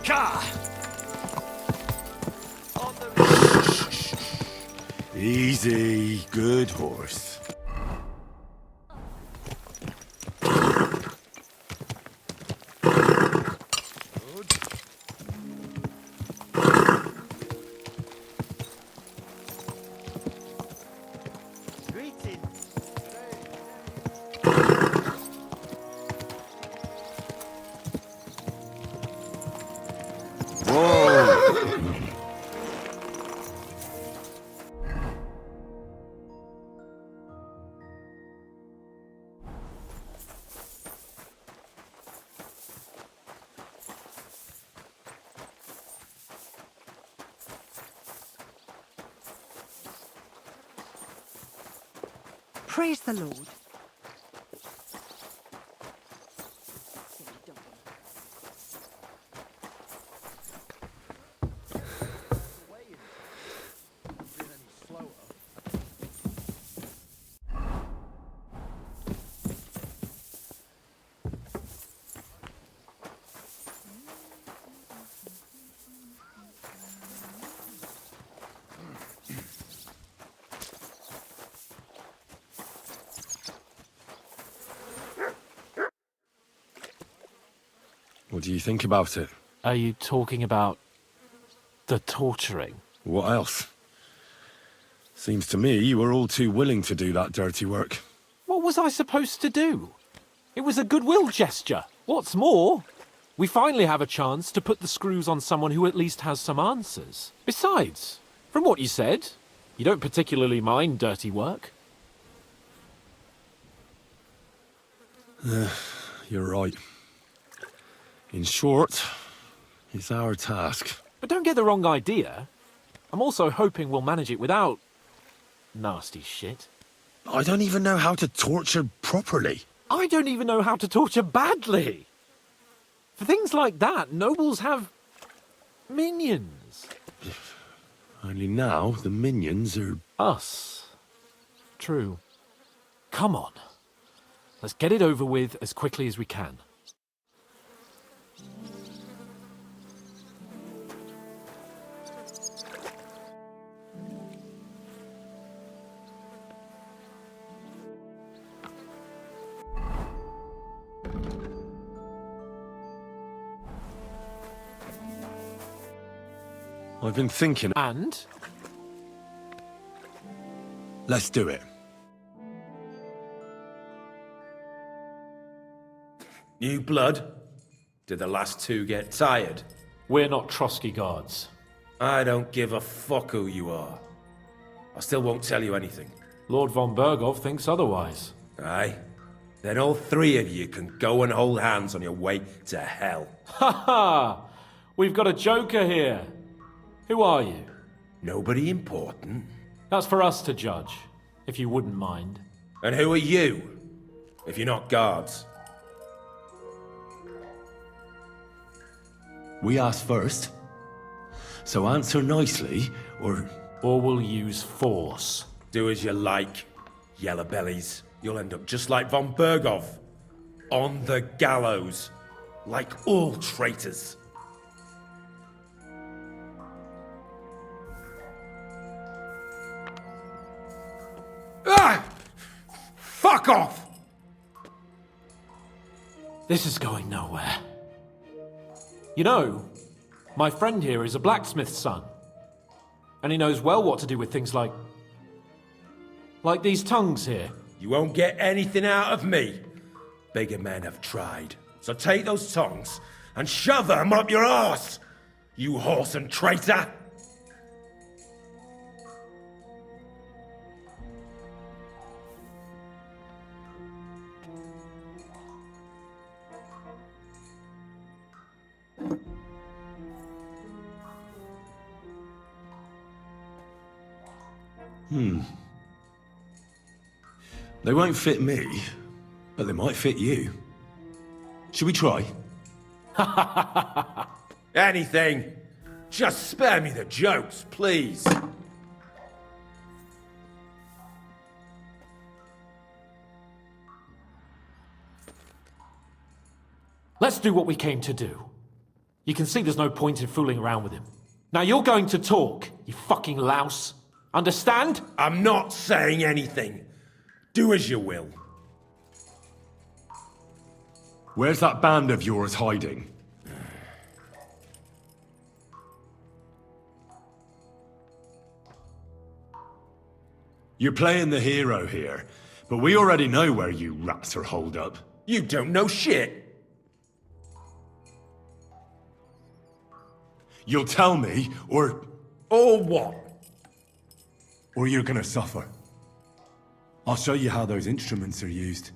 Ka! Easy, good horse. Praise the Lord. What do you think about it? Are you talking about the torturing? What else? Seems to me you were all too willing to do that dirty work. What was I supposed to do? It was a goodwill gesture. What's more, we finally have a chance to put the screws on someone who at least has some answers. Besides, from what you said, you don't particularly mind dirty work. You're right. In short, it's our task. But don't get the wrong idea. I'm also hoping we'll manage it without nasty shit. I don't even know how to torture properly. I don't even know how to torture badly. For things like that, nobles have minions. Only now the minions are... Us. True. Come on. Let's get it over with as quickly as we can. I've been thinking... And? Let's do it. New blood? Did the last two get tired? We're not Trotsky guards. I don't give a fuck who you are. I still won't tell you anything. Lord von Bergov thinks otherwise. Aye? Then all three of you can go and hold hands on your way to hell. Ha ha! We've got a joker here. Who are you? Nobody important. That's for us to judge, if you wouldn't mind. And who are you, if you're not guards? We asked first. So answer nicely, or... Or we'll use force. Do as you like, yellow bellies. You'll end up just like von Bergov. On the gallows. Like all traitors. Ah! Fuck off! This is going nowhere. You know, my friend here is a blacksmith's son. And he knows well what to do with things like these tongues here. You won't get anything out of me. Bigger men have tried. So take those tongs and shove them up your arse, you horse and traitor! They won't fit me, but they might fit you. Should we try? Anything. Just spare me the jokes, please. Let's do what we came to do. You can see there's no point in fooling around with him. Now you're going to talk, you fucking louse. Understand? I'm not saying anything. Do as you will. Where's that band of yours hiding? You're playing the hero here, but we already know where you rats are holed up. You don't know shit. You'll tell me, or Or what? you're gonna suffer. I'll show you how those instruments are used.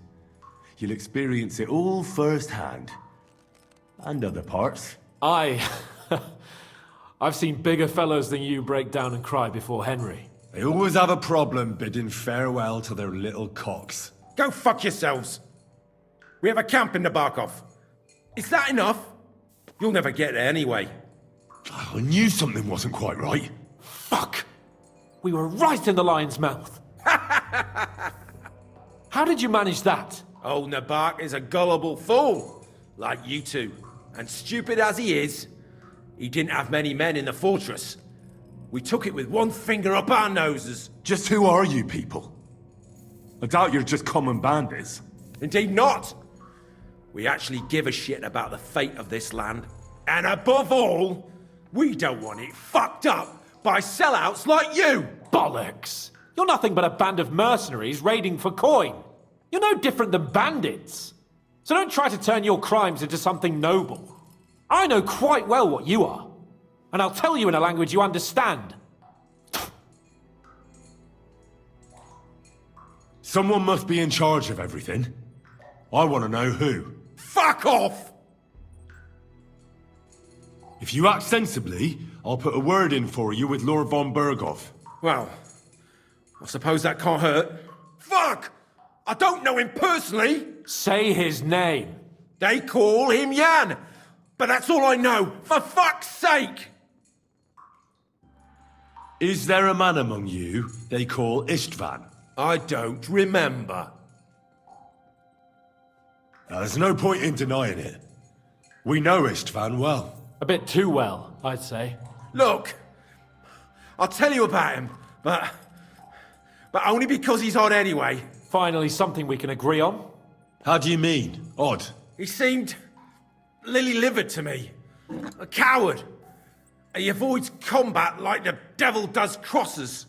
You'll experience it all firsthand. And other parts. I've seen bigger fellows than you break down and cry before Henry. They always have a problem bidding farewell to their little cocks. Go fuck yourselves. We have a camp in the Barkov. Is that enough? You'll never get there anyway. I knew something wasn't quite right. Fuck! We were right in the lion's mouth. How did you manage that? Old Nabark is a gullible fool, like you two. And stupid as he is, he didn't have many men in the fortress. We took it with one finger up our noses. Just who are you people? I doubt you're just common bandits. Indeed not. We actually give a shit about the fate of this land. And above all, we don't want it fucked up by sellouts like you! Bollocks! You're nothing but a band of mercenaries raiding for coin. You're no different than bandits. So don't try to turn your crimes into something noble. I know quite well what you are. And I'll tell you in a language you understand. Someone must be in charge of everything. I want to know who. Fuck off! If you act sensibly, I'll put a word in for you with Lord von Berghoff. Well, I suppose that can't hurt. Fuck! I don't know him personally! Say his name. They call him Jan! But that's all I know, for fuck's sake! Is there a man among you they call Istvan? I don't remember. There's no point in denying it. We know Istvan well. A bit too well, I'd say. Look, I'll tell you about him, but only because he's odd anyway. Finally, something we can agree on. How do you mean? Odd. He seemed lily-livered to me. A coward. He avoids combat like the devil does crosses.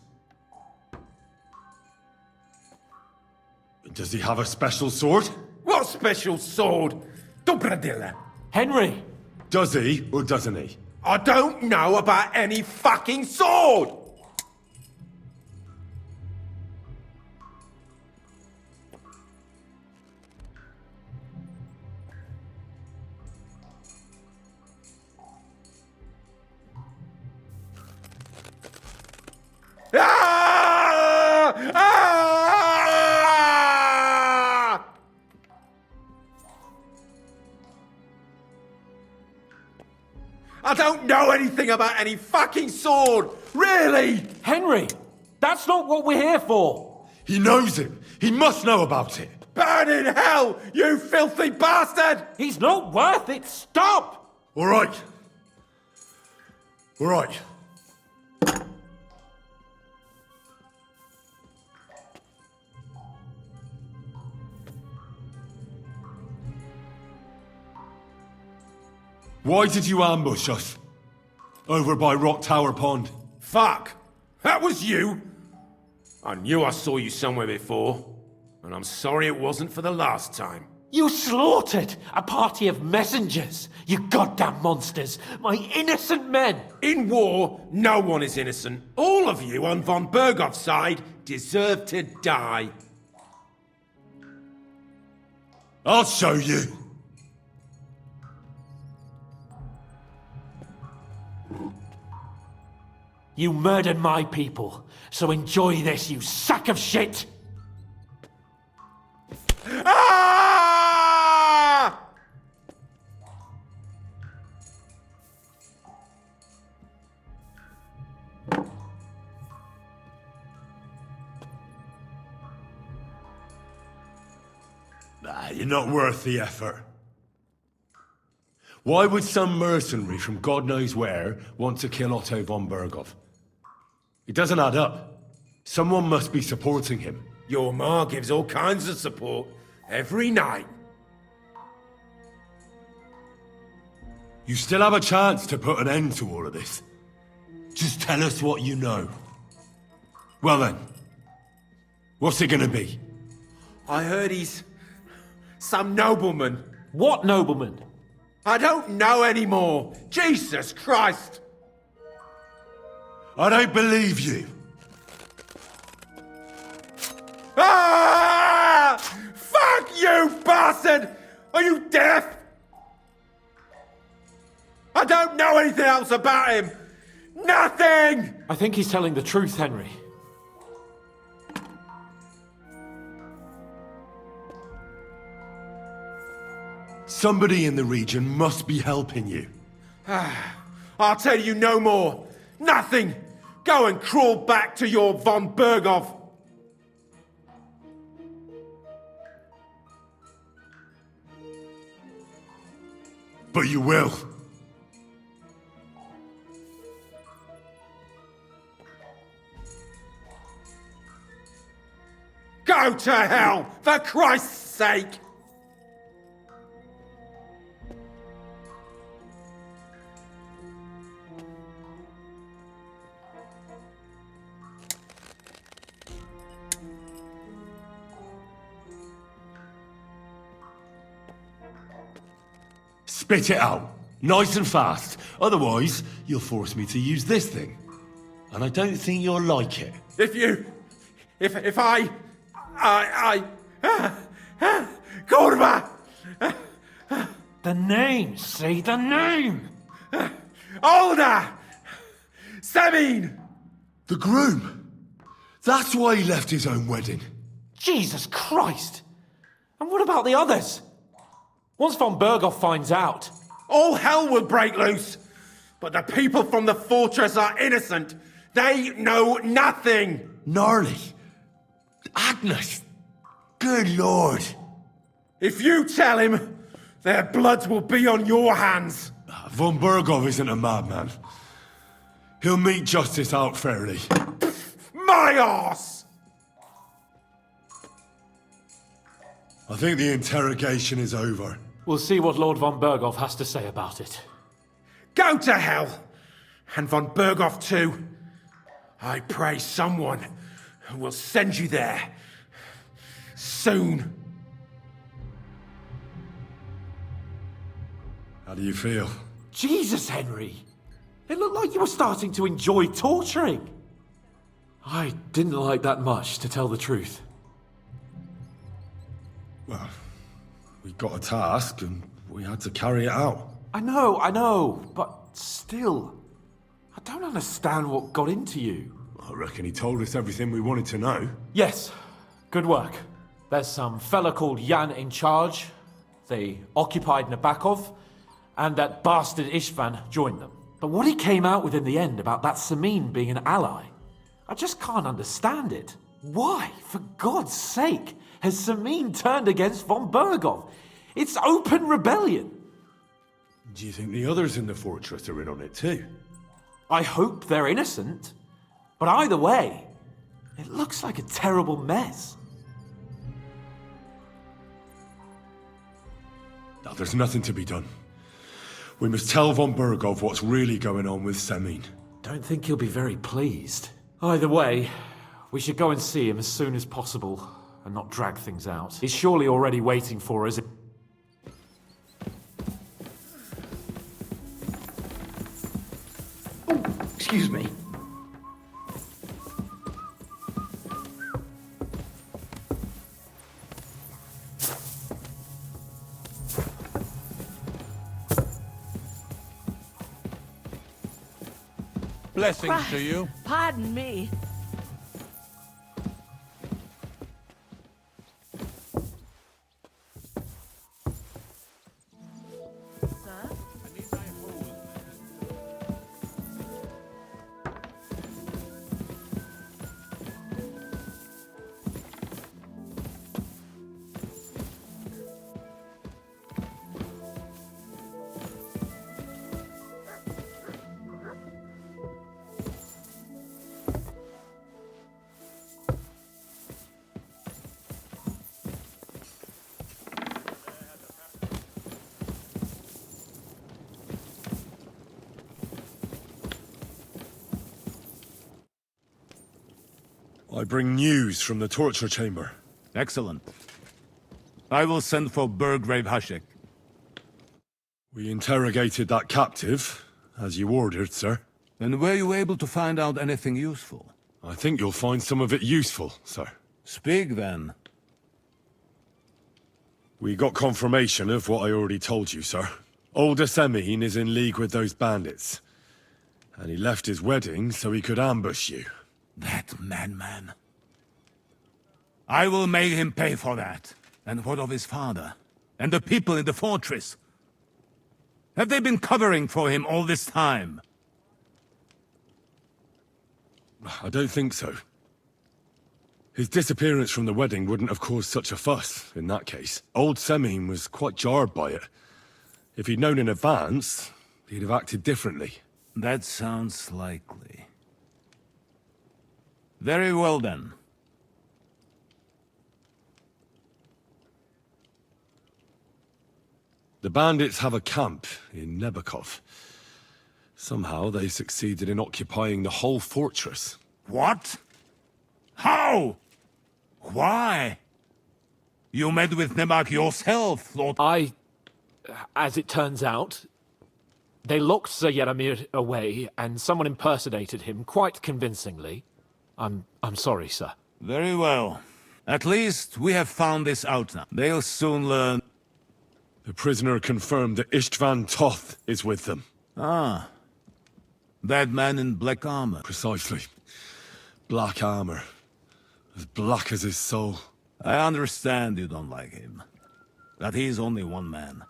Does he have a special sword? What special sword? Dobradilla. Henry! Does he, or doesn't he? I don't know about any fucking sword! Ah! Ah! I don't know anything about any fucking sword! Really! Henry! That's not what we're here for! He knows it. He must know about it. Burn in hell, you filthy bastard! He's not worth it! Stop! All right. All right. Why did you ambush us? Over by Rock Tower Pond. Fuck! That was you! I knew I saw you somewhere before, and I'm sorry it wasn't for the last time. You slaughtered a party of messengers! You goddamn monsters! My innocent men! In war, no one is innocent. All of you on von Berghoff's side deserve to die. I'll show you. You murdered my people, so enjoy this, you sack of shit! Ah! Nah, you're not worth the effort. Why would some mercenary from God knows where want to kill Otto von Berghoff? It doesn't add up. Someone must be supporting him. Your ma gives all kinds of support every night. You still have a chance to put an end to all of this. Just tell us what you know. Well then, what's it gonna be? I heard he's some nobleman. What nobleman? I don't know anymore. Jesus Christ! I don't believe you. Ah! Fuck you, bastard! Are you deaf? I don't know anything else about him. Nothing! I think he's telling the truth, Henry. Somebody in the region must be helping you. I'll tell you no more. Nothing! Go and crawl back to your von Berghoff. But you will. Go to hell, for Christ's sake! Spit it out. Nice and fast. Otherwise, you'll force me to use this thing. And I don't think you'll like it. If I, Kurva! The name, say the name! Older! Sabine! The groom. That's why he left his own wedding. Jesus Christ! And what about the others? Once von Berghoff finds out... All hell will break loose! But the people from the fortress are innocent! They know nothing! Gnarly. Agnes. Good lord. If you tell him, their bloods will be on your hands! Von Berghoff isn't a madman. He'll meet justice out fairly. My arse! I think the interrogation is over. We'll see what Lord von Berghoff has to say about it. Go to hell! And von Berghoff too. I pray someone will send you there. Soon. How do you feel? Jesus, Henry! It looked like you were starting to enjoy torturing. I didn't like that much, to tell the truth. Well, we got a task and we had to carry it out. I know, but still... I don't understand what got into you. I reckon he told us everything we wanted to know. Yes, good work. There's some fella called Jan in charge. They occupied Nabokov, and that bastard Istvan joined them. But what he came out with in the end about that Samin being an ally, I just can't understand it. Why, for God's sake, has Samin turned against von Berghoff? It's open rebellion. Do you think the others in the fortress are in on it too? I hope they're innocent. But either way, it looks like a terrible mess. Now, there's nothing to be done. We must tell von Berghoff what's really going on with Samin. Don't think he'll be very pleased. Either way, we should go and see him as soon as possible and not drag things out. He's surely already waiting for us. Excuse me. Blessings to you. Pardon me. I bring news from the torture chamber. Excellent. I will send for Burgrave Hashek. We interrogated that captive, as you ordered, sir. And were you able to find out anything useful? I think you'll find some of it useful, sir. Speak then. We got confirmation of what I already told you, sir. Old Asemin is in league with those bandits. And he left his wedding so he could ambush you. That madman. I will make him pay for that. And what of his father? And the people in the fortress? Have they been covering for him all this time? I don't think so. His disappearance from the wedding wouldn't have caused such a fuss, in that case. Old Semin was quite jarred by it. If he'd known in advance, he'd have acted differently. That sounds likely. Very well then. The bandits have a camp in Nebakov. Somehow they succeeded in occupying the whole fortress. What? How? Why? You met with Nebak yourself, Lord. As it turns out, they locked Sir Yaramir away, and someone impersonated him quite convincingly. I'm sorry, sir. Very well. At least we have found this out now. They'll soon learn. The prisoner confirmed that Istvan Toth is with them. Ah. That man in black armor. Precisely. Black armor. As black as his soul. I understand you don't like him. That he's only one man.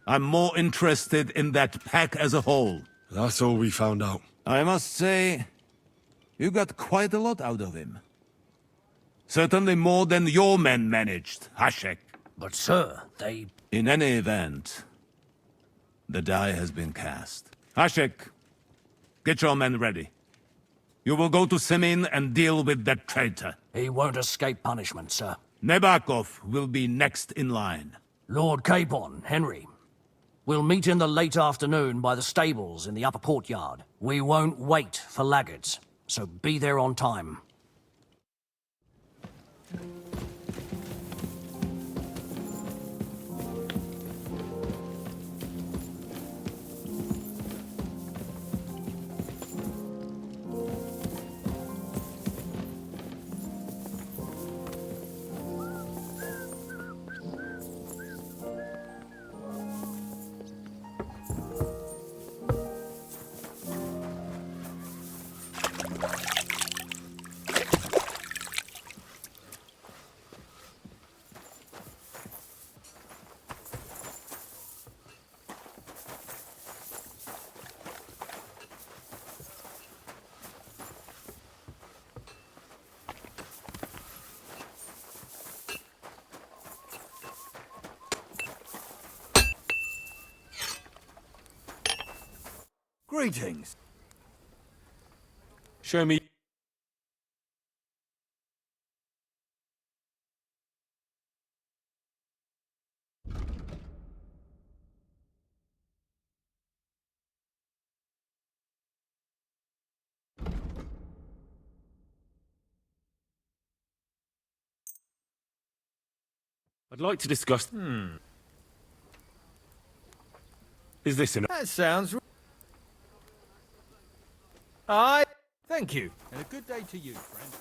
I'm more interested in that pack as a whole. That's all we found out. I must say, you got quite a lot out of him. Certainly more than your men managed, Hashek. But sir, they... In any event, the die has been cast. Hashek, get your men ready. You will go to Semin and deal with that traitor. He won't escape punishment, sir. Nebakov will be next in line. Lord Capon, Henry. We'll meet in the late afternoon by the stables in the upper courtyard. We won't wait for laggards, so be there on time. Greetings. Show me. I'd like to discuss... Is this enough? That sounds... Thank you. And a good day to you, friend.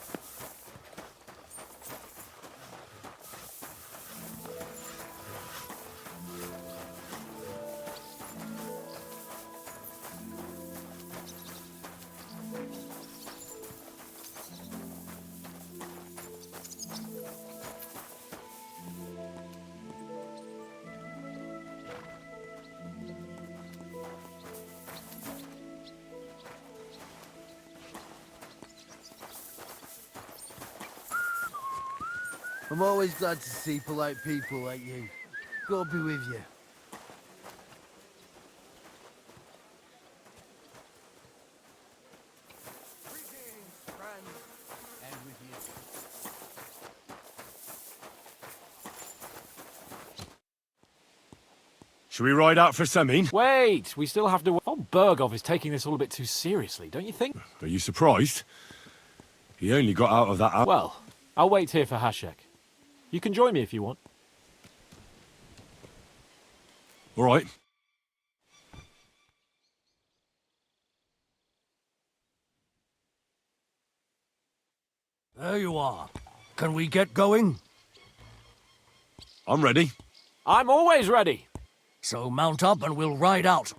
I'm always glad to see polite people like you. God be with you. Greetings, friends, and with you. Should we ride out for Semin? Wait, we still have to... Von Bergov is taking this all a bit too seriously, don't you think? Are you surprised? He only got out of that... Well, I'll wait here for Hashek. You can join me if you want. All right. There you are. Can we get going? I'm ready. I'm always ready. So mount up and we'll ride out.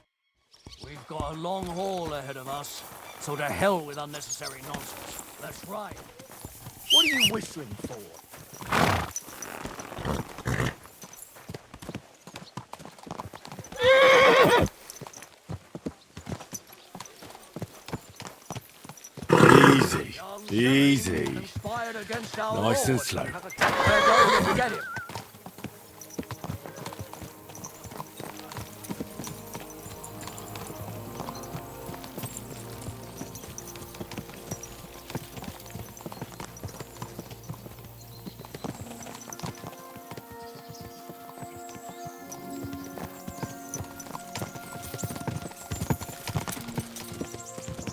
We've got a long haul ahead of us, so to hell with unnecessary nonsense. Let's ride. What are you whistling for? Easy. Easy. Conspired against our Nice and lord. slow. We're going to get him.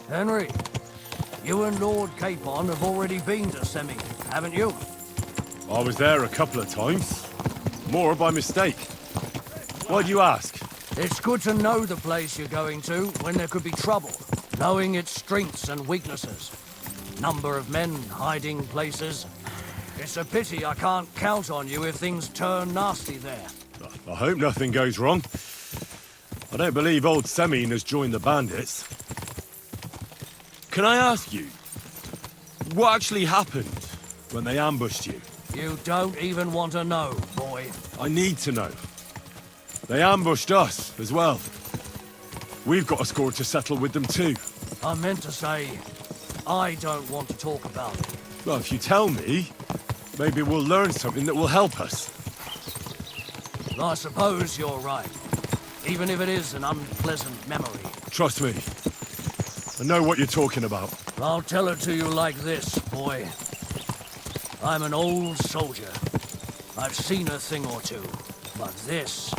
Henry, you and Lord Capon have already been to Semi, haven't you? I was there a couple of times. More by mistake. Why'd you ask? It's good to know the place you're going to when there could be trouble, knowing its strengths and weaknesses. Number of men, hiding places. It's a pity I can't count on you if things turn nasty there. I hope nothing goes wrong. I don't believe old Semine has joined the bandits. Can I ask you, what actually happened when they ambushed you? You don't even want to know, boy. I need to know. They ambushed us as well. We've got a score to settle with them too. I meant to say, I don't want to talk about it. Well, if you tell me, maybe we'll learn something that will help us. I suppose you're right, even if it is an unpleasant memory. Trust me. I know what you're talking about. I'll tell it to you like this, boy. I'm an old soldier. I've seen a thing or two. But this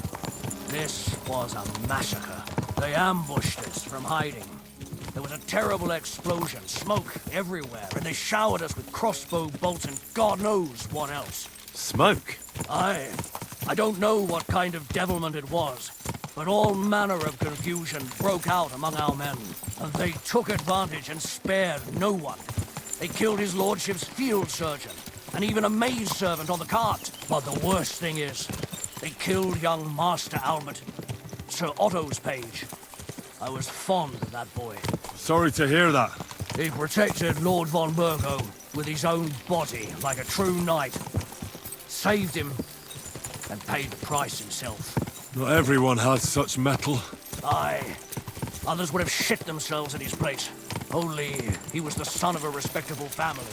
was a massacre. They ambushed us from hiding. There was a terrible explosion, smoke everywhere, and they showered us with crossbow bolts and God knows what else. Smoke? I don't know what kind of devilment it was, but all manner of confusion broke out among our men, and they took advantage and spared no one. They killed his lordship's field surgeon, and even a maid servant on the cart. But the worst thing is, they killed young Master Albert, Sir Otto's page. I was fond of that boy. Sorry to hear that. He protected Lord von Burgo with his own body like a true knight. Saved him, and paid the price himself. Not everyone has such metal. Aye. Others would have shit themselves in his place. Only he was the son of a respectable family.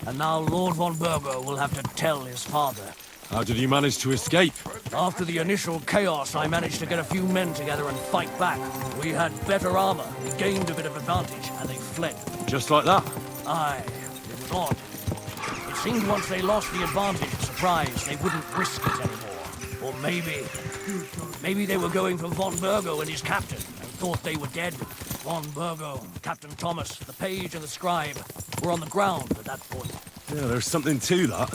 And now Lord von Burgo will have to tell his father. How did you manage to escape? After the initial chaos, I managed to get a few men together and fight back. We had better armor, we gained a bit of advantage, and they fled. Just like that? Aye, it was odd. It seemed once they lost the advantage of surprise, they wouldn't risk it anymore. Or maybe they were going for von Burgo and his captain, and thought they were dead. Von Burgo, Captain Thomas, the page and the scribe were on the ground at that point. Yeah, there's something to that.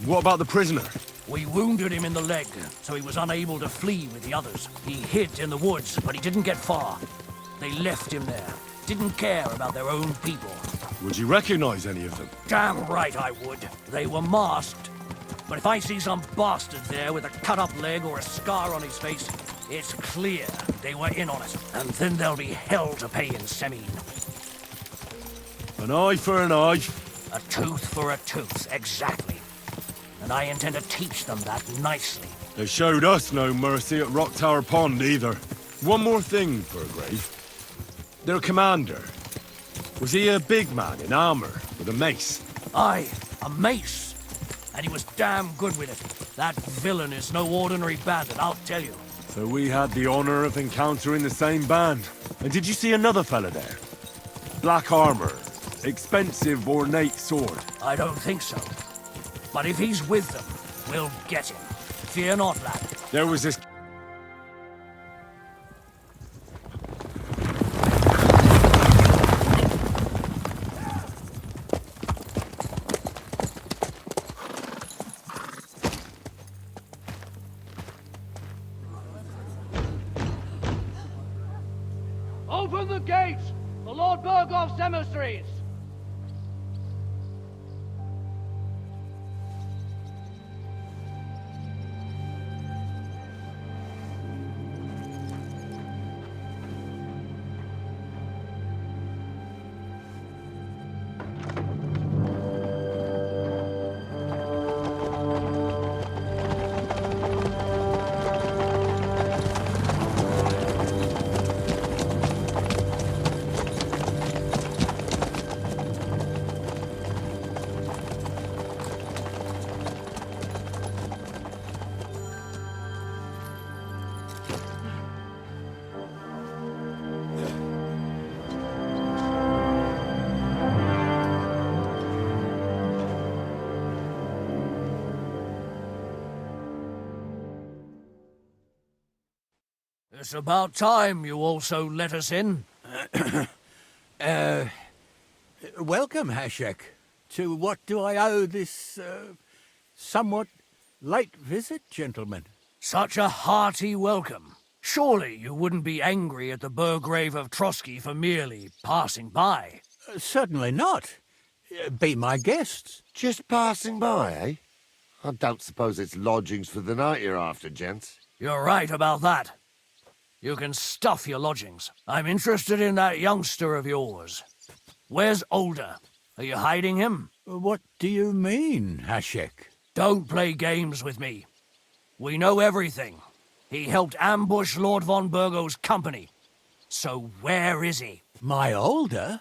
What about the prisoner? We wounded him in the leg, so he was unable to flee with the others. He hid in the woods, but he didn't get far. They left him there. Didn't care about their own people. Would you recognize any of them? Damn right I would. They were masked. But if I see some bastard there with a cut-up leg or a scar on his face, it's clear they were in on it. And then there'll be hell to pay in Semine. An eye for an eye. A tooth for a tooth, exactly. And I intend to teach them that nicely. They showed us no mercy at Rock Tower Pond either. One more thing, Burgrave. Their commander. Was he a big man in armor with a mace? Aye, a mace. And he was damn good with it. That villain is no ordinary bandit, I'll tell you. So we had the honor of encountering the same band. And did you see another fella there? Black armor. Expensive, ornate sword. I don't think so. But if he's with them, we'll get him. Fear not, lad. There was this... Open the gates! The Lord Bergov's emissaries! It's about time you also let us in. Welcome, Hashek. To what do I owe this, somewhat late visit, gentlemen? Such a hearty welcome. Surely you wouldn't be angry at the Burgrave of Trotsky for merely passing by. Certainly not. Be my guests. Just passing by, eh? I don't suppose it's lodgings for the night you're after, gents. You're right about that. You can stuff your lodgings. I'm interested in that youngster of yours. Where's Older? Are you hiding him? What do you mean, Hashek? Don't play games with me. We know everything. He helped ambush Lord von Burgo's company. So where is he? My Older?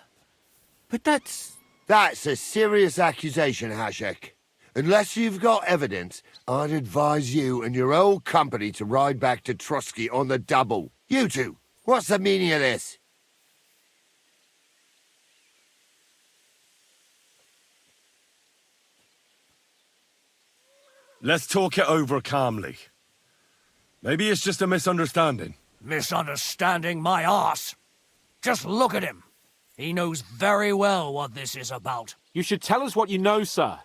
But that's... That's a serious accusation, Hashek. Unless you've got evidence, I'd advise you and your old company to ride back to Trotsky on the double. You two, what's the meaning of this? Let's talk it over calmly. Maybe it's just a misunderstanding. Misunderstanding my arse. Just look at him. He knows very well what this is about. You should tell us what you know, sir.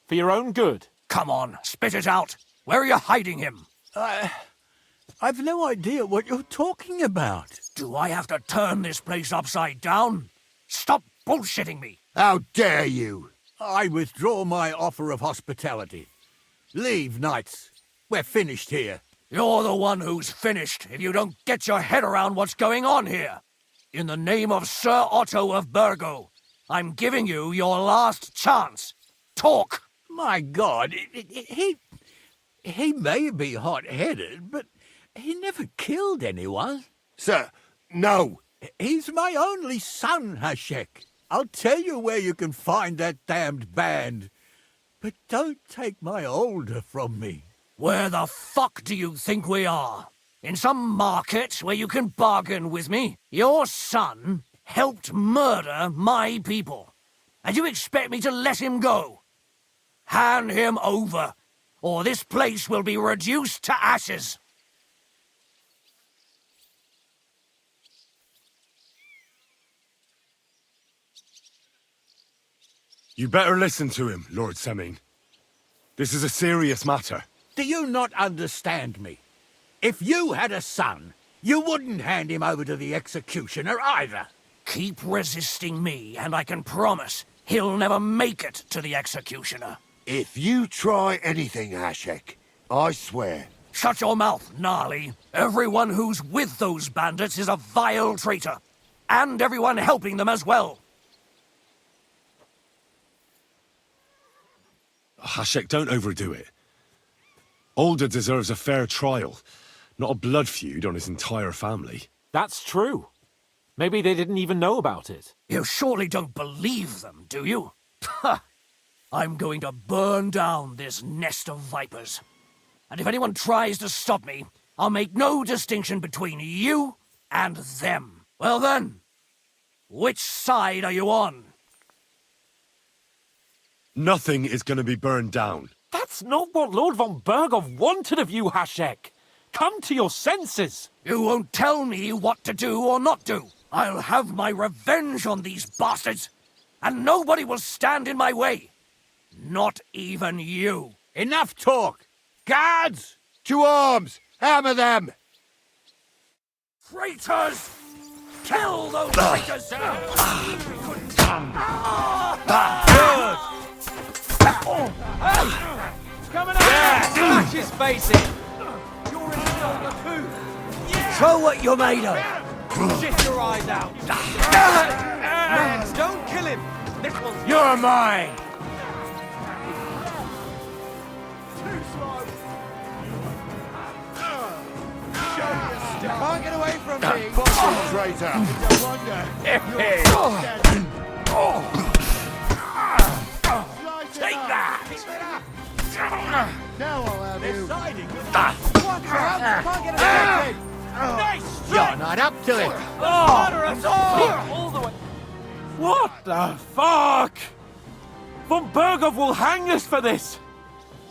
For your own good. Come on, spit it out. Where are you hiding him? I've no idea what you're talking about. Do I have to turn this place upside down? Stop bullshitting me. How dare you? I withdraw my offer of hospitality. Leave, knights. We're finished here. You're the one who's finished if you don't get your head around what's going on here. In the name of Sir Otto of Burgo, I'm giving you your last chance. Talk! My God, he may be hot-headed, but he never killed anyone. Sir, no. He's my only son, Hashek. I'll tell you where you can find that damned band. But don't take my Older from me. Where the fuck do you think we are? In some market where you can bargain with me? Your son helped murder my people. And you expect me to let him go? Hand him over, or this place will be reduced to ashes. You better listen to him, Lord Semine. This is a serious matter. Do you not understand me? If you had a son, you wouldn't hand him over to the executioner either. Keep resisting me, and I can promise he'll never make it to the executioner. If you try anything, Hashek, I swear. Shut your mouth, Gnarly. Everyone who's with those bandits is a vile traitor. And everyone helping them as well. Hashek, don't overdo it. Older deserves a fair trial, not a blood feud on his entire family. That's true. Maybe they didn't even know about it. You surely don't believe them, do you? Ha! I'm going to burn down this nest of vipers. And if anyone tries to stop me, I'll make no distinction between you and them. Well then, which side are you on? Nothing is going to be burned down. That's not what Lord von Burgov wanted of you, Hashek. Come to your senses. You won't tell me what to do or not do. I'll have my revenge on these bastards, and nobody will stand in my way. Not even you. Enough talk! Guards! To arms! Hammer them! Traitors! Kill those traitors! Coming out! Smash his face in! You're in the coup! Show what you're made of! Shit your eyes out! Max, don't kill him! This one's You're mine! You can't get away from me! Traitor! Take that! Now I'll have you. Can't get away from me! Nice You're not up to it. Murder us all the way! What the fuck? Von Berghoff will hang us for this!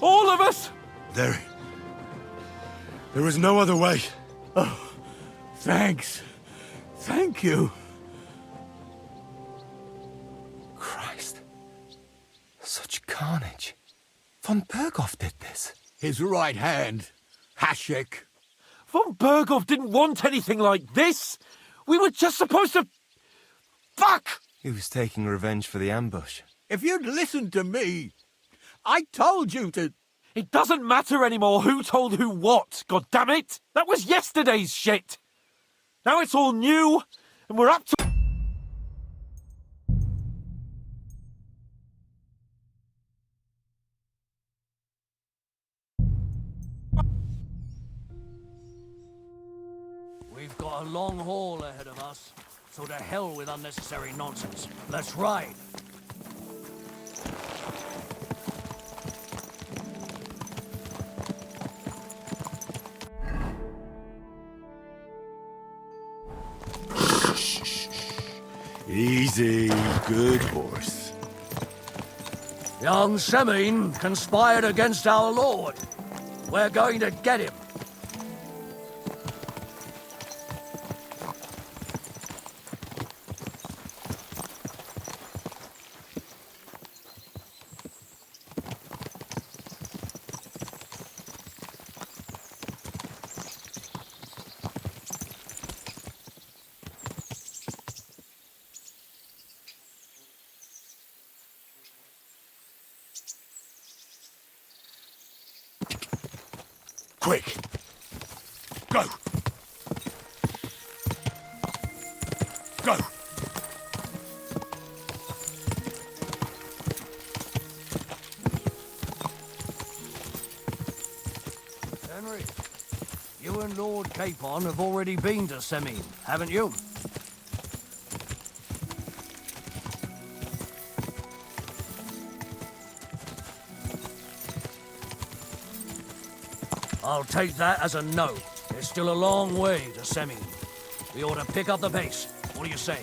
All of us! There was no other way. Thanks. Thank you. Christ. Such carnage. Von Berghoff did this. His right hand, Hashek. Von Berghoff didn't want anything like this! We were just supposed to... Fuck! He was taking revenge for the ambush. If you'd listened to me, I told you to... It doesn't matter anymore who told who what, goddammit! That was yesterday's shit! Now it's all new, and we're up to... We've got a long haul ahead of us, so to hell with unnecessary nonsense. Let's ride. Easy, good horse. Young Semin conspired against our lord. We're going to get him. Quick! Go! Go! Henry, you and Lord Capon have already been to Semin, haven't you? I'll take that as a no. There's still a long way to Semin. We ought to pick up the pace. What do you say?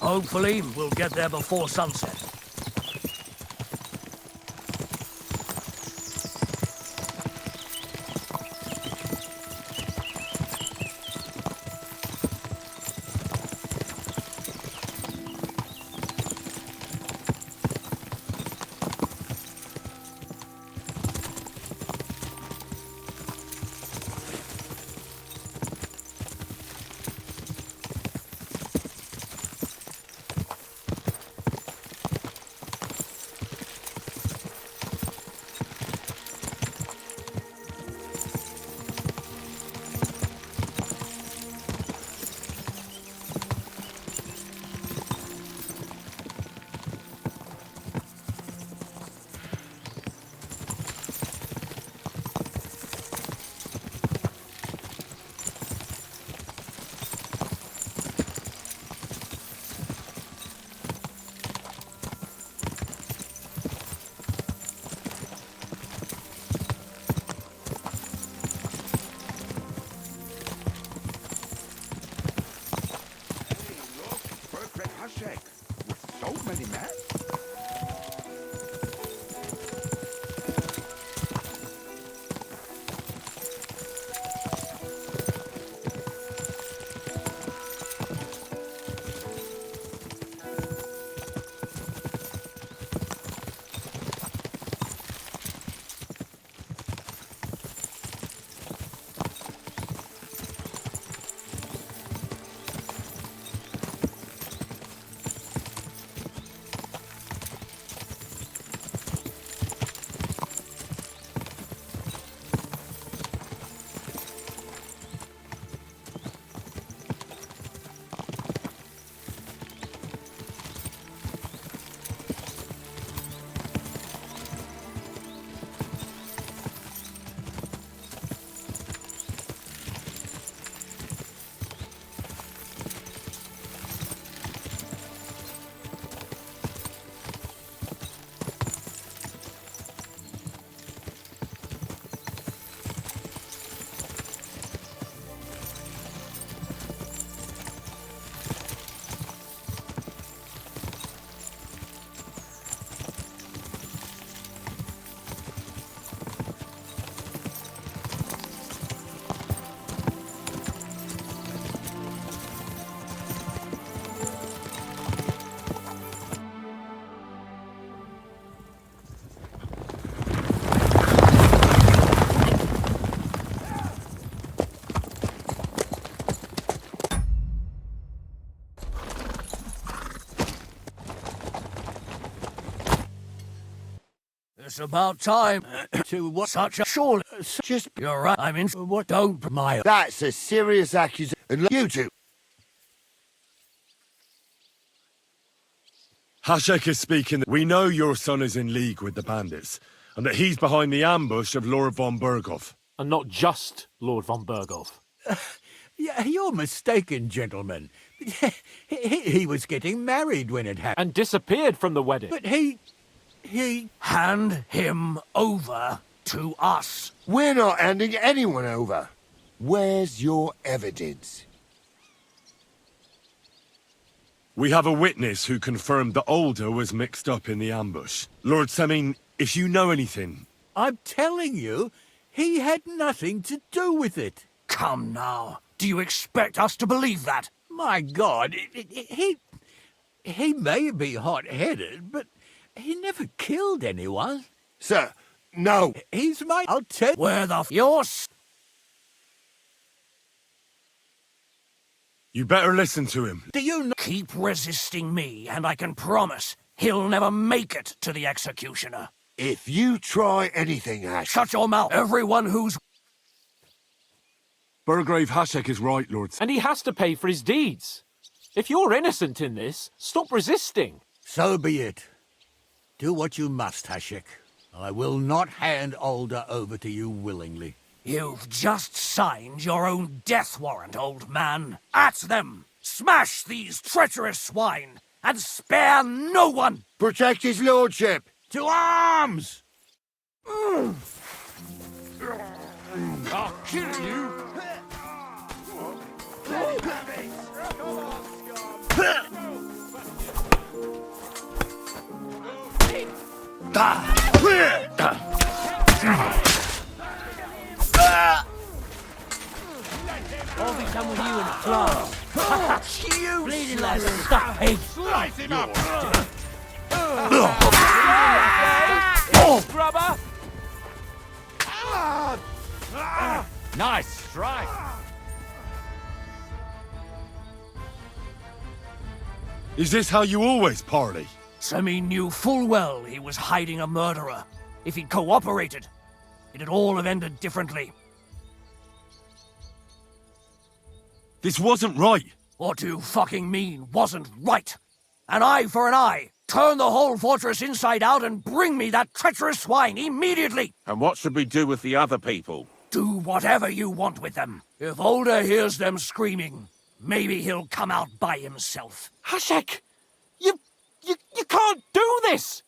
Hopefully, we'll get there before sunset. It's about time. To what? Such a surely. Just You're right. I'm in. What? Don't My. that's a serious accusation. And you two, Hashek is speaking. We know your son is in league with the bandits, and that he's behind the ambush of Lord von Berghoff. And not just Lord von Berghoff. Yeah, you're mistaken, gentlemen. He was getting married when it happened. And disappeared from the wedding. But he. hand him over to us. we're not handing anyone over. Where's your evidence? We have a witness who confirmed that Older was mixed up in the ambush. Lord Semin, if you know anything, I'm telling you, he had nothing to do with it. Come now. Do you expect us to believe that? My God, he may be hot-headed, but he never killed anyone. Sir, no. He's my... I'll tell... Where the yours? you better listen to him. Do you know... Keep resisting me, and I can promise he'll never make it to the executioner. If you try anything, Ash, Shut your mouth. Everyone who's... Burgrave Hashek is right, Lord. And he has to pay for his deeds. If you're innocent in this, stop resisting. So be it. Do what you must, Hashek. I will not hand Older over to you willingly. You've just signed your own death warrant, old man. At them! Smash these treacherous swine, and spare no one! protect his lordship. To arms! I'll kill you! I'll be done with you in a flash. You bleeding like a stuck pig. Slice him up! Grubber! Nice strike! Is this how you always parley? Semi knew full well he was hiding a murderer. If he'd cooperated, it'd all have ended differently. This wasn't right. What do you fucking mean wasn't right? An eye for an eye. Turn the whole fortress inside out and bring me that treacherous swine immediately. And what should we do with the other people? Do whatever you want with them. If Older hears them screaming, maybe he'll come out by himself. Hashek! You can't do this!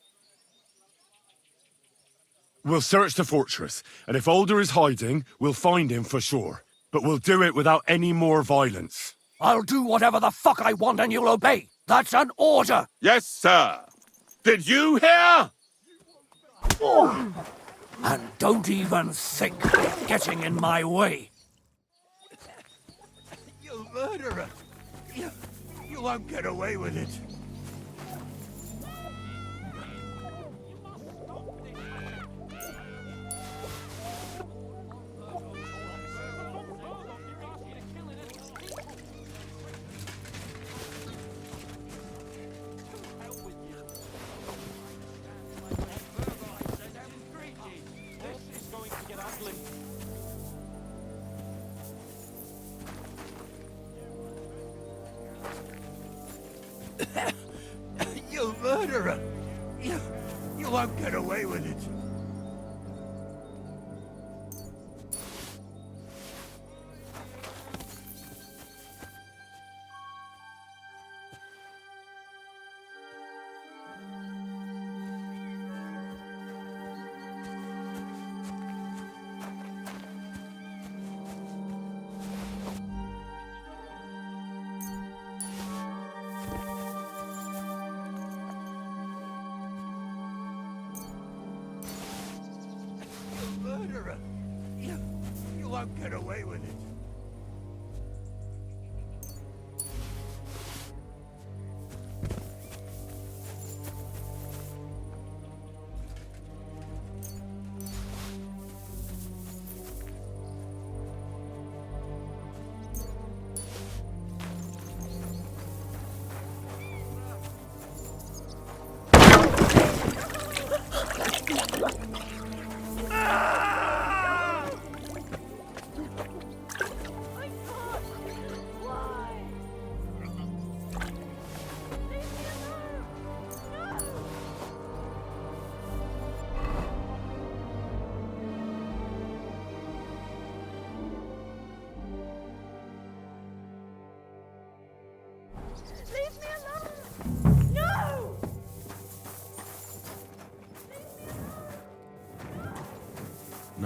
We'll search the fortress, and if Older is hiding, we'll find him for sure. But we'll do it without any more violence. I'll do whatever the fuck I want and you'll obey. That's an order. Yes, sir. Did you hear? And don't even think of getting in my way. You murderer! You won't get away with it. You murderer! You won't get away with it. Murderer! You won't get away with it.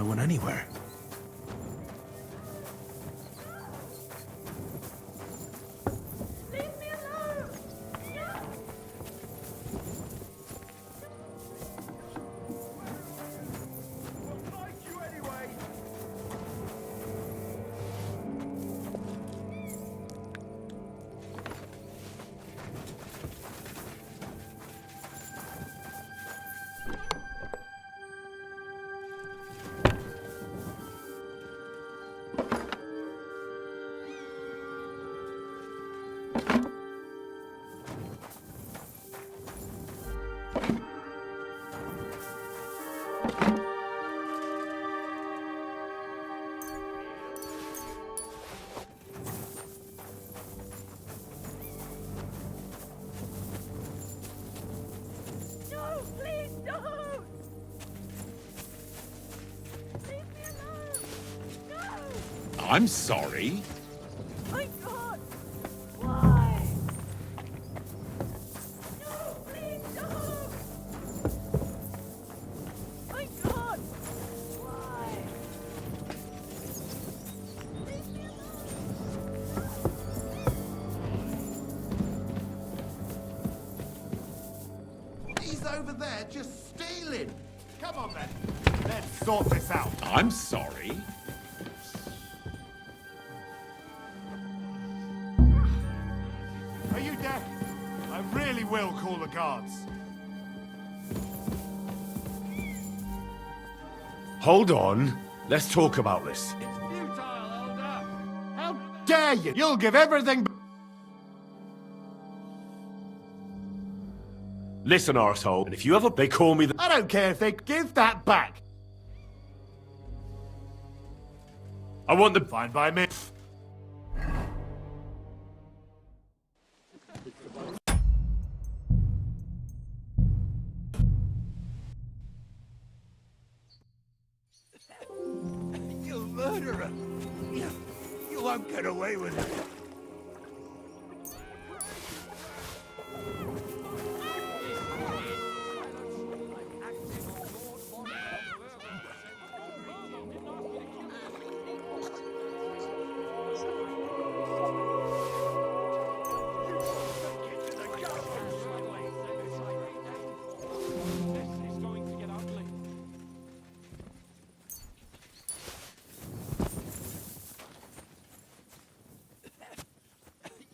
No one anywhere. I'm sorry. My God! Why? No, please don't! My God! Why? Leave me alone! He's over there just stealing. Come on then. Let's sort this out. I'm sorry. Are you deaf? I really will call the guards. Hold on. Let's talk about this. It's futile, Elder. How dare you? You'll give everything. Listen, arsehole, and if you ever... They call me the... I don't care if they give that back. I want the... Fine by me. You murderer! You won't get away with it.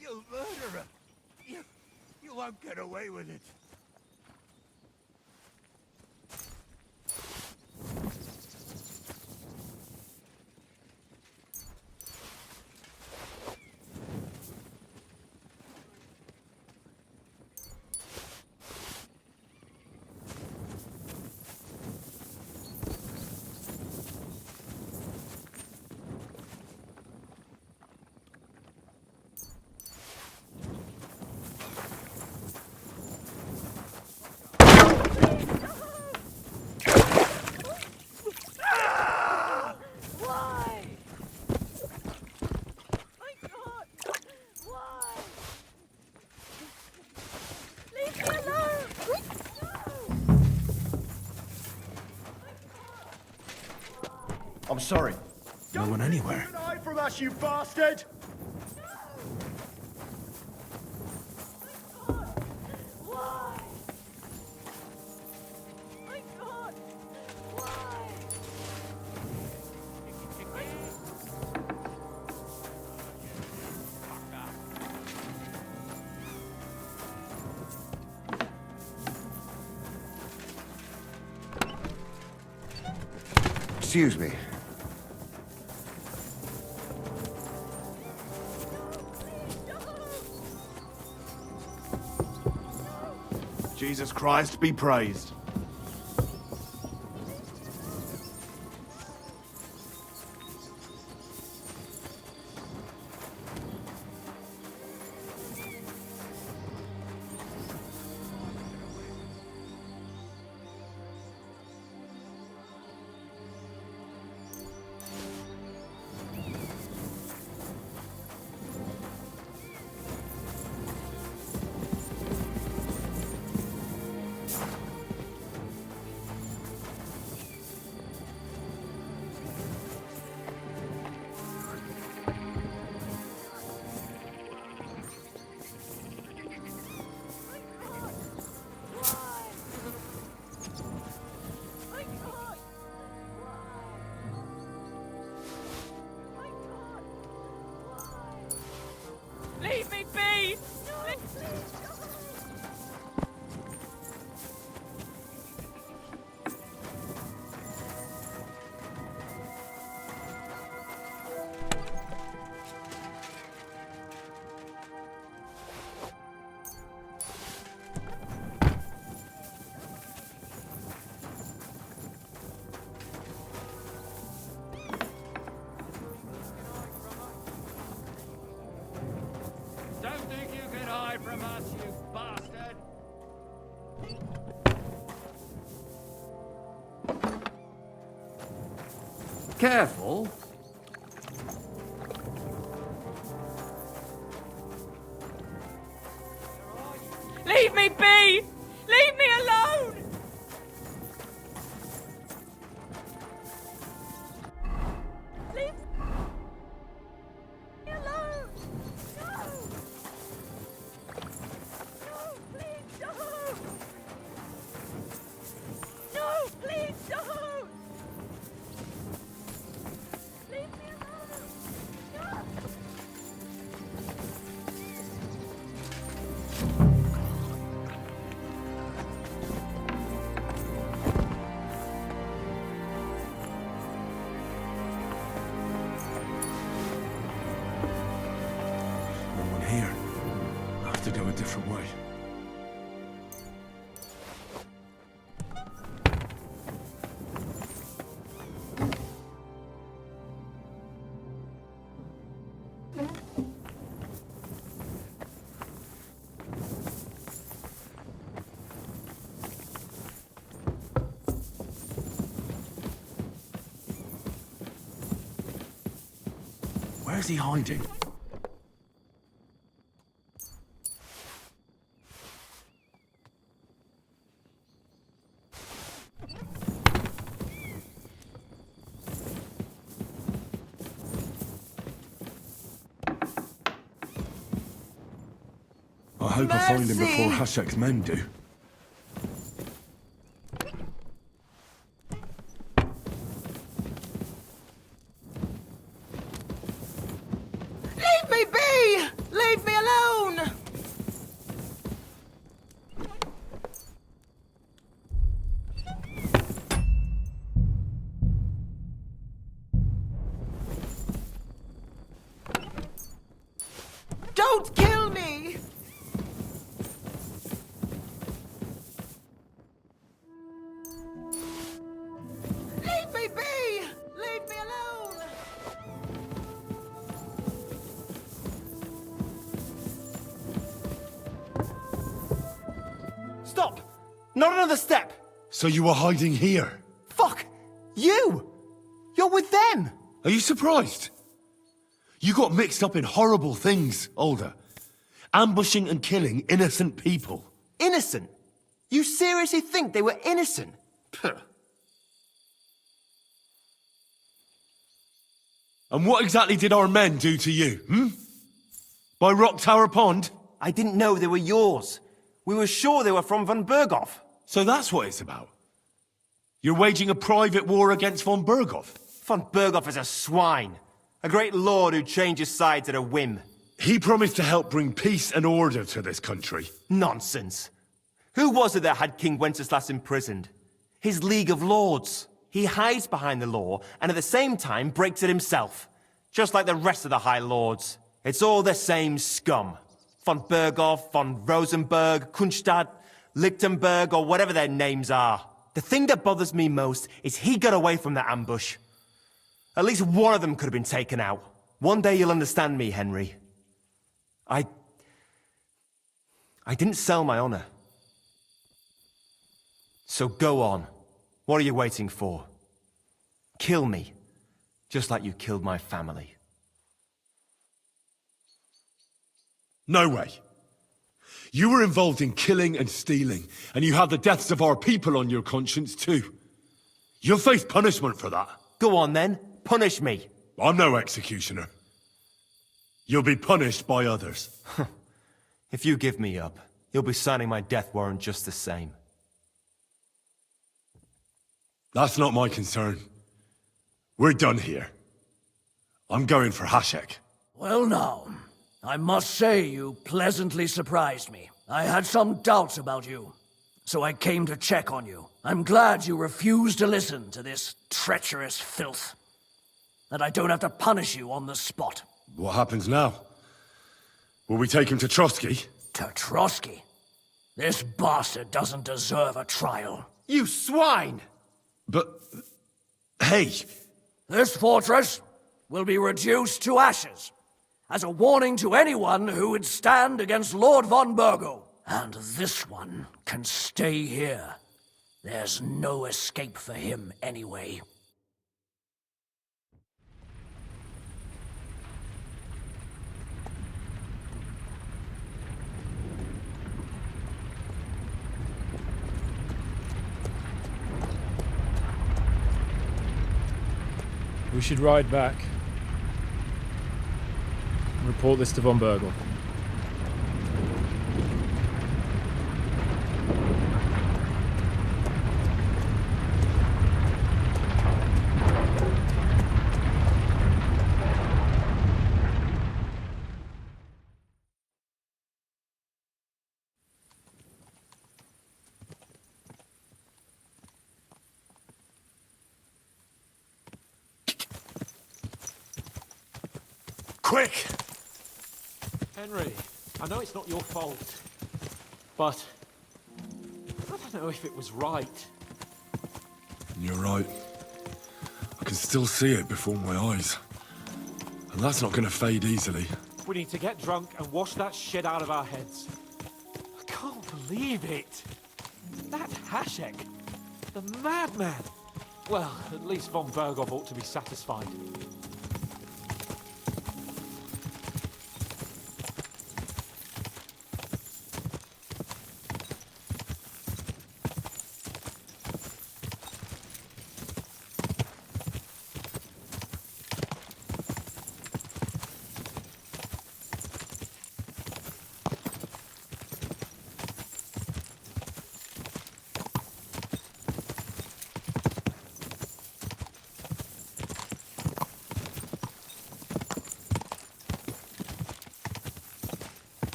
You murderer! You won't get away with it. Why? My God! Why? Leave me alone! No! I'm sorry. No one anywhere. Keep an eye from us, you bastard! Why? My God! Why? Excuse me. Jesus Christ be praised. Leave me be! Don't think you can hide from us, you bastard! Careful. Leave me be! Leave me alone! Leave me alone! No! No, please don't! No, please don't! Leave me alone! No! No one here. I have to go a different way. Where's he hiding? I hope I find him before Hashek's men do. Leave me be! Leave me alone! Don't kill me! Leave me be! Leave me alone! Stop! Not another step! So you were hiding here? Fuck! You! You're with them! Are you surprised? You got mixed up in horrible things, Alder. Ambushing and killing innocent people. Innocent? You seriously think they were innocent? Puh. And what exactly did our men do to you, By Rock Tower Pond? I didn't know they were yours. We were sure they were from von Berghoff. So that's what it's about. You're waging a private war against von Berghoff. Von Berghoff is a swine. A great lord who changes sides at a whim. He promised to help bring peace and order to this country. Nonsense. Who was it that had King Wenceslas imprisoned? His League of Lords. He hides behind the law and at the same time breaks it himself. Just like the rest of the High Lords. It's all the same scum. Von Berghoff, von Rosenberg, Kunstadt, Lichtenberg, or whatever their names are. The thing that bothers me most is he got away from the ambush. At least one of them could have been taken out. One day you'll understand me, Henry. I didn't sell my honor. So go on. What are you waiting for? Kill me, just like you killed my family. No way. You were involved in killing and stealing, and you have the deaths of our people on your conscience too. You'll face punishment for that. Go on then, punish me. I'm no executioner. You'll be punished by others. If you give me up, you'll be signing my death warrant just the same. That's not my concern. We're done here. I'm going for Hashek. Well now, I must say you pleasantly surprised me. I had some doubts about you, so I came to check on you. I'm glad you refused to listen to this treacherous filth. That I don't have to punish you on the spot. What happens now? Will we take him to Trotsky? To Trotsky? This bastard doesn't deserve a trial. You swine! But... hey! This fortress will be reduced to ashes, as a warning to anyone who would stand against Lord von Burgo. And this one can stay here. There's no escape for him anyway. We should ride back. Report this to von Burgle. Quick! Henry, I know it's not your fault, but I don't know if it was right. You're right. I can still see it before my eyes. And that's not gonna fade easily. We need to get drunk and wash that shit out of our heads. I can't believe it. That Hashek, the madman. Well, at least von Burgov ought to be satisfied.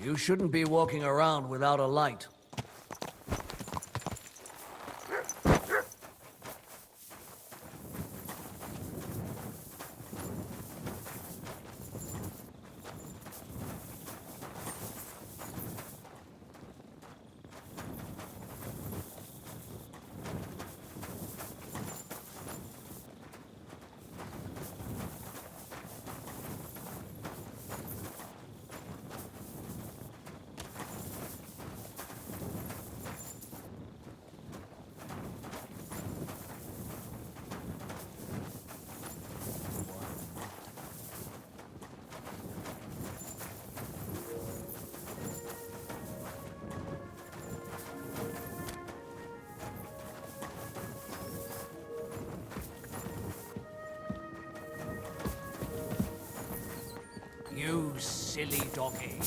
You shouldn't be walking around without a light. You silly doggy.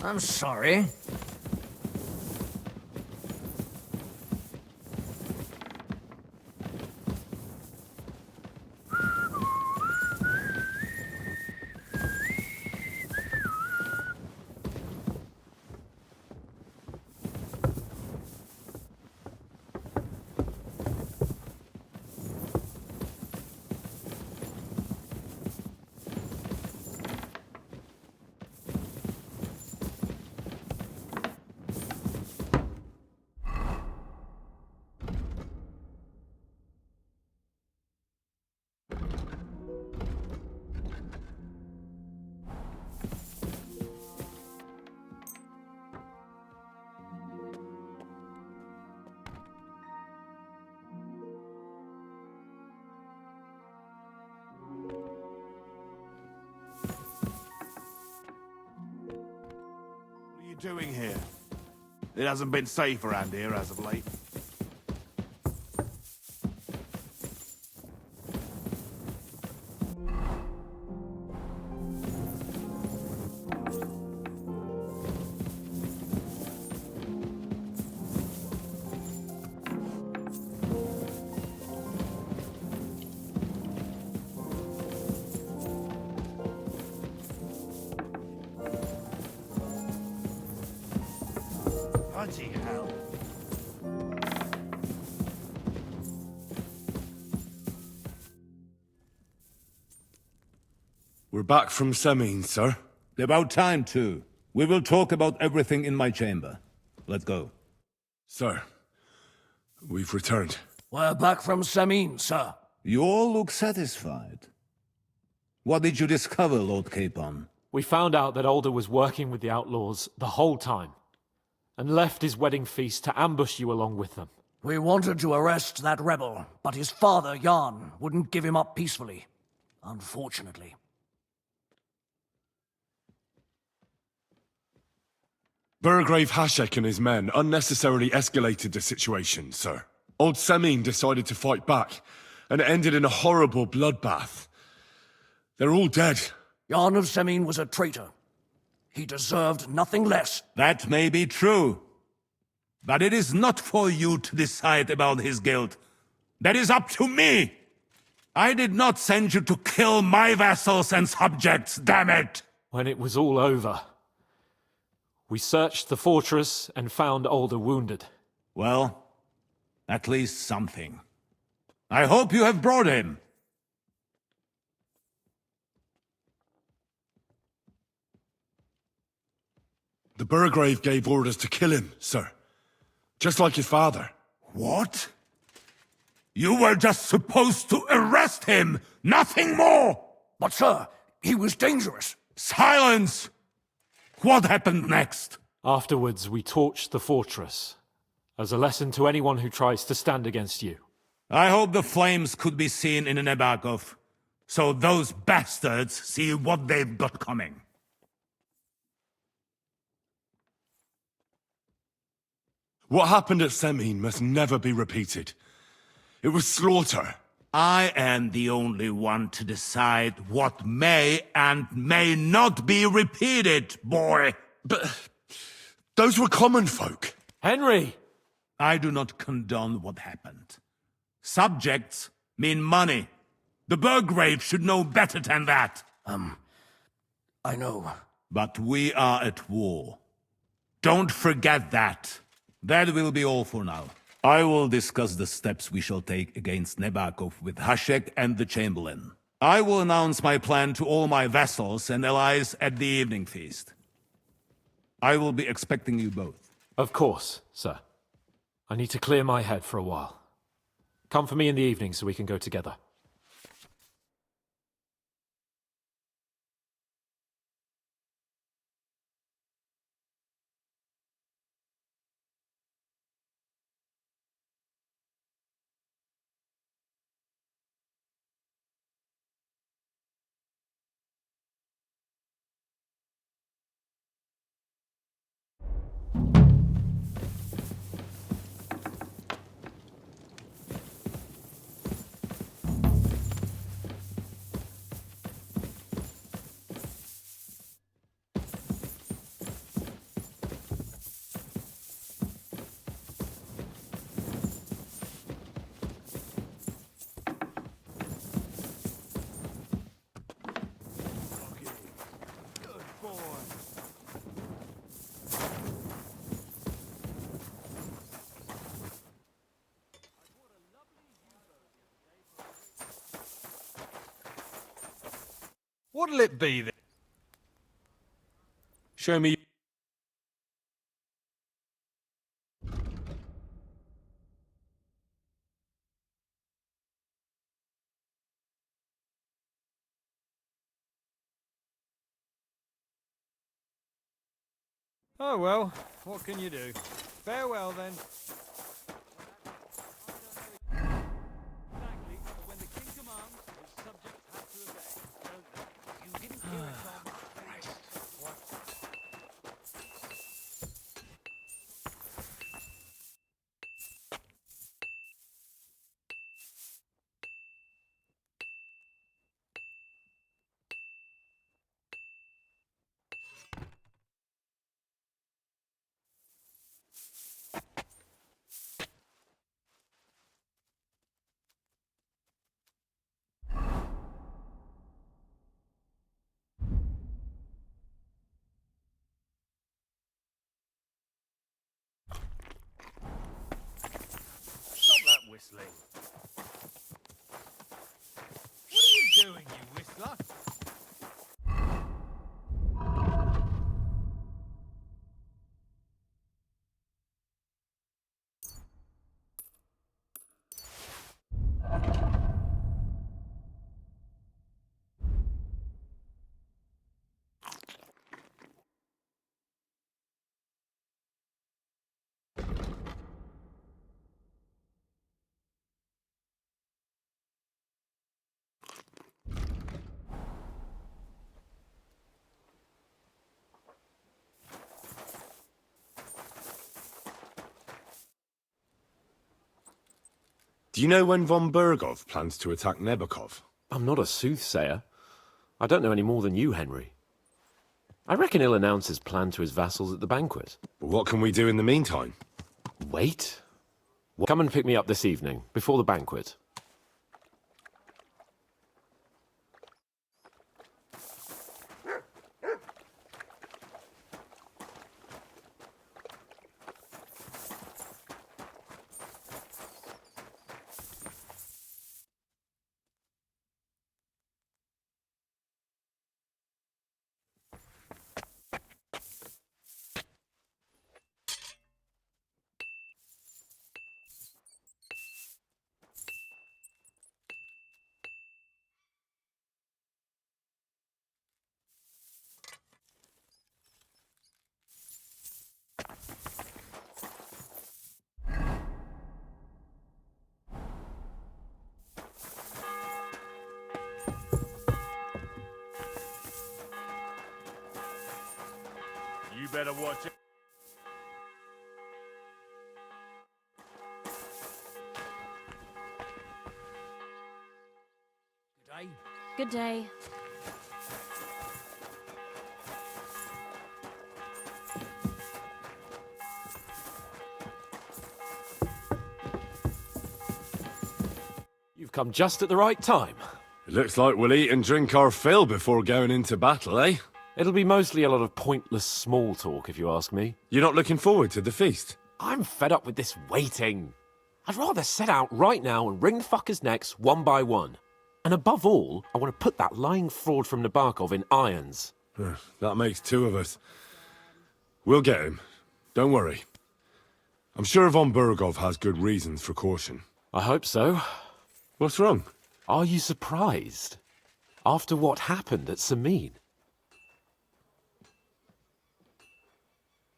I'm sorry. What are you doing here? It hasn't been safe around here as of late. Bloody hell. We're back from Semine, sir. About time, too. We will talk about everything in my chamber. Let's go. Sir, we've returned. We're back from Semine, sir. You all look satisfied. What did you discover, Lord Capon? We found out that Alder was working with the outlaws the whole time, and left his wedding feast to ambush you along with them. We wanted to arrest that rebel, but his father, Jan, wouldn't give him up peacefully. Unfortunately. Burgrave Hashek and his men unnecessarily escalated the situation, sir. Old Semine decided to fight back, and it ended in a horrible bloodbath. They're all dead. Jan of Semine was a traitor. He deserved nothing less. That may be true. But it is not for you to decide about his guilt. That is up to me! I did not send you to kill my vassals and subjects, damn it! When it was all over, we searched the fortress and found Alder wounded. Well, at least something. I hope you have brought him. The Burgrave gave orders to kill him, sir. Just like his father. What? You were just supposed to arrest him, nothing more! But sir, he was dangerous. Silence! What happened next? Afterwards, we torched the fortress, as a lesson to anyone who tries to stand against you. I hope the flames could be seen in Nebakov, so those bastards see what they've got coming. What happened at Semin must never be repeated. It was slaughter. I am the only one to decide what may and may not be repeated, boy. But those were common folk. Henry! I do not condone what happened. Subjects mean money. The Burgrave should know better than that. I know. But we are at war. Don't forget that. That will be all for now. I will discuss the steps we shall take against Nebakov with Hashek and the Chamberlain. I will announce my plan to all my vassals and allies at the evening feast. I will be expecting you both. Of course, sir. I need to clear my head for a while. Come for me in the evening so we can go together. What'll it be then? Show me. Oh well, what can you do? Farewell then. Whistling. What are you doing, you whistler? Do you know when von Burgov plans to attack Nebakov? I'm not a soothsayer. I don't know any more than you, Henry. I reckon he'll announce his plan to his vassals at the banquet. But what can we do in the meantime? Wait. Come and pick me up this evening, before the banquet. better watch it. Good day. You've come just at the right time. It looks like we'll eat and drink our fill before going into battle, eh? It'll be mostly a lot of pointless small talk, if you ask me. You're not looking forward to the feast? I'm fed up with this waiting. I'd rather set out right now and wring fuckers' necks one by one. And above all, I want to put that lying fraud from Nabokov in irons. That makes two of us. We'll get him. Don't worry. I'm sure von Burgov has good reasons for caution. I hope so. What's wrong? Are you surprised? After what happened at Samin?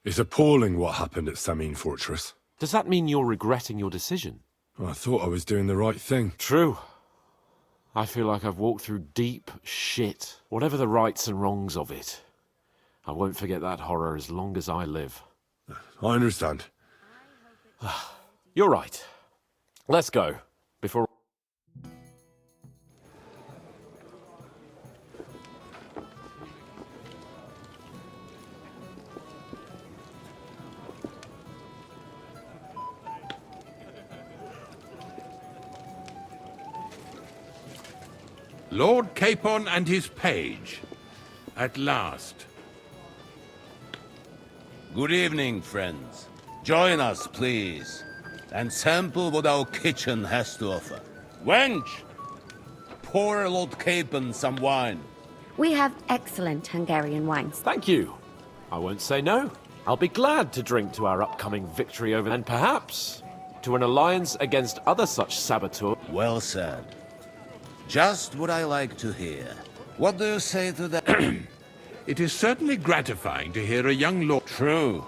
It's appalling what happened at Samin Fortress. Does that mean you're regretting your decision? I thought I was doing the right thing. True. I feel like I've walked through deep shit. Whatever the rights and wrongs of it. I won't forget that horror as long as I live. I understand. You're right. Let's go. Before... Lord Capon and his page. At last. Good evening, friends. Join us, please, and sample what our kitchen has to offer. Wench! Pour Lord Capon some wine. We have excellent Hungarian wines. Thank you. I won't say no. I'll be glad to drink to our upcoming victory over... and perhaps to an alliance against other such saboteurs. Well said. Just what I like to hear. What do you say to that? It is certainly gratifying to hear a young lord... True.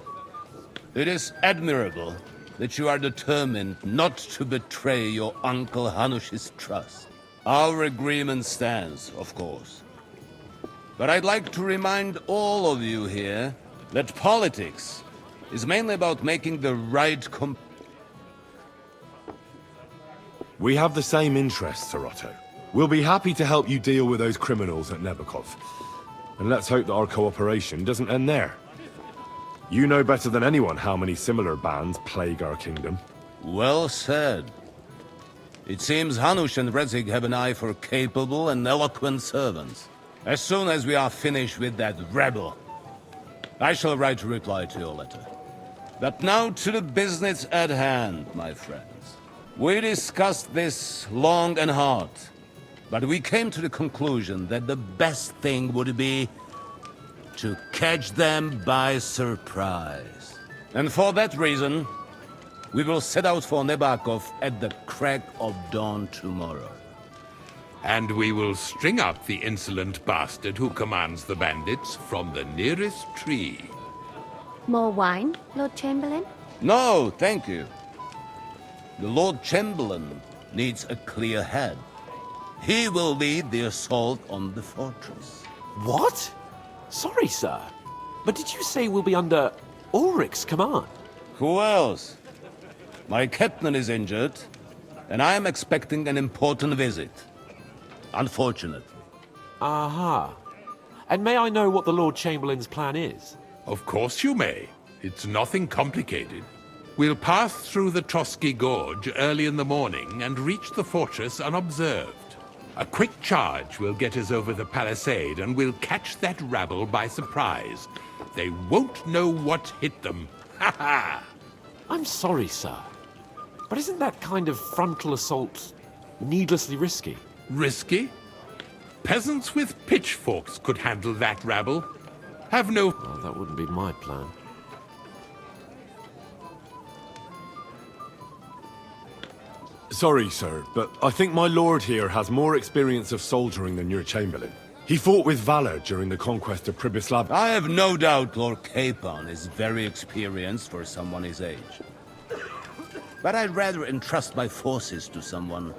It is admirable that you are determined not to betray your Uncle Hanush's trust. Our agreement stands, of course. But I'd like to remind all of you here that politics is mainly about making the right We have the same interests, Sir Otto. We'll be happy to help you deal with those criminals at Nebokov. And let's hope that our cooperation doesn't end there. You know better than anyone how many similar bands plague our kingdom. Well said. It seems Hanush and Rezig have an eye for capable and eloquent servants. As soon as we are finished with that rebel, I shall write a reply to your letter. But now to the business at hand, my friends. We discussed this long and hard. But we came to the conclusion that the best thing would be to catch them by surprise. And for that reason, we will set out for Nebokov at the crack of dawn tomorrow. And we will string up the insolent bastard who commands the bandits from the nearest tree. More wine, Lord Chamberlain? No, thank you. The Lord Chamberlain needs a clear head. He will lead the assault on the fortress. What? Sorry, sir. But did you say we'll be under Ulrich's command? Who else? My captain is injured, and I am expecting an important visit. Unfortunate. Aha. And may I know what the Lord Chamberlain's plan is? Of course you may. It's nothing complicated. We'll pass through the Trotsky Gorge early in the morning and reach the fortress unobserved. A quick charge will get us over the palisade, and we'll catch that rabble by surprise. They won't know what hit them. Ha ha! I'm sorry, sir. But isn't that kind of frontal assault needlessly risky? Risky? Peasants with pitchforks could handle that rabble. Have no... Well, that wouldn't be my plan. Sorry, sir, but I think my lord here has more experience of soldiering than your Chamberlain. He fought with valor during the conquest of Pribislav. I have no doubt Lord Capon is very experienced for someone his age. But I'd rather entrust my forces to someone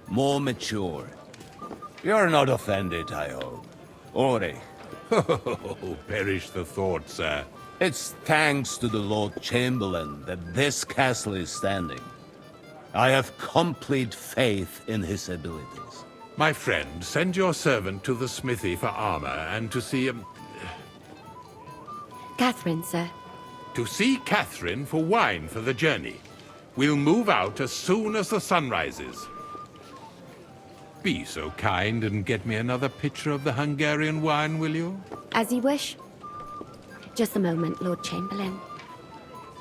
more mature. You're not offended, I hope. Ori, Oh, perish the thought, sir. It's thanks to the Lord Chamberlain that this castle is standing. I have complete faith in his abilities. My friend, send your servant to the smithy for armor and to see Catherine, sir. to see Catherine for wine for the journey. We'll move out as soon as the sun rises. Be so kind and get me another pitcher of the Hungarian wine, will you? As you wish. Just a moment, Lord Chamberlain.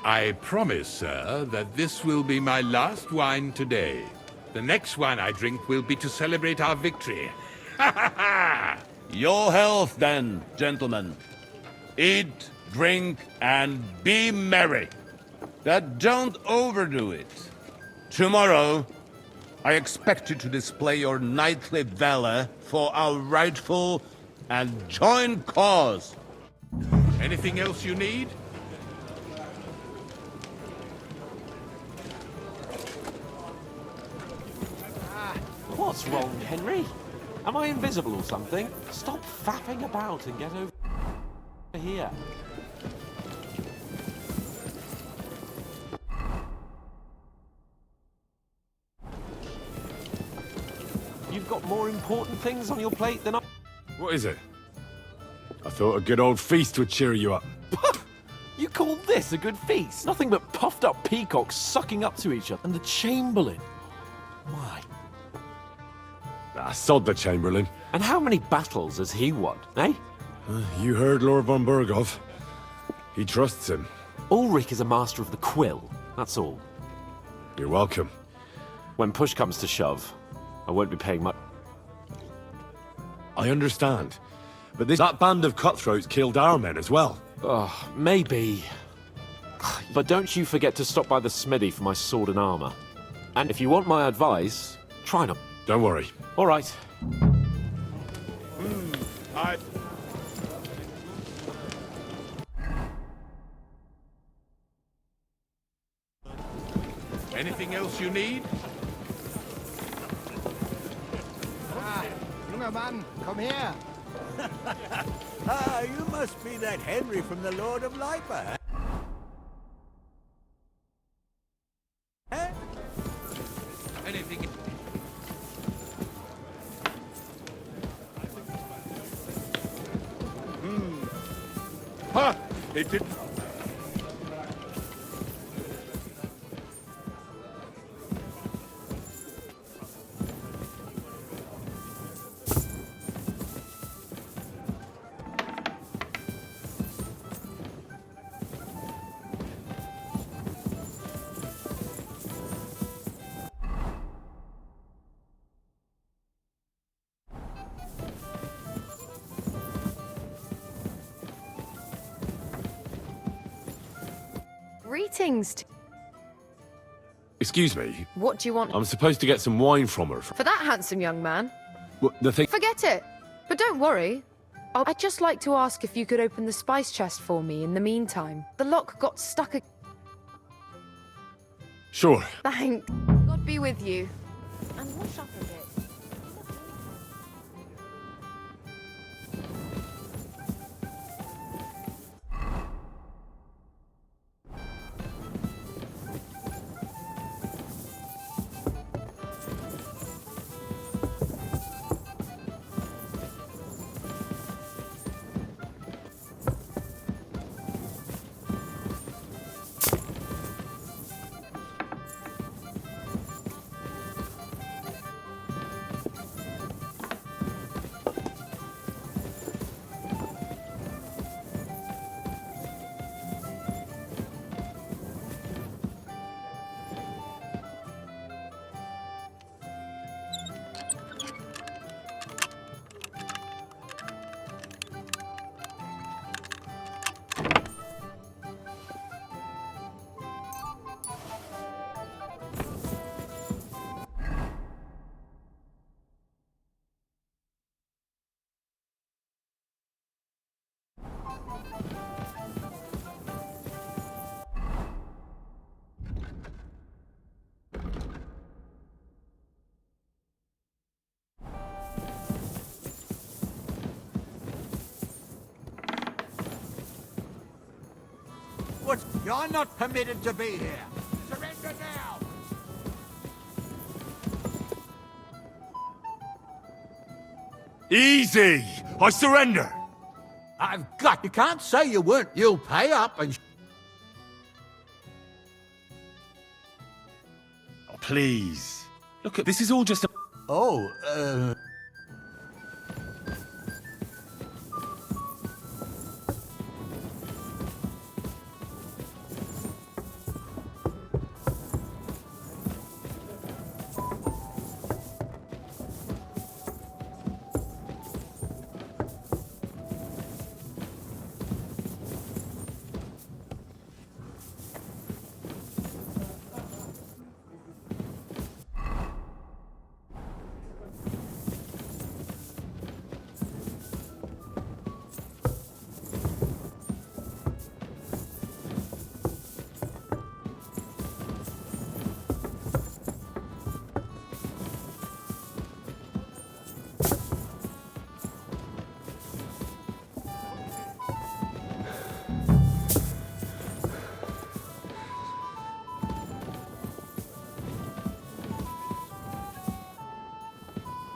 I promise, sir, that this will be my last wine today. The next wine I drink will be to celebrate our victory. Ha ha ha! Your health, then, gentlemen. Eat, drink, and be merry. But don't overdo it. Tomorrow, I expect you to display your knightly valor for our rightful and joint cause. Anything else you need? What's wrong, Henry? Am I invisible or something? Stop faffing about and get over here. You've got more important things on your plate than I... What is it? I thought a good old feast would cheer you up. You call this a good feast? Nothing but puffed up peacocks sucking up to each other. And the Chamberlain. My. Sod the Chamberlain. And how many battles has he won, eh? You heard Lord von Berghoff. He trusts him. Ulrich is a master of the quill, that's all. You're welcome. When push comes to shove, I won't be paying much. I understand. But that band of cutthroats killed our men as well. Maybe. But don't you forget to stop by the smithy for my sword and armor. And if you want my advice, try not... Don't worry. All right. Anything else you need? Junger Mann, komm her! You must be that Henry from the Lord of Lipa, eh? Anything... Ha! It did... Greetings. Excuse me. What do you want? I'm supposed to get some wine from her. For that handsome young man? The thing... Forget it. But don't worry. I'd just like to ask if you could open the spice chest for me in the meantime. The lock got stuck. Sure. Thanks. God be with you. And wash up a bit. what's... You're not permitted to be here. Surrender now! Easy! I surrender! I've got... You can't say you weren't. You'll pay up and... Oh, please. Look, this is all just a... Oh,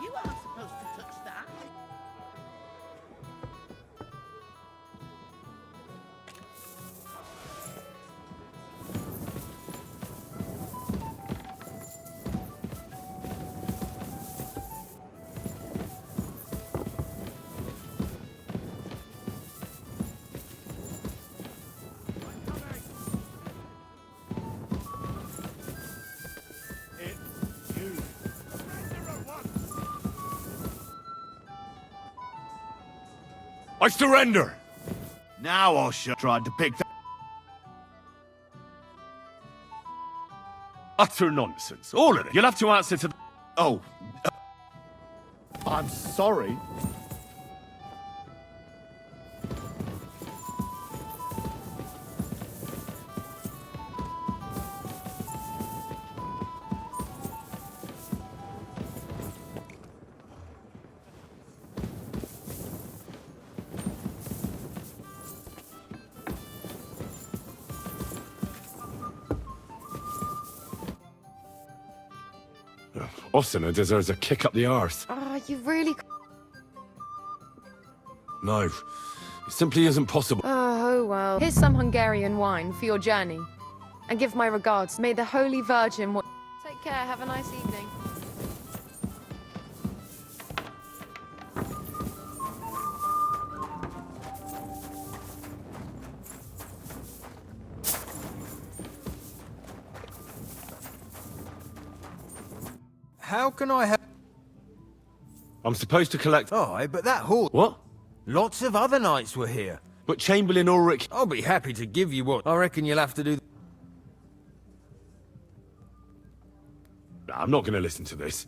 You aren't supposed to touch that. I surrender! Now I'll show. Tried to pick that. Utter nonsense. All of it. You'll have to answer to... Oh. I'm sorry. Ossina deserves a kick up the arse. Ah, you really... No, it simply isn't possible. Oh, well. Here's some Hungarian wine for your journey. And give my regards. May the Holy Virgin... Take care. Have a nice evening. How can I help? I'm supposed to collect... Aye, but that horse... What? Lots of other knights were here. But Chamberlain Ulrich... I'll be happy to give you what. I reckon you'll have to do... Nah, I'm not going to listen to this.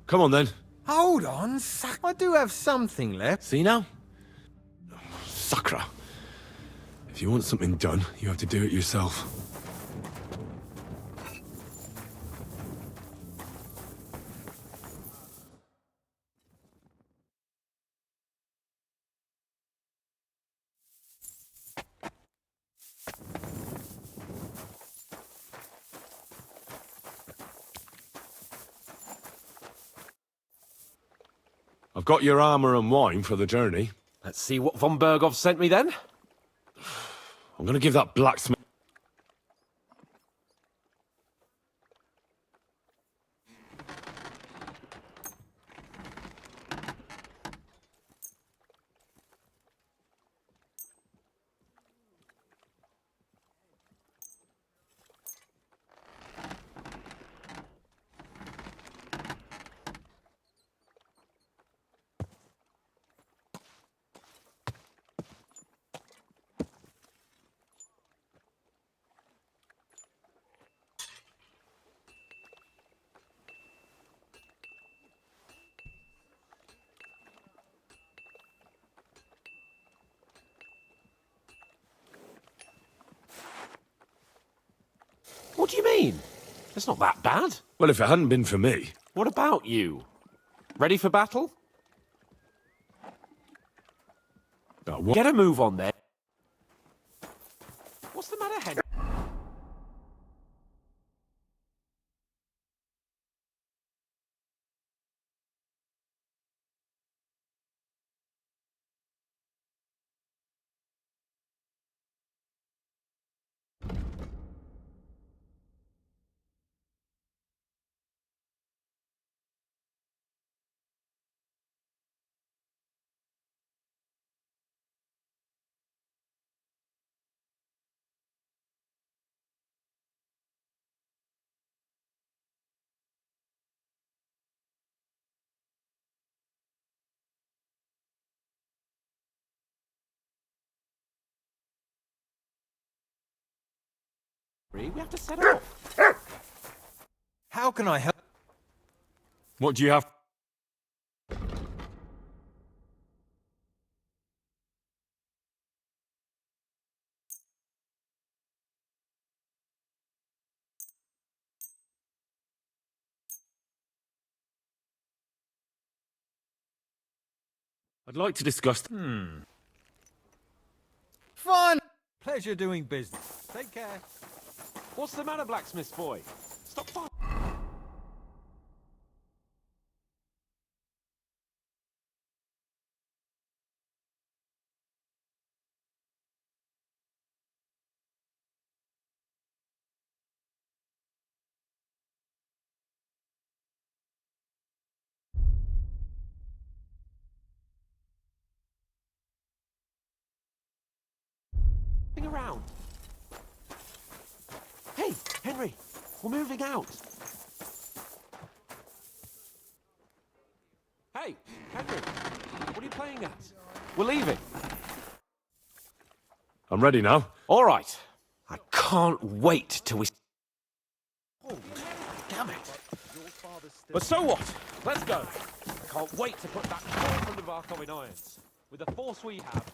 Come on, then. Hold on, I do have something left. See now? Sacra. If you want something done, you have to do it yourself. I've got your armor and wine for the journey. Let's see what von Bergov sent me then. I'm gonna give that blacksmith... What do you mean? It's not that bad. Well, if it hadn't been for me... What about you? Ready for battle? What? Get a move on there. What's the matter, Henry? We have to set off. How can I help? What do you have? I'd like to discuss... Fine. Pleasure doing business. Take care. What's the matter, blacksmith boy? Stop fighting. Around. Hey, Henry, we're moving out. Hey, Henry, what are you playing at? We're leaving. I'm ready now. All right. I can't wait till we... Oh, damn it. But so what? Let's go. I can't wait to put that core from the Varkov in irons. With the force we have,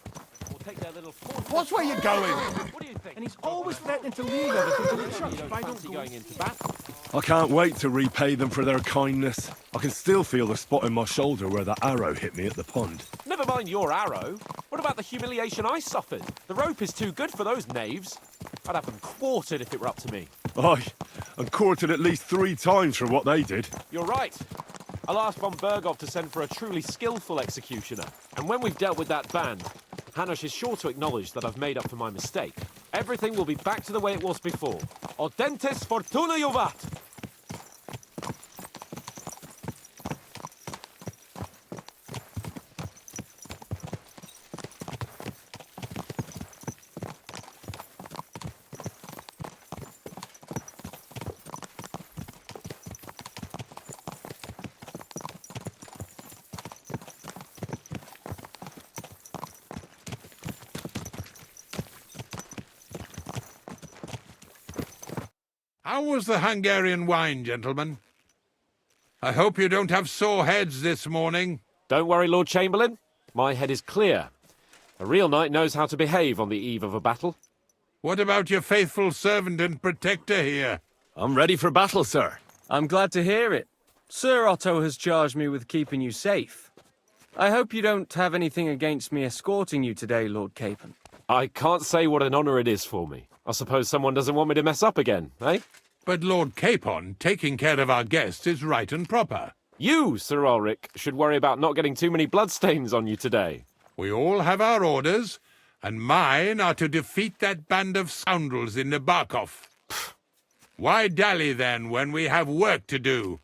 we'll take their little... Watch where you're going. What do you think? And he's always threatening to leave us until it's shut. You don't fancy going into battle? I can't wait to repay them for their kindness. I can still feel the spot in my shoulder where that arrow hit me at the pond. Never mind your arrow. What about the humiliation I suffered? The rope is too good for those knaves. I'd have them quartered if it were up to me. Aye, and quartered at least 3 times for what they did. You're right. I'll ask von Bergov to send for a truly skillful executioner. And when we've dealt with that band, Hanush is sure to acknowledge that I've made up for my mistake. Everything will be back to the way it was before. Audentes fortuna juvat! How was the Hungarian wine, gentlemen? I hope you don't have sore heads this morning. Don't worry, Lord Chamberlain. My head is clear. A real knight knows how to behave on the eve of a battle. What about your faithful servant and protector here? I'm ready for battle, sir. I'm glad to hear it. Sir Otto has charged me with keeping you safe. I hope you don't have anything against me escorting you today, Lord Capon. I can't say what an honor it is for me. I suppose someone doesn't want me to mess up again, eh? But Lord Capon, taking care of our guests is right and proper. You, Sir Ulrich, should worry about not getting too many bloodstains on you today. We all have our orders, and mine are to defeat that band of scoundrels in Nabarkov. Why dally, then, when we have work to do?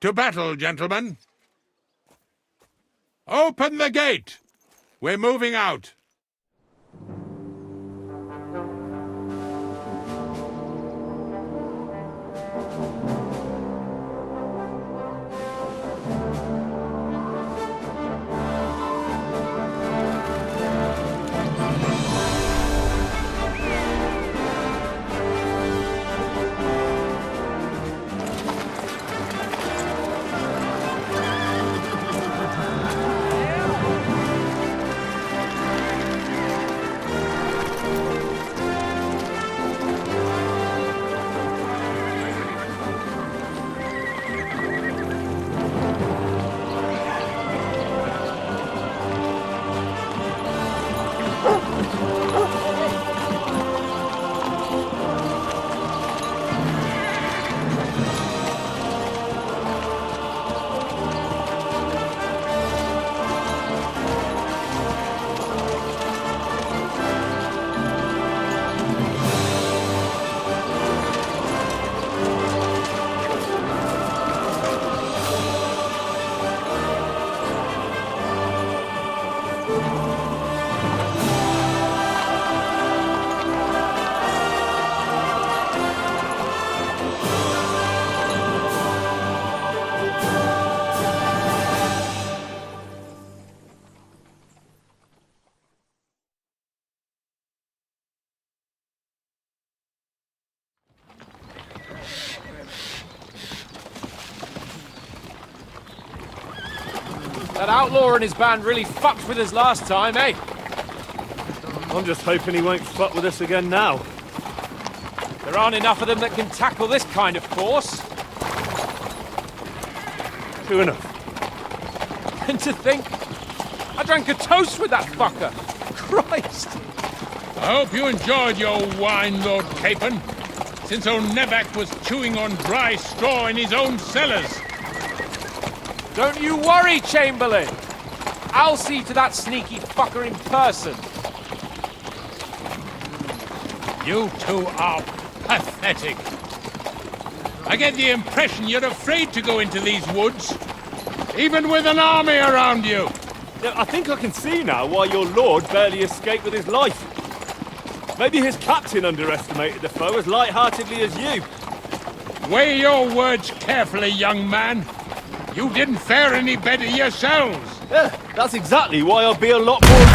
To battle, gentlemen! Open the gate! We're moving out. That outlaw and his band really fucked with us last time, eh? I'm just hoping he won't fuck with us again now. There aren't enough of them that can tackle this kind of force. True enough. And to think, I drank a toast with that fucker. Christ! I hope you enjoyed your wine, Lord Capon, since old Nevac was chewing on dry straw in his own cellars. Don't you worry, Chamberlain. I'll see to that sneaky fucker in person. You two are pathetic. I get the impression you're afraid to go into these woods, even with an army around you. Yeah, I think I can see now why your lord barely escaped with his life. Maybe his captain underestimated the foe as light-heartedly as you. Weigh your words carefully, young man. You didn't fare any better yourselves. Yeah, that's exactly why I'll be a lot more...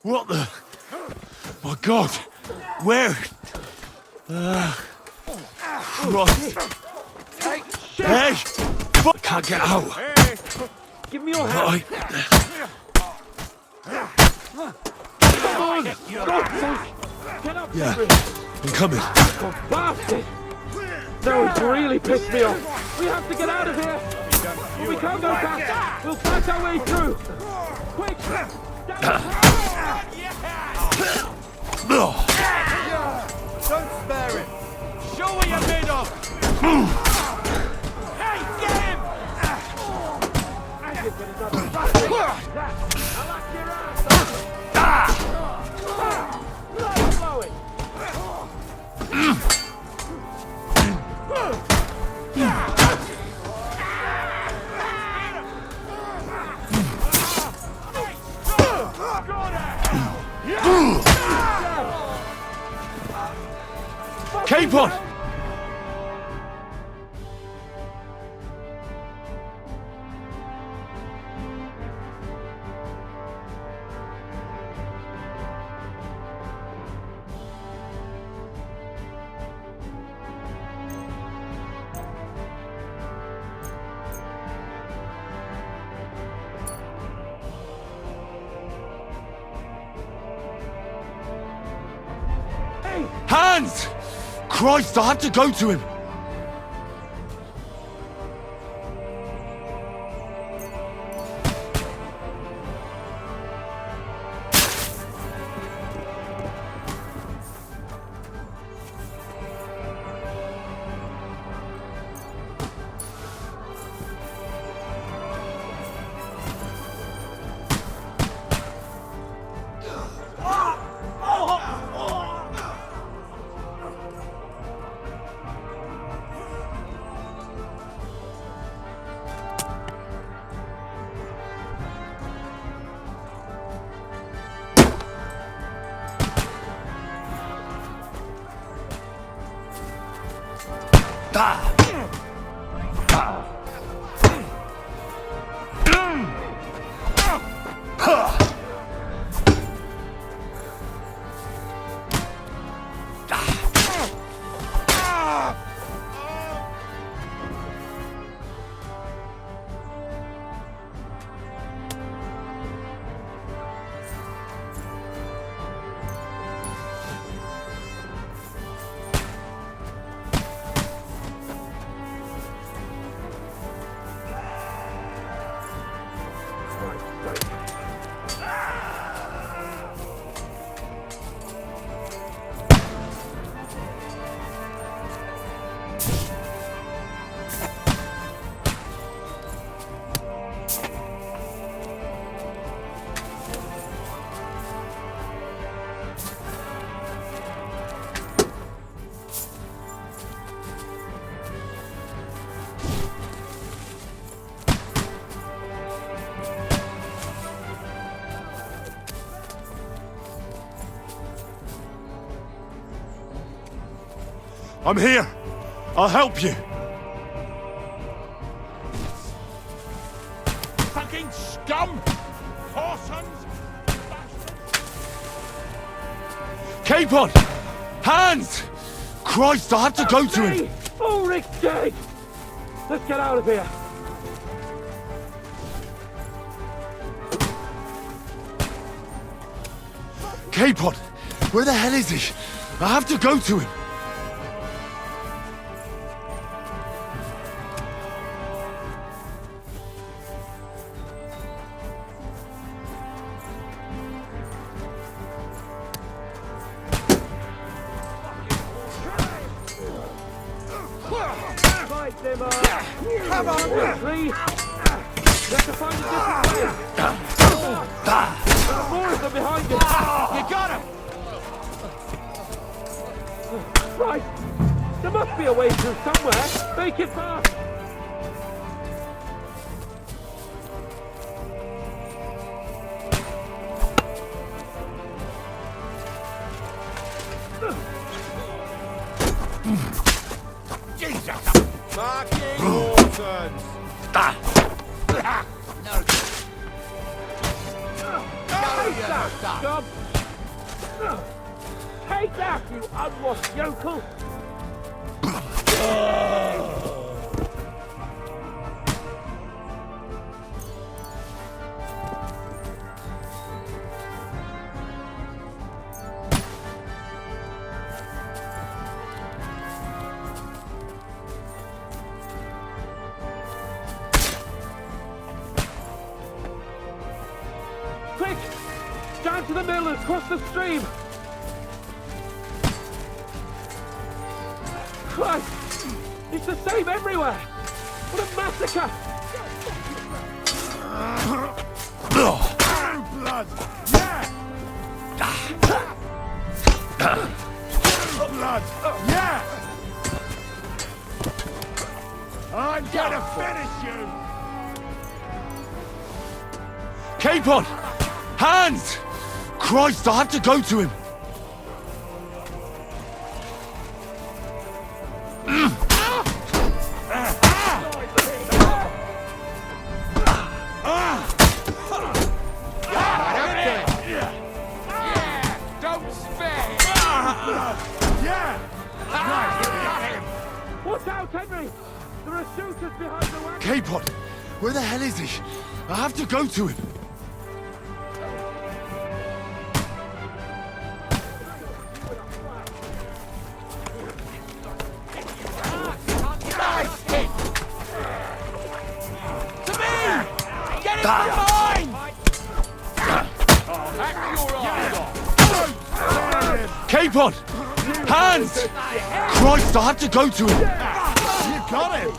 What the? My God! Where? Christ! Hey! I can't get out! Hey, give me your hand! Come on! Get up, Yeah, Henry. I'm coming. Oh, bastard! No, it's really pissed me off. We have to get out of here! But we can't go back! We'll fight our way through! Quick! Don't spare him! Show what you're made of! Hey, get him! Capon! Hands! Christ, I have to go to him! I'm here. I'll help you. Fucking scum! Whoresons! Capon! Hands! Christ, I have to go to him. Ulrich's dead! Let's get out of here. Capon! Where the hell is he? I have to go to him. Fight them up! Come on, quickly! You have to find a different way! There are more of them behind you! You got him! Right! There must be a way through somewhere! Make it fast! Jesus! Fucking whoresons! Take that, scum! Take that, you unwashed yokel! Quick! Down to the mill and cross the stream! Christ! It's the same everywhere! What a massacre! Blood! Yeah! Blood! Yeah! I'm gonna finish you! Capon! Hands! Christ, I have to go to him. Don't spare! Yeah! Watch out, Henry! There are shooters behind the wagon! Capon! Where the hell is he? I have to go to him. Capon! Hands! Christ, I have to go to him. You got him!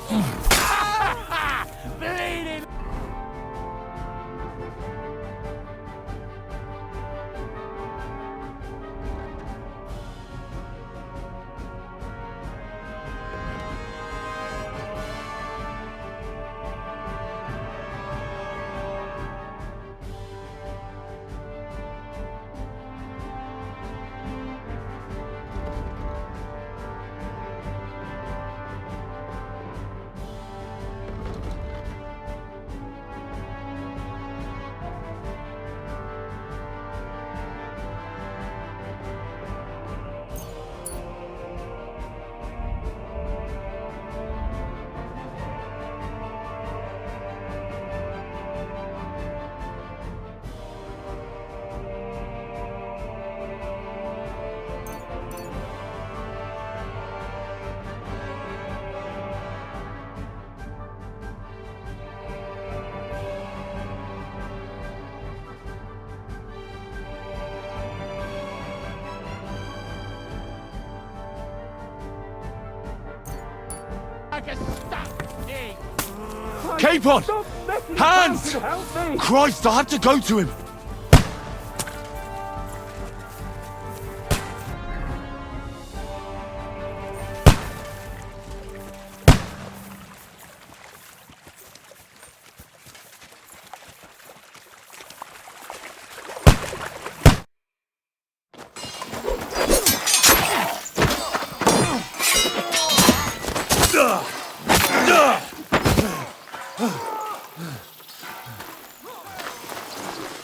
Bleeding! Capon! Hands! Christ, I have to go to him.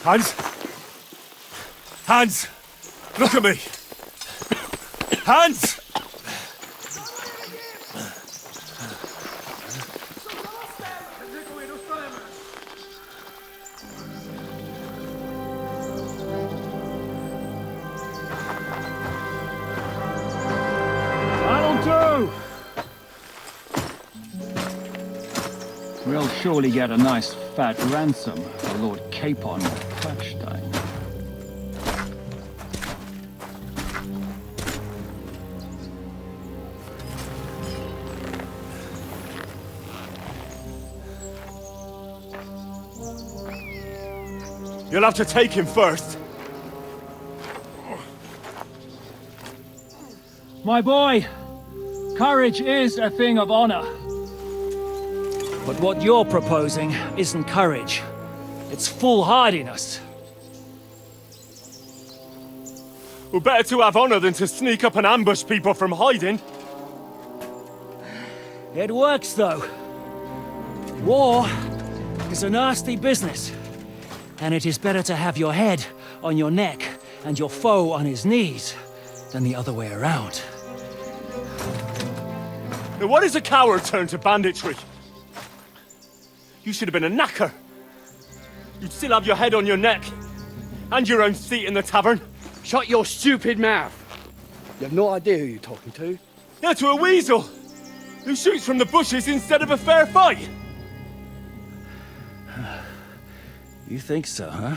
Hans? Hans! Look at me! Hans! That'll do! We'll surely get a nice fat ransom for Lord Capon of Klackstein. You'll have to take him first. My boy, courage is a thing of honor. But what you're proposing isn't courage. It's foolhardiness. Well, better to have honor than to sneak up and ambush people from hiding. It works, though. War is a nasty business. And it is better to have your head on your neck and your foe on his knees than the other way around. Now what is a coward turn to banditry? You should have been a knacker. You'd still have your head on your neck. And your own seat in the tavern. Shut your stupid mouth. You have no idea who you're talking to. Yeah, to a weasel. Who shoots from the bushes instead of a fair fight. You think so, huh?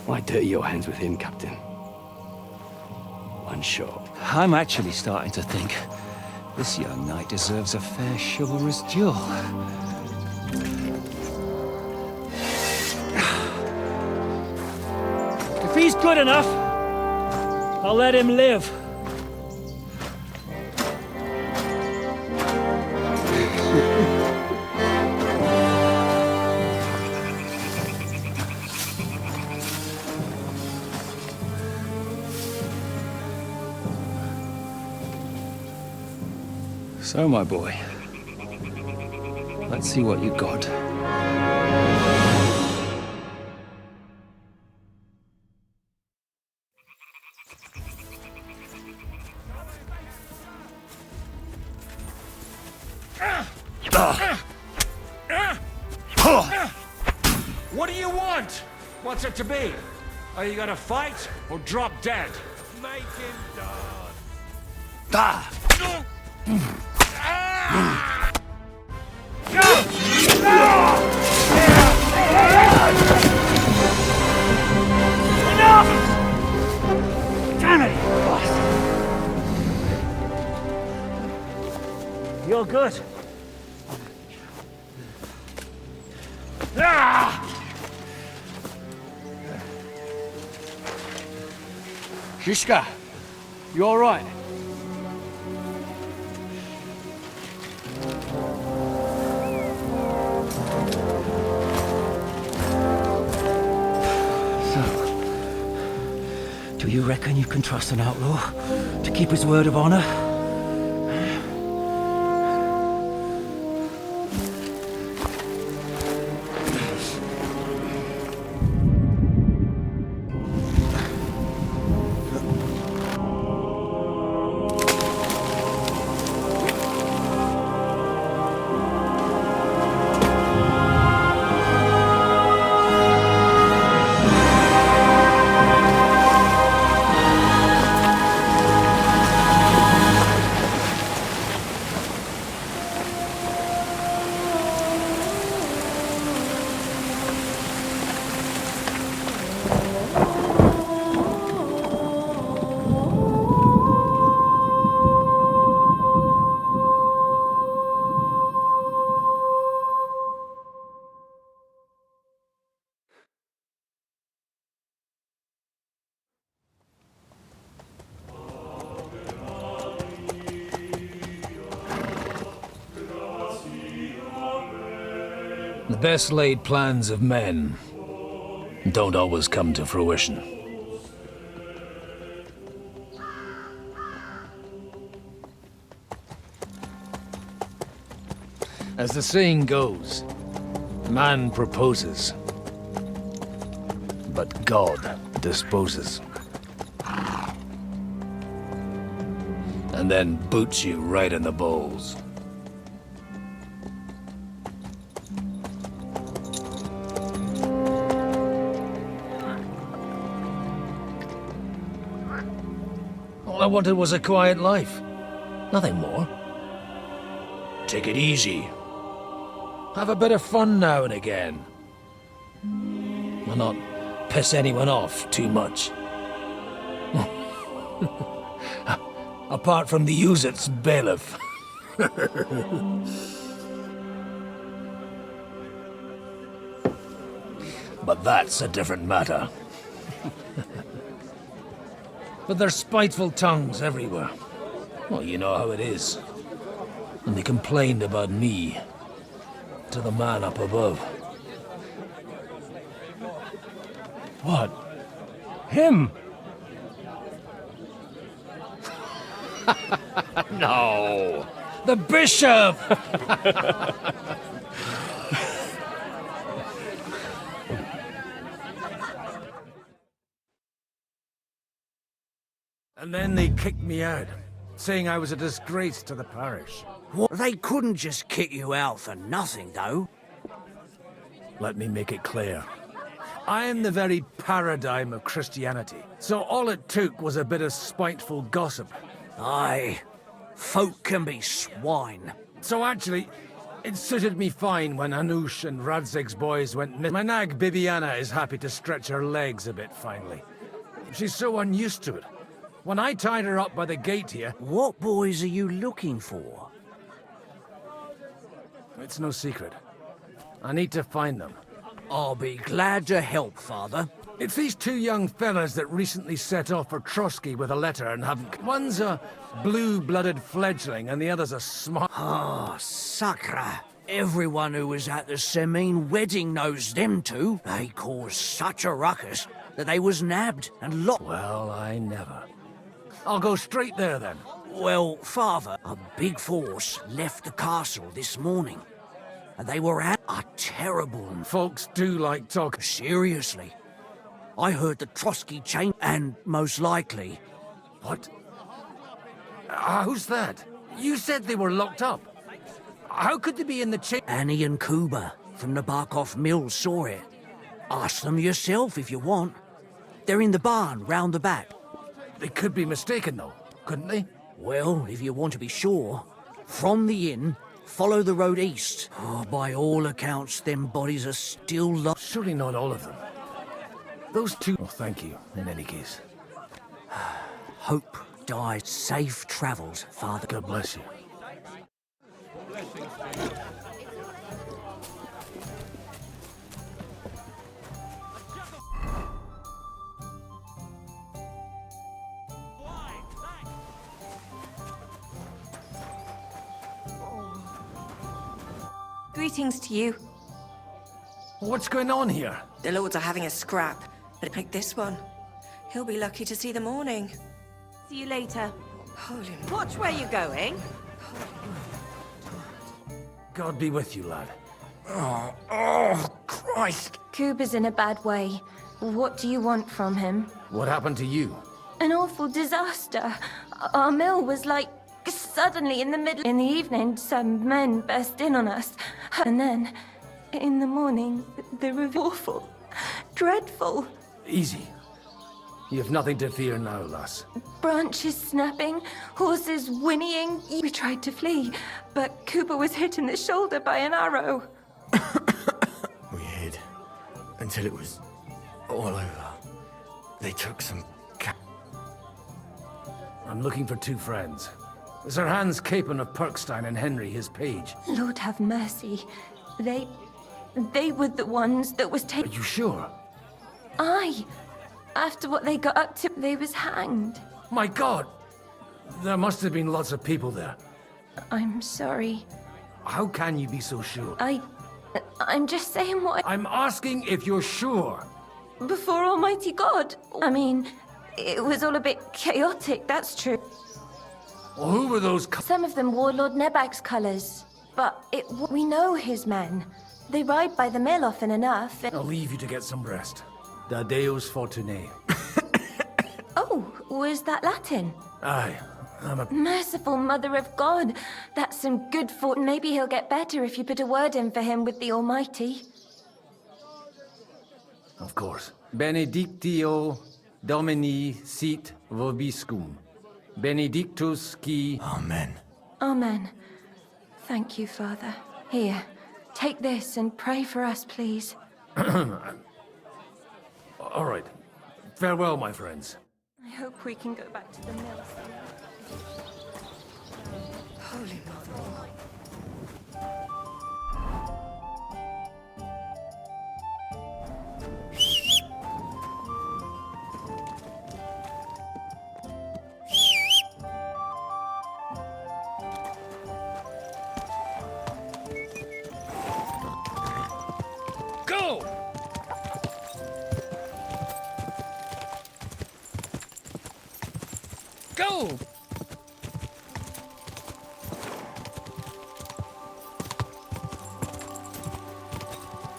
Why dirty your hands with him, Captain? One shot. I'm actually starting to think this young knight deserves a fair chivalrous duel. If he's good enough, I'll let him live. So, my boy, let's see what you got. What do you want? What's it to be? Are you gonna fight or drop dead? Make him dance. Ah! Enough! Damn it, bastard! You're good. Shishka, you all right? Do you reckon you can trust an outlaw to keep his word of honor? The best laid plans of men don't always come to fruition. As the saying goes, man proposes, but God disposes. And then boots you right in the balls. All I wanted was a quiet life. Nothing more. Take it easy. Have a bit of fun now and again. And not piss anyone off too much. Apart from the Uzit's bailiff. But that's a different matter. But there's spiteful tongues everywhere. Well, you know how it is. And they complained about me to the man up above. What? Him? No! The bishop! And then they kicked me out, saying I was a disgrace to the parish. What? They couldn't just kick you out for nothing, though. Let me make it clear. I am the very paradigm of Christianity, so all it took was a bit of spiteful gossip. Aye, folk can be swine. So actually, it suited me fine when Anush and Radzig's boys went. My nag Bibiana is happy to stretch her legs a bit finally. She's so unused to it. When I tied her up by the gate here... What boys are you looking for? It's no secret. I need to find them. I'll be glad to help, Father. It's these two young fellas that recently set off for Trotsky with a letter and haven't... One's a blue-blooded fledgling and the other's a smart... Ah, Sakra. Everyone who was at the Semine wedding knows them two. They caused such a ruckus that they was nabbed and locked. Well, I never. I'll go straight there then. Well, Father, a big force left the castle this morning. And they were at a terrible... Folks do like talk. Seriously. I heard the Trotsky chain, and most likely... What? Who's that? You said they were locked up. How could they be in the chain? Annie and Kuba from the Barkov Mills saw it. Ask them yourself if you want. They're in the barn round the back. They could be mistaken, though, couldn't they? Well, if you want to be sure, from the inn, follow the road east. Oh, by all accounts, them bodies are still lost. Surely not all of them. Those two... Oh, thank you, in any case. Hope dies. Safe travels, Father. God bless you. Greetings to you. What's going on here? The lords are having a scrap, but pick this one. He'll be lucky to see the morning. See you later. Holy... Watch where you're going. God be with you, lad. Oh, Christ! Kuba's in a bad way. What do you want from him? What happened to you? An awful disaster. Our mill was like... Suddenly, in the evening, some men burst in on us. And then, in the morning, they were awful. Dreadful. Easy. You have nothing to fear now, lass. Branches snapping, horses whinnying. We tried to flee, but Cooper was hit in the shoulder by an arrow. We hid until it was all over. They took some... I'm looking for two friends. Sir Hans Capon of Perkstein and Henry, his page. Lord have mercy. They were the ones that was taken. Are you sure? Aye. After what they got up to, they was hanged. My God! There must have been lots of people there. I'm sorry. How can you be so sure? I'm just saying what... I'm asking if you're sure. Before Almighty God. I mean, it was all a bit chaotic, that's true. Well, who were those... Some of them wore Lord Nebak's colours. but we know his men. They ride by the mill often enough. I'll leave you to get some rest. Da Deus Fortunae. Oh, was that Latin? Aye, I'm a... Merciful Mother of God. That's some good fortune. Maybe he'll get better if you put a word in for him with the Almighty. Of course. Benedictio Domini sit vobiscum. Benedictus qui... Amen. Amen. Thank you, Father. Here, take this and pray for us, please. All right. Farewell, my friends. I hope we can go back to the mill. Holy Mother. Go! Go!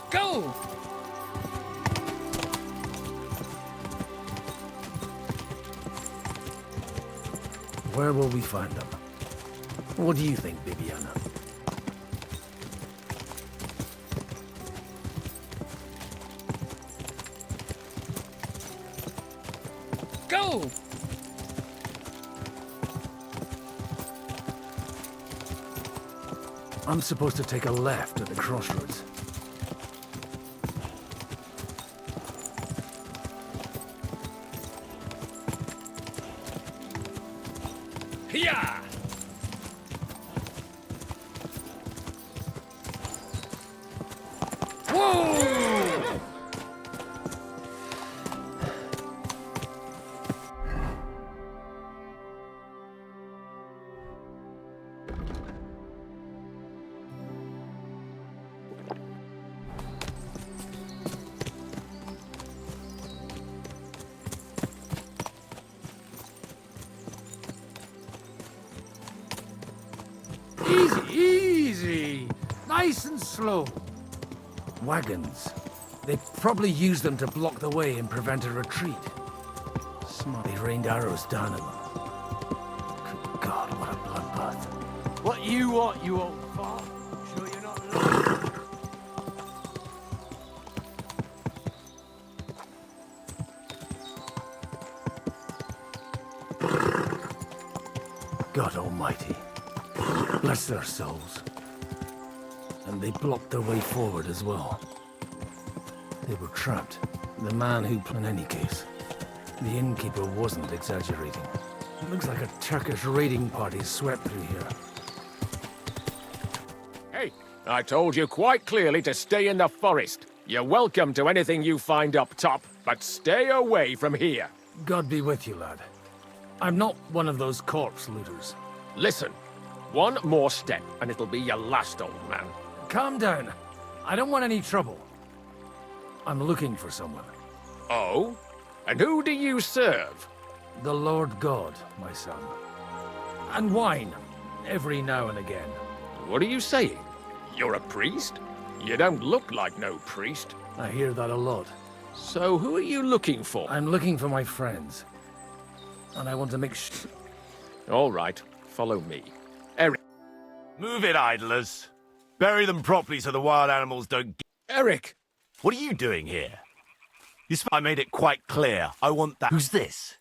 Go! Where will we find them? What do you think, Bibiana? Go! I'm supposed to take a left at the crossroads. Hiya! Whoa! Easy! Nice and slow. Wagons. They probably used them to block the way and prevent a retreat. Smart. They rained arrows down at them. Good God, what a bloodbath. What you want, you old fart? Sure you're not lying? God Almighty. Bless their souls. And they blocked their way forward as well. They were trapped. The man who... In any case, the innkeeper wasn't exaggerating. It looks like a Turkish raiding party swept through here. Hey, I told you quite clearly to stay in the forest. You're welcome to anything you find up top, but stay away from here. God be with you, lad. I'm not one of those corpse looters. Listen, one more step and it'll be your last, old man. Calm down. I don't want any trouble. I'm looking for someone. Oh? And who do you serve? The Lord God, my son. And wine, every now and again. What are you saying? You're a priest? You don't look like no priest. I hear that a lot. So who are you looking for? I'm looking for my friends. And I want to make sure... All right, follow me. Eric. Move it, idlers. Bury them properly so the wild animals don't... Eric! What are you doing here? I made it quite clear. I want that... Who's this?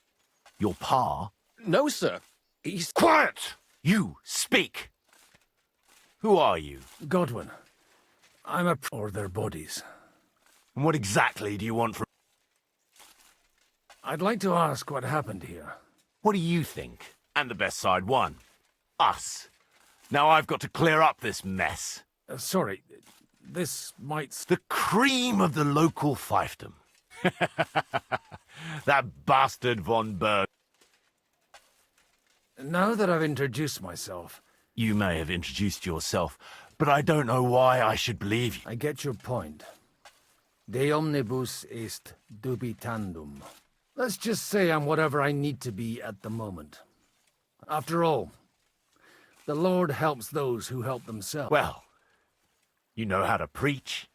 Your pa? No, sir. He's... Quiet! You, speak! Who are you? Godwin. I'm a... Or their bodies. And what exactly do you want from... I'd like to ask what happened here. What do you think? And the best side won. Us. Now I've got to clear up this mess. Sorry, this might... The cream of the local fiefdom. That bastard von Berg. Now that I've introduced myself... You may have introduced yourself, but I don't know why I should believe you. I get your point. De omnibus est dubitandum. Let's just say I'm whatever I need to be at the moment. After all, The Lord helps those who help themselves. Well, you know how to preach.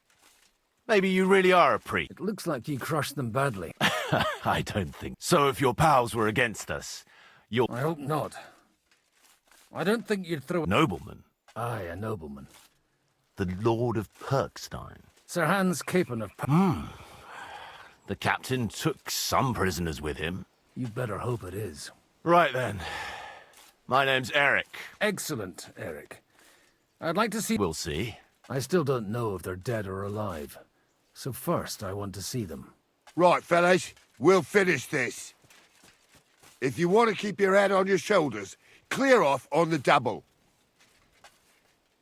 Maybe you really are a priest. It looks like you crushed them badly. I don't think so. If your pals were against us, you're... I hope not. I don't think you'd throw... Nobleman? Aye, a nobleman. The Lord of Perkstein. Sir Hans Capon of... The captain took some prisoners with him. You'd better hope it is. Right then. My name's Eric. Excellent, Eric. I'd like to see... We'll see. I still don't know if they're dead or alive. So first, I want to see them. Right, fellas. We'll finish this. If you want to keep your head on your shoulders, clear off on the double.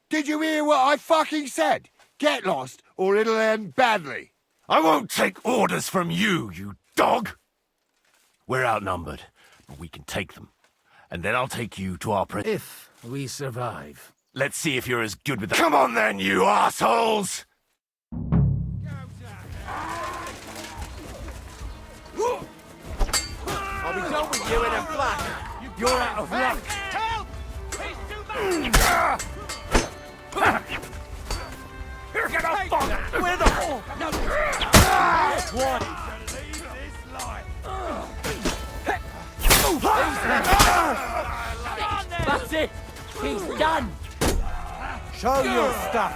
Did you hear what I fucking said? Get lost, or it'll end badly. I won't take orders from you, you dog! We're outnumbered, but we can take them. And then I'll take you to our prison. If we survive. Let's see if you're as good with that. Come on then, you assholes! I'll be done with you in a flash. You're out of luck. Help! Get off on it! Where the hell? No! One. That's it! He's done! Show your stuff!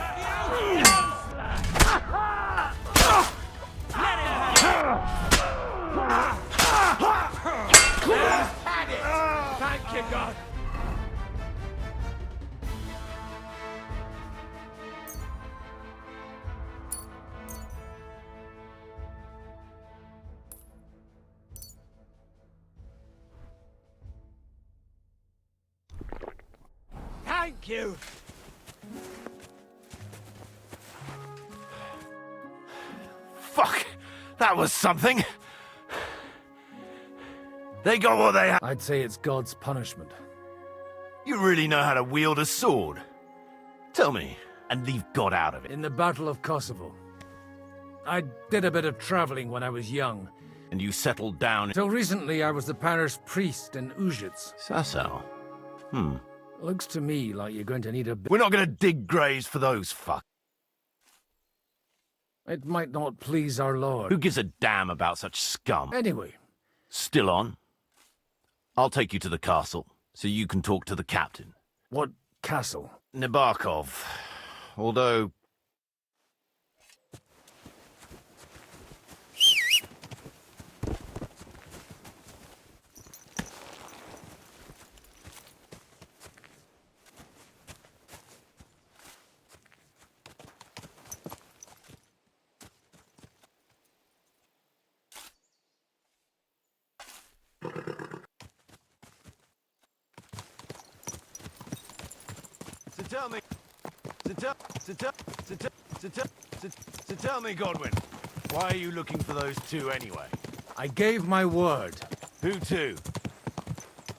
Thank you, God. Thank you! Fuck! That was something! They got what they had. I'd say it's God's punishment. You really know how to wield a sword. Tell me, and leave God out of it. In the Battle of Kosovo. I did a bit of traveling when I was young. And you settled down... Till recently, I was the parish priest in Ujits. Sasau. Looks to me like you're going to need a bit... We're not going to dig graves for those fuck. It might not please our Lord. Who gives a damn about such scum? Anyway. Still on? I'll take you to the castle, so you can talk to the captain. What castle? Nabokov. Although... So tell me, Godwin, why are you looking for those two anyway? I gave my word. Who to?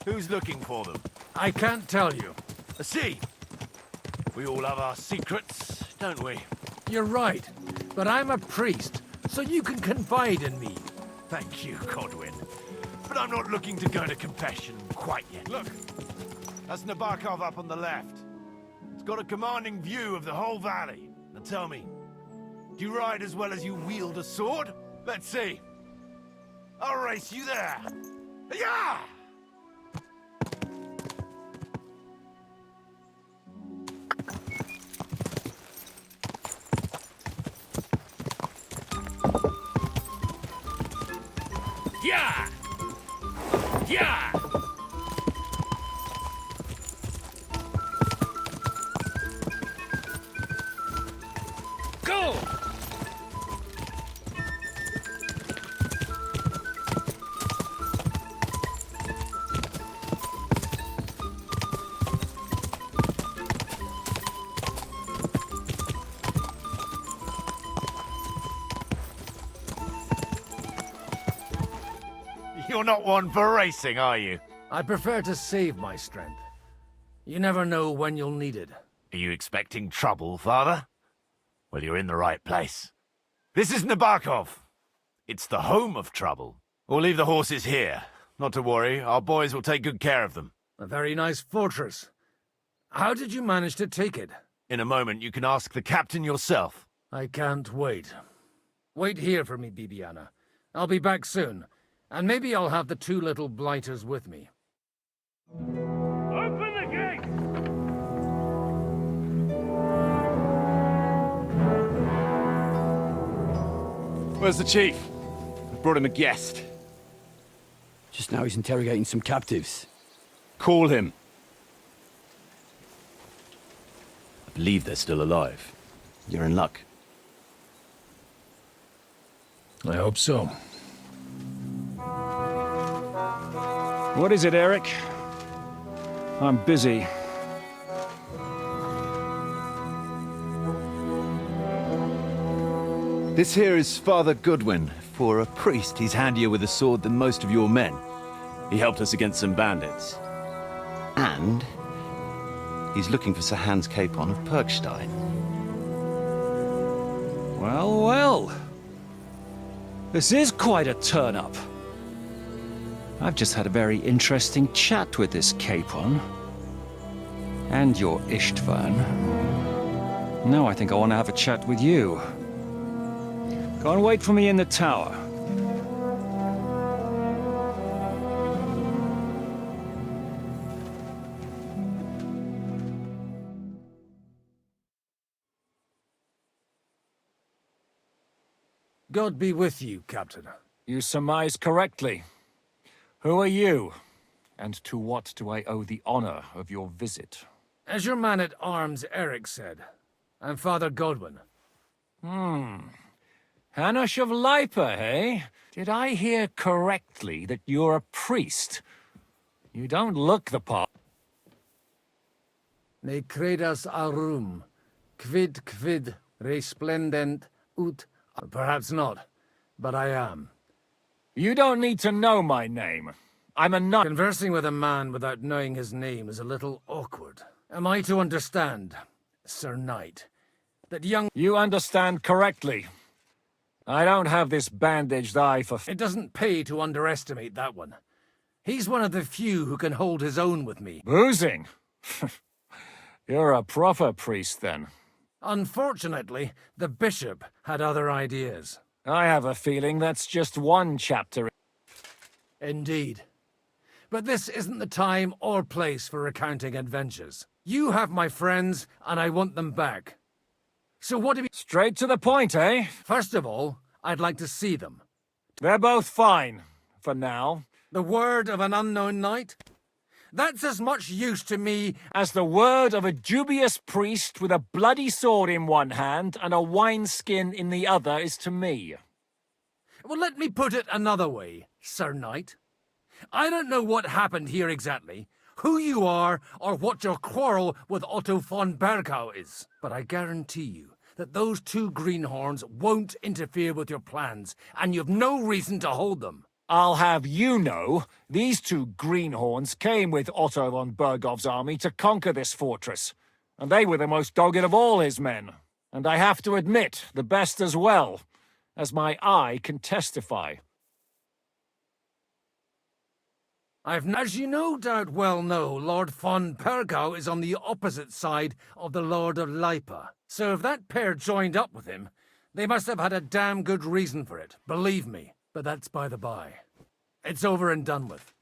Who's looking for them? I can't tell you. See, we all have our secrets, don't we? You're right, but I'm a priest, so you can confide in me. Thank you, Godwin. But I'm not looking to go to confession quite yet. Look, that's Nabokov up on the left. It's got a commanding view of the whole valley. Now tell me, do you ride as well as you wield a sword? Let's see. I'll race you there. Yeah! Yeah! Yeah! Go! You're not one for racing, are you? I prefer to save my strength. You never know when you'll need it. Are you expecting trouble, Father? Well, you're in the right place. This is Nabokov. It's the home of trouble. We'll leave the horses here. Not to worry, our boys will take good care of them. A very nice fortress. How did you manage to take it? In a moment, you can ask the captain yourself. I can't wait. Wait here for me, Bibiana. I'll be back soon, and maybe I'll have the two little blighters with me. Open the gate! Where's the chief? I brought him a guest. Just now he's interrogating some captives. Call him. I believe they're still alive. You're in luck. I hope so. What is it, Eric? I'm busy. This here is Father Goodwin. For a priest, he's handier with a sword than most of your men. He helped us against some bandits. And he's looking for Sir Hans Capon of Perkstein. Well, well. This is quite a turn-up. I've just had a very interesting chat with this Capon. And your Ishtvan. Now I think I want to have a chat with you. Go and wait for me in the tower. God be with you, Captain. You surmise correctly. Who are you? And to what do I owe the honor of your visit? As your man-at-arms Eric said, I'm Father Godwin. Hanush of Lipa, eh? Did I hear correctly that you're a priest? You don't look the part. Ne credas aurum, quid resplendent ut... Perhaps not, but I am. You don't need to know my name. I'm a knight. Conversing with a man without knowing his name is a little awkward. Am I to understand, Sir Knight, that young... You understand correctly. I don't have this bandaged eye for... It doesn't pay to underestimate that one. He's one of the few who can hold his own with me. Boozing? You're a proper priest, then. Unfortunately, the bishop had other ideas. I have a feeling that's just one chapter. Indeed. But this isn't the time or place for recounting adventures. You have my friends, and I want them back. So what have you... Straight to the point, eh? First of all, I'd like to see them. They're both fine, for now. The word of an unknown knight? That's as much use to me as the word of a dubious priest with a bloody sword in one hand and a wineskin in the other is to me. Well, let me put it another way, Sir Knight. I don't know what happened here exactly, who you are, or what your quarrel with Otto von Bergau is. But I guarantee you that those two greenhorns won't interfere with your plans, and you've no reason to hold them. I'll have you know, these two greenhorns came with Otto von Bergov's army to conquer this fortress, and they were the most dogged of all his men. And I have to admit, the best as well, as my eye can testify. As you no doubt well know, Lord von Bergau is on the opposite side of the Lord of Lipa. So if that pair joined up with him, they must have had a damn good reason for it, believe me. But that's by the by. It's over and done with.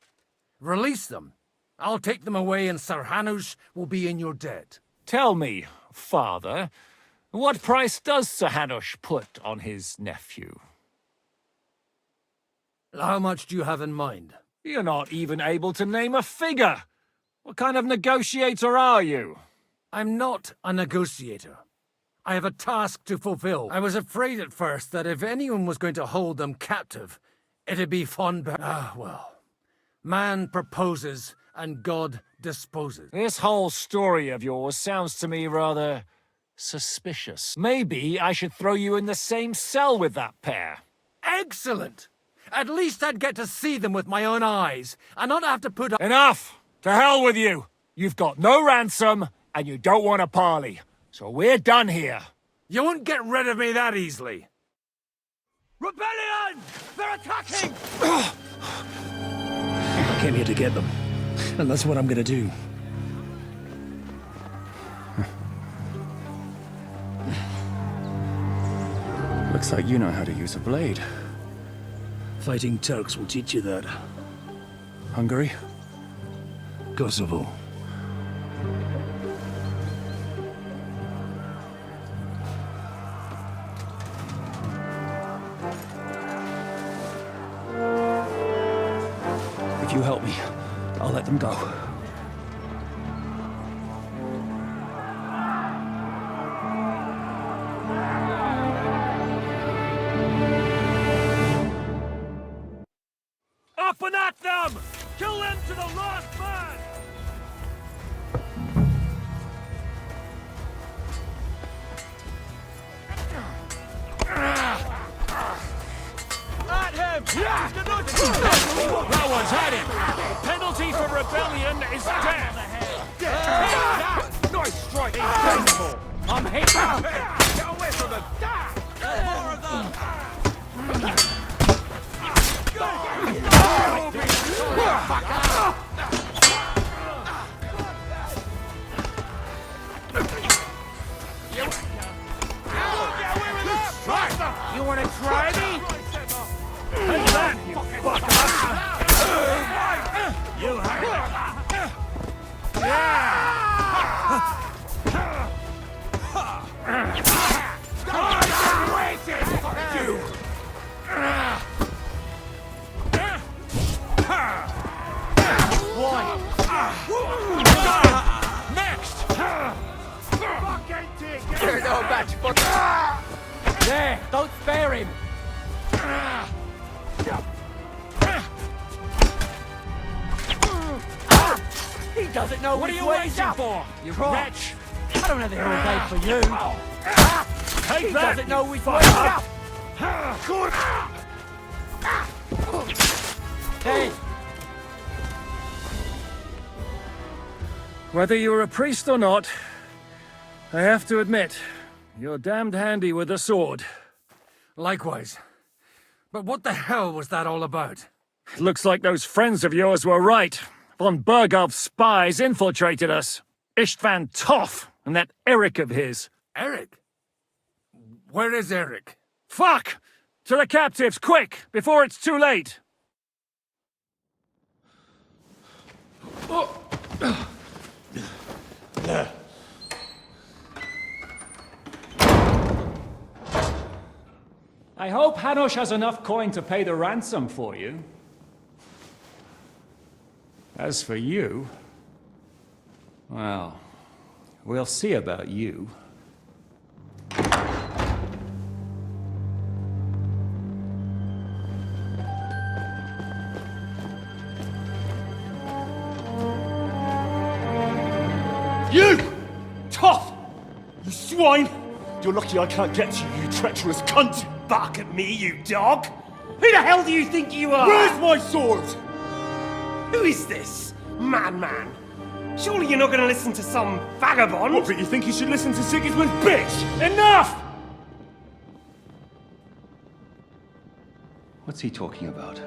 Release them. I'll take them away and Sir Hanush will be in your debt. Tell me, Father, what price does Sir Hanush put on his nephew? How much do you have in mind? You're not even able to name a figure. What kind of negotiator are you? I'm not a negotiator. I have a task to fulfill. I was afraid at first that if anyone was going to hold them captive, it'd be von Bergau. Ah, well. Man proposes and God disposes. This whole story of yours sounds to me rather suspicious. Maybe I should throw you in the same cell with that pair. Excellent! At least I'd get to see them with my own eyes, and not have to put up— Enough! To hell with you! You've got no ransom, and you don't want a parley. So we're done here. You won't get rid of me that easily. Rebellion! They're attacking! I came here to get them, and that's what I'm gonna do. Looks like you know how to use a blade. Fighting Turks will teach you that. Hungary? Kosovo. If you help me, I'll let them go. Up and at them! Kill them to the last man! At him! That one's had him! The penalty for rebellion is death! Nice strike! Incredible! I'm hit! Get away from them! More of them! You want to try me? Take that, you fucker! You have Next! There's no match for There! Don't spare him! He doesn't know What are you waiting for, you wretch? I don't have the whole day for you. Take He that, doesn't know you which fucker. way up. Hey! Whether you're a priest or not, I have to admit, you're damned handy with a sword. Likewise. But what the hell was that all about? It looks like those friends of yours were right. Von Bergov's spies infiltrated us. Istvan Toth and that Eric of his. Eric? Where is Eric? Fuck! To the captives, quick, before it's too late! I hope Hanush has enough coin to pay the ransom for you. As for you, well, we'll see about you. You! Tough! You swine! You're lucky I can't get to you, you treacherous cunt! Bark at me, you dog! Who the hell do you think you are? Where's my sword? Who is this? Madman! Surely you're not gonna listen to some vagabond? What, but you think you should listen to Sigismund's bitch? Enough! What's he talking about?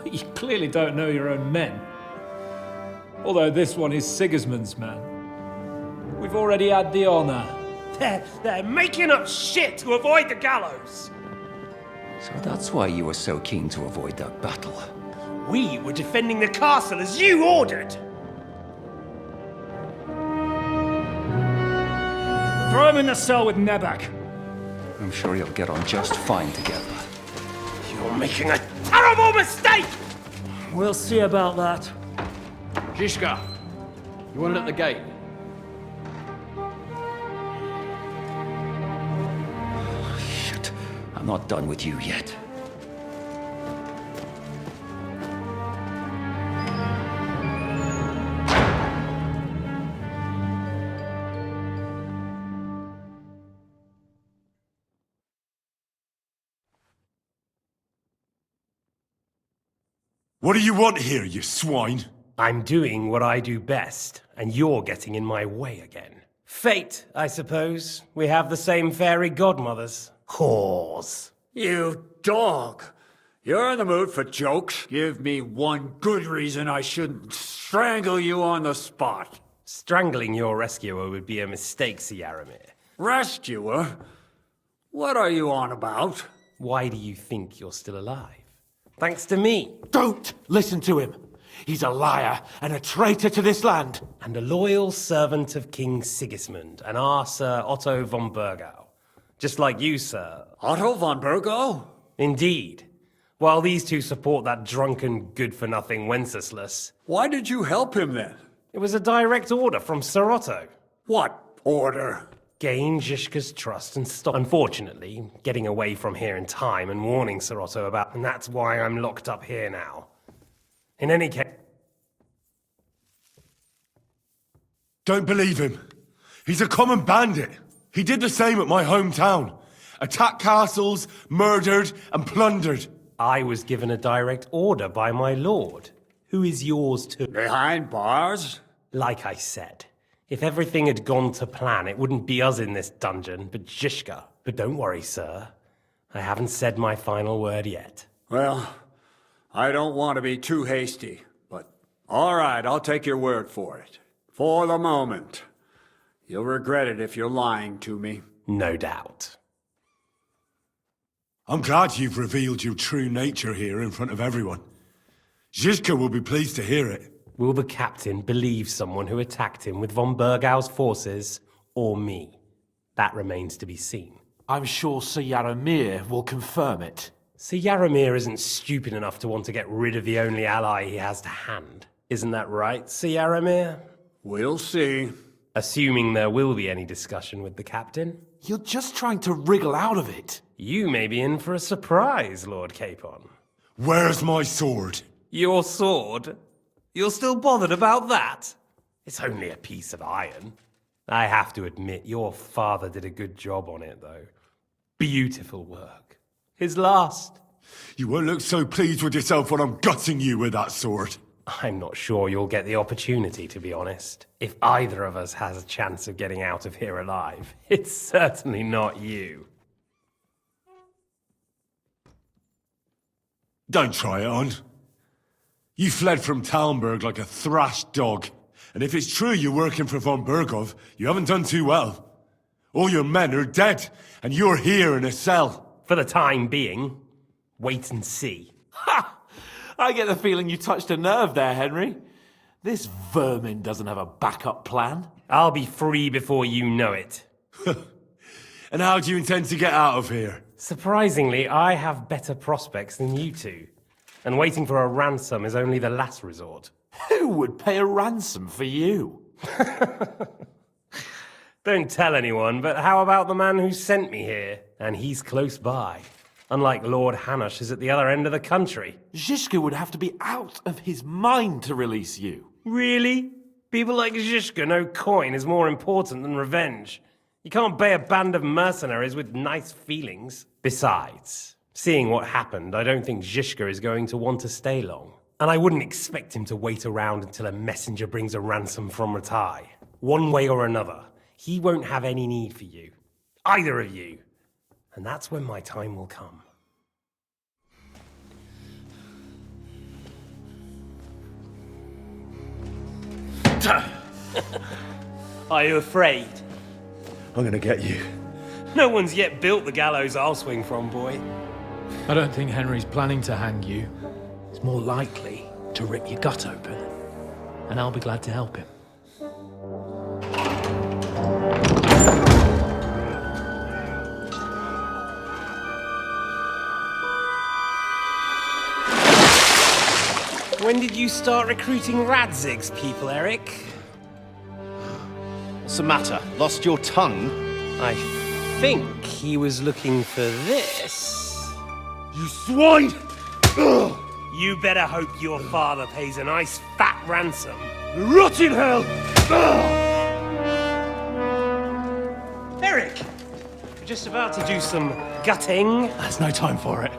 You clearly don't know your own men. Although this one is Sigismund's man. We've already had the honor. They're making up shit to avoid the gallows! So that's why you were so keen to avoid that battle. We were defending the castle as you ordered! Throw him in the cell with Nebak. I'm sure you'll get on just fine together. You're making a terrible mistake! We'll see about that. Zhishka, you want it at the gate? Shit, I'm not done with you yet. What do you want here, you swine? I'm doing what I do best, and you're getting in my way again. Fate, I suppose. We have the same fairy godmothers. Whores. You dog! You're in the mood for jokes? Give me one good reason I shouldn't strangle you on the spot. Strangling your rescuer would be a mistake, Syaramir. Rescuer? What are you on about? Why do you think you're still alive? Thanks to me. Don't listen to him. He's a liar and a traitor to this land. And a loyal servant of King Sigismund and our Sir Otto von Burgau. Just like you, sir. Otto von Burgau? Indeed. While these two support that drunken, good-for-nothing Wenceslas. Why did you help him then? It was a direct order from Sir Otto. What order? Gain Zizka's trust and stop, unfortunately, getting away from here in time and warning Sir Otto about, and that's why I'm locked up here now. In any case... Don't believe him. He's a common bandit. He did the same at my hometown. Attacked castles, murdered, and plundered. I was given a direct order by my lord, who is yours too. Behind bars? Like I said, if everything had gone to plan, it wouldn't be us in this dungeon, but Zizka. But don't worry, sir. I haven't said my final word yet. Well, I don't want to be too hasty, but all right, I'll take your word for it. For the moment. You'll regret it if you're lying to me. No doubt. I'm glad you've revealed your true nature here in front of everyone. Zizka will be pleased to hear it. Will the captain believe someone who attacked him with von Burgau's forces, or me? That remains to be seen. I'm sure Sir Yaramir will confirm it. Sir Yaramir isn't stupid enough to want to get rid of the only ally he has to hand. Isn't that right, Sir Yaramir? We'll see. Assuming there will be any discussion with the captain. You're just trying to wriggle out of it. You may be in for a surprise, Lord Capon. Where's my sword? Your sword? You're still bothered about that? It's only a piece of iron. I have to admit, your father did a good job on it, though. Beautiful work. His last. You won't look so pleased with yourself when I'm gutting you with that sword. I'm not sure you'll get the opportunity, to be honest. If either of us has a chance of getting out of here alive, it's certainly not you. Don't try it on. You fled from Talmberg like a thrashed dog. And if it's true you're working for von Burgov, you haven't done too well. All your men are dead, and you're here in a cell. For the time being, wait and see. Ha! I get the feeling you touched a nerve there, Henry. This vermin doesn't have a backup plan. I'll be free before you know it. And how do you intend to get out of here? Surprisingly, I have better prospects than you two. And waiting for a ransom is only the last resort. Who would pay a ransom for you? Don't tell anyone, but how about the man who sent me here? And he's close by. Unlike Lord Hanush is at the other end of the country. Zizka would have to be out of his mind to release you. Really? People like Zizka know coin is more important than revenge. You can't pay a band of mercenaries with nice feelings. Besides, seeing what happened, I don't think Zizka is going to want to stay long. And I wouldn't expect him to wait around until a messenger brings a ransom from Ratai. One way or another, he won't have any need for you. Either of you. And that's when my time will come. Are you afraid? I'm gonna get you. No one's yet built the gallows I'll swing from, boy. I don't think Henry's planning to hang you. He's more likely to rip your gut open. And I'll be glad to help him. When did you start recruiting Radzig's people, Eric? What's the matter? Lost your tongue? I think he was looking for this. You swine! Ugh. You better hope your father pays a nice fat ransom. Rot in hell! Ugh. Eric! We're just about to do some gutting. There's no time for it.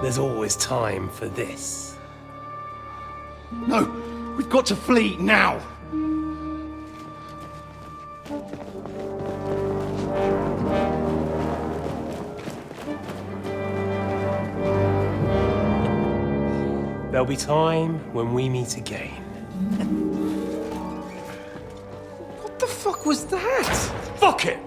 There's always time for this. No! We've got to flee now! There'll be time when we meet again. What the fuck was was that? Fuck it!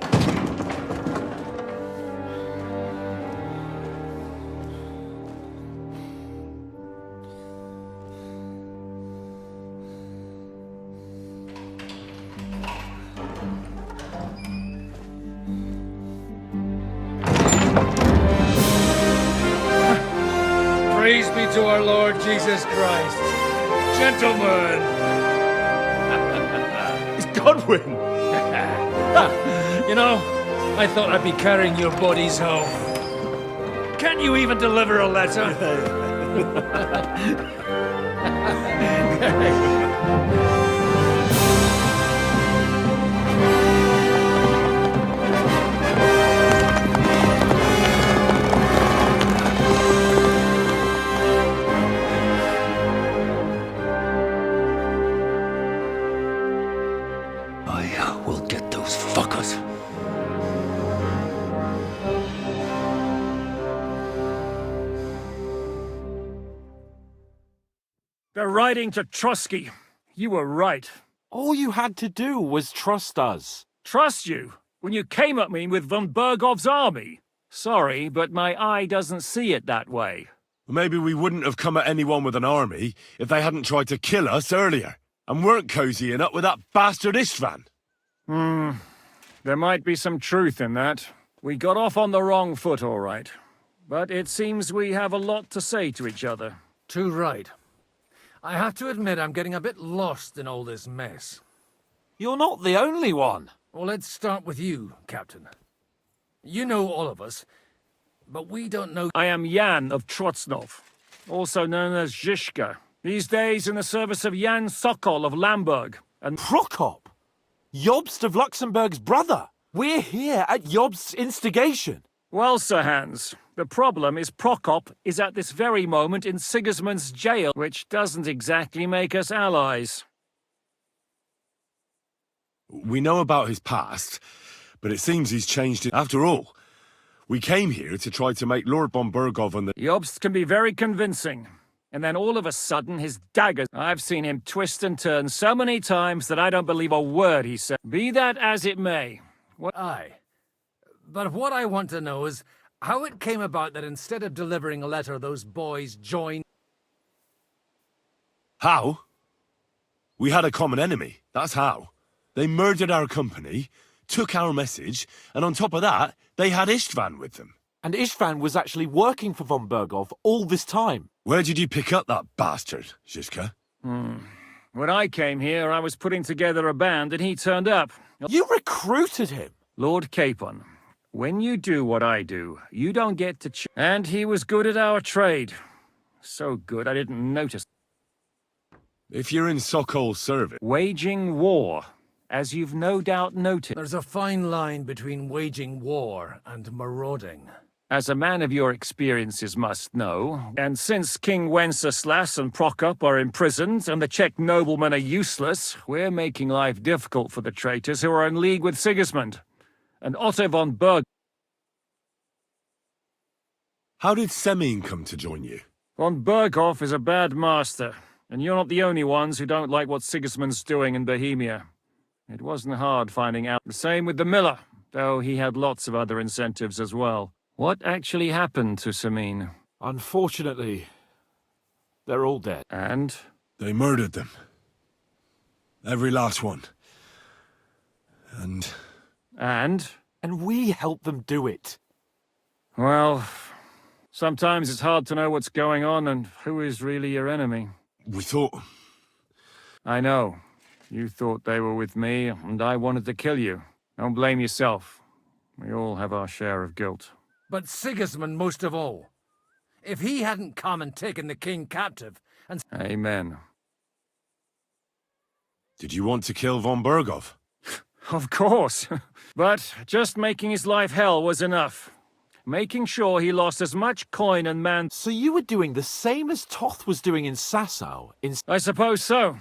Praise be to our Lord Jesus Christ. Gentlemen! It's Godwin! You know, I thought I'd be carrying your bodies home. Can't you even deliver a letter? I will get those fuckers. They're riding to Trusky. You were right. All you had to do was trust us. Trust you? When you came at me with von Bergov's army? Sorry, but my eye doesn't see it that way. Maybe we wouldn't have come at anyone with an army if they hadn't tried to kill us earlier, and weren't cozying up with that bastard Istvan. There might be some truth in that. We got off on the wrong foot, all right. But it seems we have a lot to say to each other. Too right. I have to admit I'm getting a bit lost in all this mess. You're not the only one. Well, let's start with you, Captain. You know all of us, but we don't know... I am Jan of Trotsnov, also known as Zhishka. These days in the service of Jan Sokol of Lamberg, and... Prokop? Jobst of Luxembourg's brother. We're here at Jobst's instigation. Well, Sir Hans, the problem is Prokop is at this very moment in Sigismund's jail, which doesn't exactly make us allies. We know about his past, but it seems he's changed it. After all, we came here to try to make Lord von Bergov and the... Jobst can be very convincing. And then all of a sudden, his daggers... I've seen him twist and turn so many times that I don't believe a word he said. Be that as it may. Aye. But what I want to know is how it came about that instead of delivering a letter, those boys joined... How? We had a common enemy, that's how. They murdered our company, took our message, and on top of that, they had Istvan with them. And Istvan was actually working for von Bergov all this time. Where did you pick up that bastard, Zhishka? When I came here, I was putting together a band and he turned up. You recruited him? Lord Capon, when you do what I do, you don't get to and he was good at our trade. So good I didn't notice. If you're in Sokol's service... Waging war, as you've no doubt noted. There's a fine line between waging war and marauding. As a man of your experiences must know, and since King Wenceslas and Prokop are imprisoned and the Czech noblemen are useless, we're making life difficult for the traitors who are in league with Sigismund. And Otto von Berg... How did Semyon come to join you? Von Bergov is a bad master, and you're not the only ones who don't like what Sigismund's doing in Bohemia. It wasn't hard finding out. The same with the miller, though he had lots of other incentives as well. What actually happened to Semyon? Unfortunately, they're all dead. And? They murdered them. Every last one. And? And we helped them do it. Well, sometimes it's hard to know what's going on and who is really your enemy. We thought... I know. You thought they were with me, and I wanted to kill you. Don't blame yourself. We all have our share of guilt. But Sigismund most of all. If he hadn't come and taken the king captive and... Amen. Did you want to kill von Bergov? Of course. But just making his life hell was enough. Making sure he lost as much coin and man... So you were doing the same as Toth was doing in Sasau? I suppose so.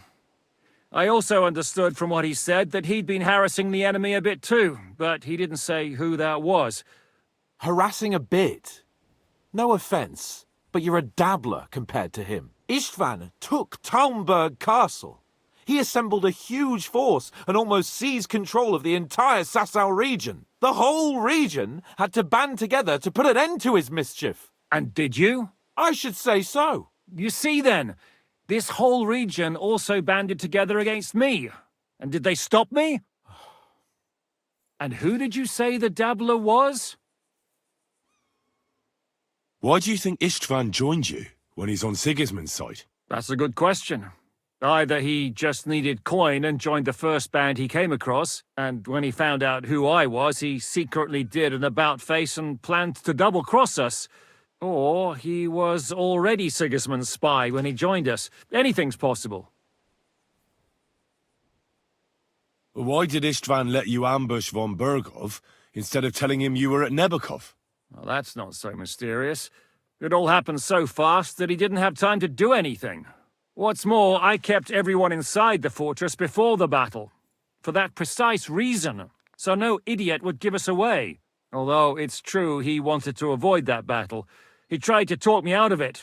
I also understood from what he said that he'd been harassing the enemy a bit too, but he didn't say who that was. Harassing a bit? No offense, but you're a dabbler compared to him. Istvan took Talmberg Castle. He assembled a huge force and almost seized control of the entire Sasau region. The whole region had to band together to put an end to his mischief. And did you? I should say so. You see then, this whole region also banded together against me. And did they stop me? And who did you say the dabbler was? Why do you think Istvan joined you when he's on Sigismund's side? That's a good question. Either he just needed coin and joined the first band he came across, and when he found out who I was, he secretly did an about-face and planned to double-cross us. Or he was already Sigismund's spy when he joined us. Anything's possible. Why did Istvan let you ambush von Bergov instead of telling him you were at Nebukov? Well, that's not so mysterious. It all happened so fast that he didn't have time to do anything. What's more, I kept everyone inside the fortress before the battle. For that precise reason, so no idiot would give us away. Although it's true he wanted to avoid that battle. He tried to talk me out of it.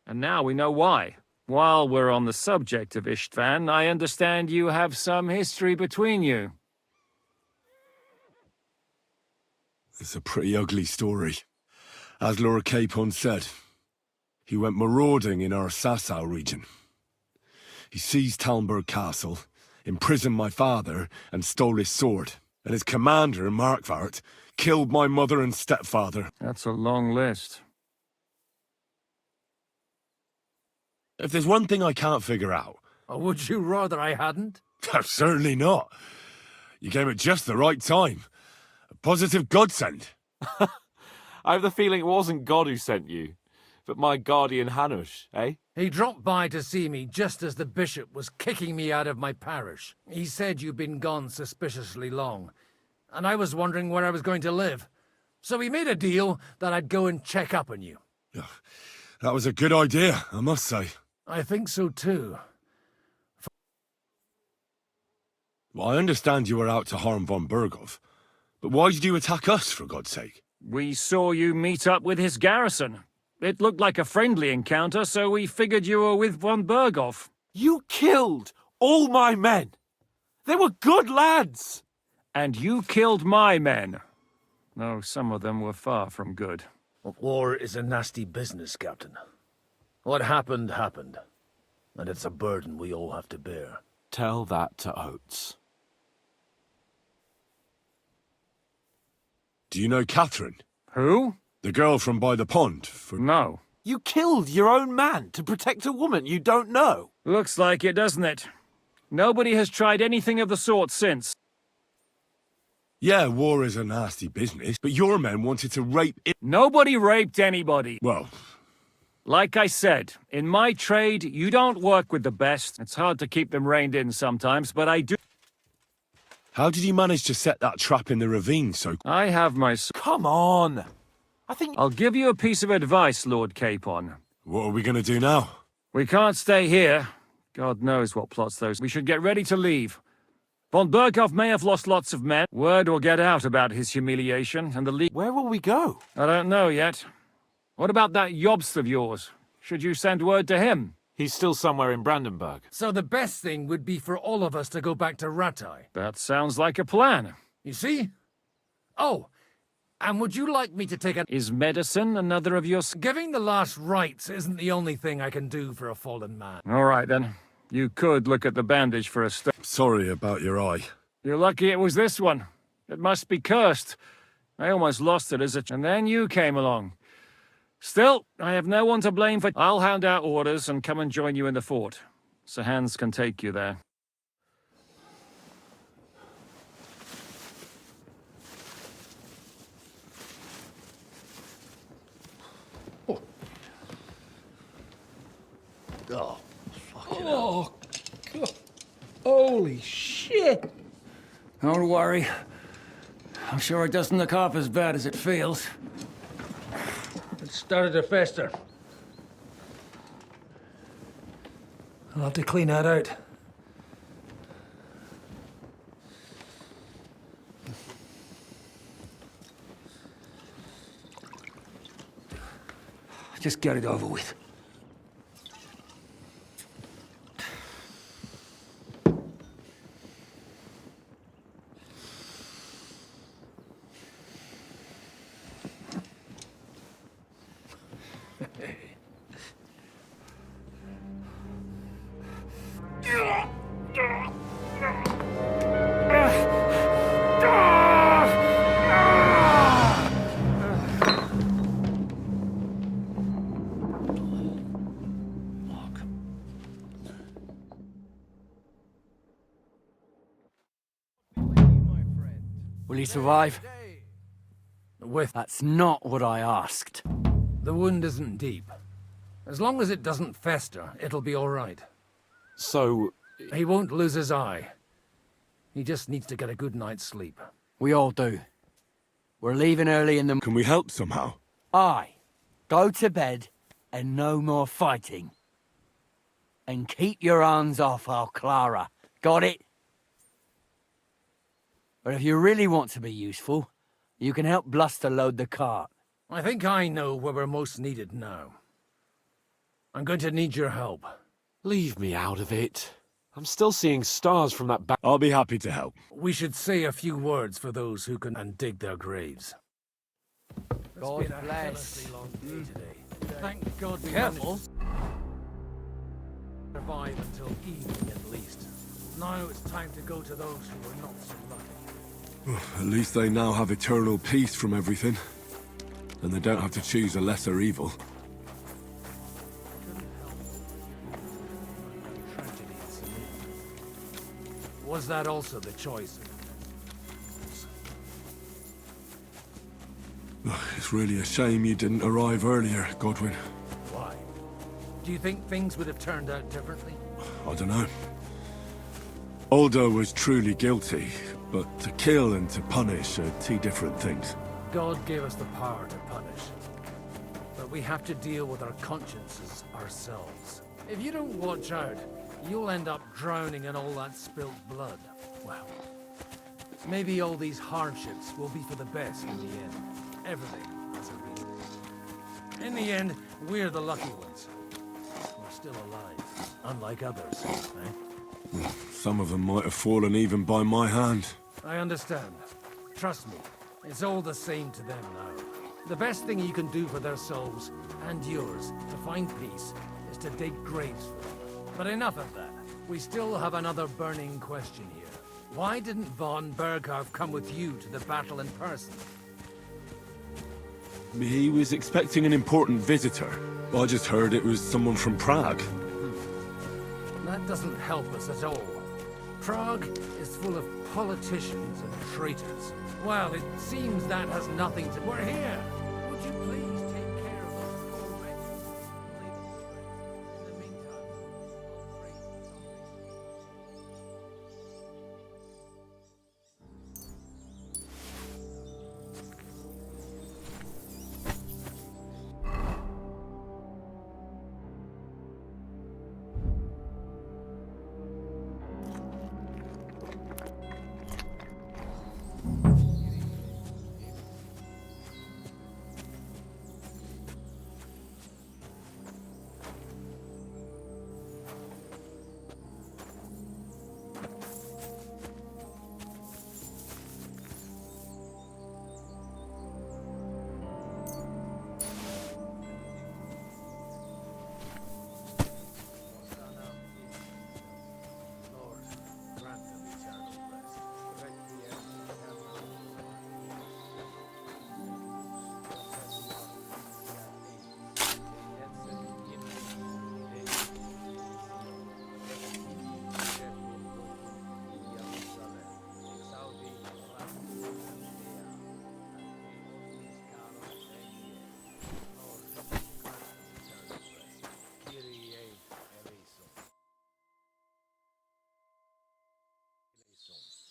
And now we know why. While we're on the subject of Istvan, I understand you have some history between you. It's a pretty ugly story. As Laura Capon said, he went marauding in our Sasau region. He seized Talmberg Castle, imprisoned my father, and stole his sword. And his commander, Markvart, killed my mother and stepfather. That's a long list. If there's one thing I can't figure out... Or would you rather I hadn't? Certainly not. You came at just the right time. A positive godsend. I have the feeling it wasn't God who sent you, but my guardian Hanush, eh? He dropped by to see me just as the bishop was kicking me out of my parish. He said you'd been gone suspiciously long, and I was wondering where I was going to live. So we made a deal that I'd go and check up on you. That was a good idea, I must say. I think so too. Well, I understand you were out to harm von Bergov, but why did you attack us, for God's sake? We saw you meet up with his garrison. It looked like a friendly encounter, so we figured you were with von Bergov. You killed all my men! They were good lads! And you killed my men. Though some of them were far from good. War is a nasty business, Captain. What happened, happened. And it's a burden we all have to bear. Tell that to Oates. Do you know Catherine? Who? The girl from by the pond. No. You killed your own man to protect a woman you don't know. Looks like it, doesn't it? Nobody has tried anything of the sort since. Yeah, war is a nasty business, but your men wanted to rape it. Nobody raped anybody. Well... Like I said, in my trade, you don't work with the best. It's hard to keep them reined in sometimes, but I do. How did you manage to set that trap in the ravine so... I have my... Come on! I think... I'll give you a piece of advice, Lord Capon. What are we going to do now? We can't stay here. God knows what plots those... We should get ready to leave. Von Bergov may have lost lots of men. Word will get out about his humiliation, and the League... Where will we go? I don't know yet. What about that Jobst of yours? Should you send word to him? He's still somewhere in Brandenburg. So the best thing would be for all of us to go back to Rattay. That sounds like a plan. You see? Oh, and would you like me to take a... Is medicine another of your... Giving the last rites isn't the only thing I can do for a fallen man. All right, then. You could look at the bandage for a start. Sorry about your eye. You're lucky it was this one. It must be cursed. I almost lost it as a... And then you came along. Still, I have no one to blame for... I'll hand out orders and come and join you in the fort. Sir Hans can take you there. Oh, fucking hell. God. Holy shit! Don't worry. I'm sure it doesn't look half as bad as it feels. It started to fester. I'll have to clean that out. Just get it over with. he survive? With That's not what I asked. the wound isn't deep. As long as it doesn't fester, it'll be all right. So... He won't lose his eye. He just needs to get a good night's sleep. We all do. We're leaving early in the... Can we help somehow? Aye. Go to bed and no more fighting. And keep your hands off our Clara. Got it? But if you really want to be useful, you can help Bluster load the cart. I think I know where we're most needed now. I'm going to need your help. Leave me out of it. I'm still seeing stars from that back... I'll be happy to help. We should say a few words for those who can undig their graves. God It's been a bless. helplessly long day today. Thank God we Careful. managed to survive until evening at least. Now it's time to go to those who were not so lucky. At least they now have eternal peace from everything. And they don't have to choose a lesser evil. Was that also the choice? It's really a shame you didn't arrive earlier, Godwin. Why? Do you think things would have turned out differently? I don't know. Aldo was truly guilty, but to kill and to punish are two different things. God gave us the power to punish. But we have to deal with our consciences ourselves. If you don't watch out, you'll end up drowning in all that spilt blood. Well, maybe all these hardships will be for the best in the end. Everything has a reason. In the end, we're the lucky ones. We're still alive, unlike others, eh? Some of them might have fallen even by my hand. I understand. Trust me, it's all the same to them now. The best thing you can do for their souls, and yours, to find peace, is to dig graves for them. But enough of that. We still have another burning question here. Why didn't von Berghoff come with you to the battle in person? He was expecting an important visitor. I just heard it was someone from Prague. That doesn't help us at all. Prague is full of politicians and traitors. Well, it seems that has nothing to... We're here! Would you please take care of those poor wretches? Leave them straight. In the meantime, I'll pray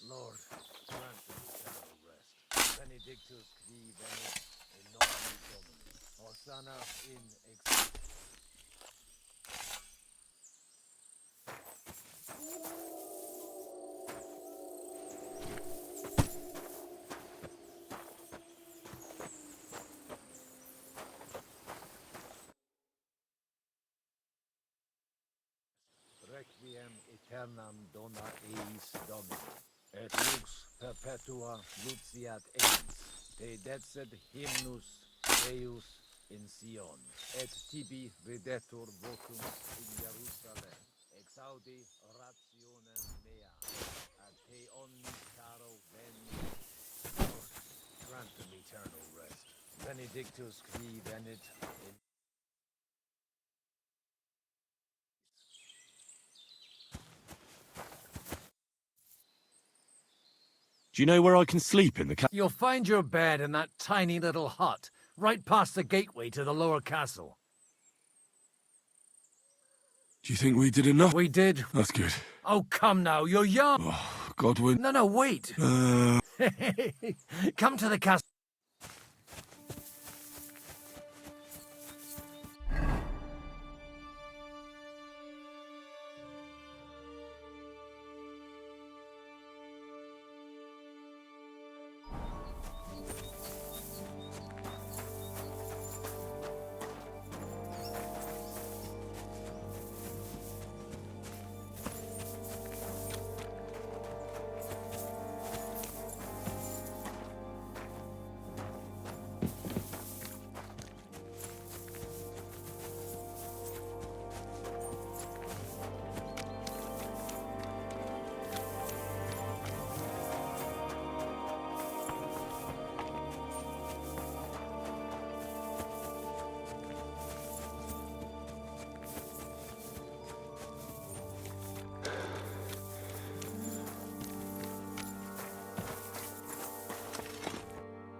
Lord, grant them eternal rest. Benedictus qui venit in nomine Domini. Hosanna in excelsis. Requiem aeternam dona eis Domini. Et lux perpetua luciat eis. Te decet hymnus Deus in Sion. Et tibi videtur votum in Jerusalem. Exaudi rationem mea. Ad te omnis caro veni. Lord, grant them eternal rest. Benedictus qui venit in... Do you know where I can sleep in the castle? You'll find your bed in that tiny little hut, right past the gateway to the lower castle. Do you think we did enough? We did. That's good. Oh, come now, you're young. Oh, Godwin. No, wait. Come to the castle.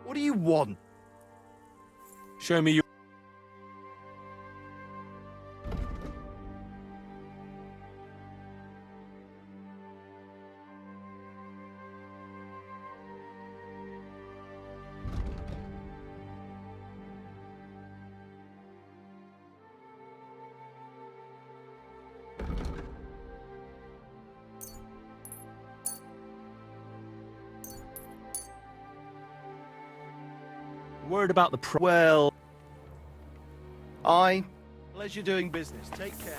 What do you want? Show me your... Word about the Well, pleasure doing business. Take care.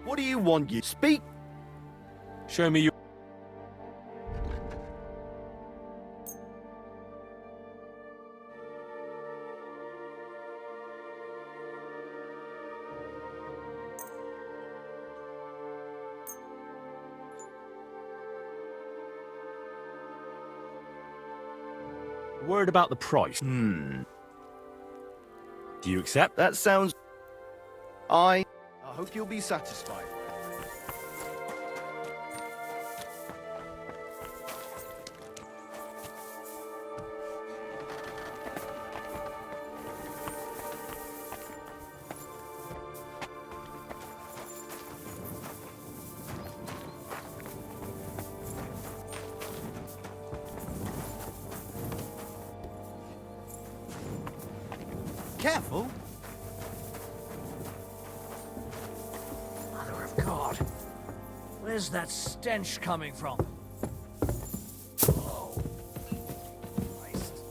What do you want? You speak. Show me your... Word about the price. Do you accept? That sounds... I hope you'll be satisfied. Careful. Mother of God. Where's that stench coming from? Oh. Christ.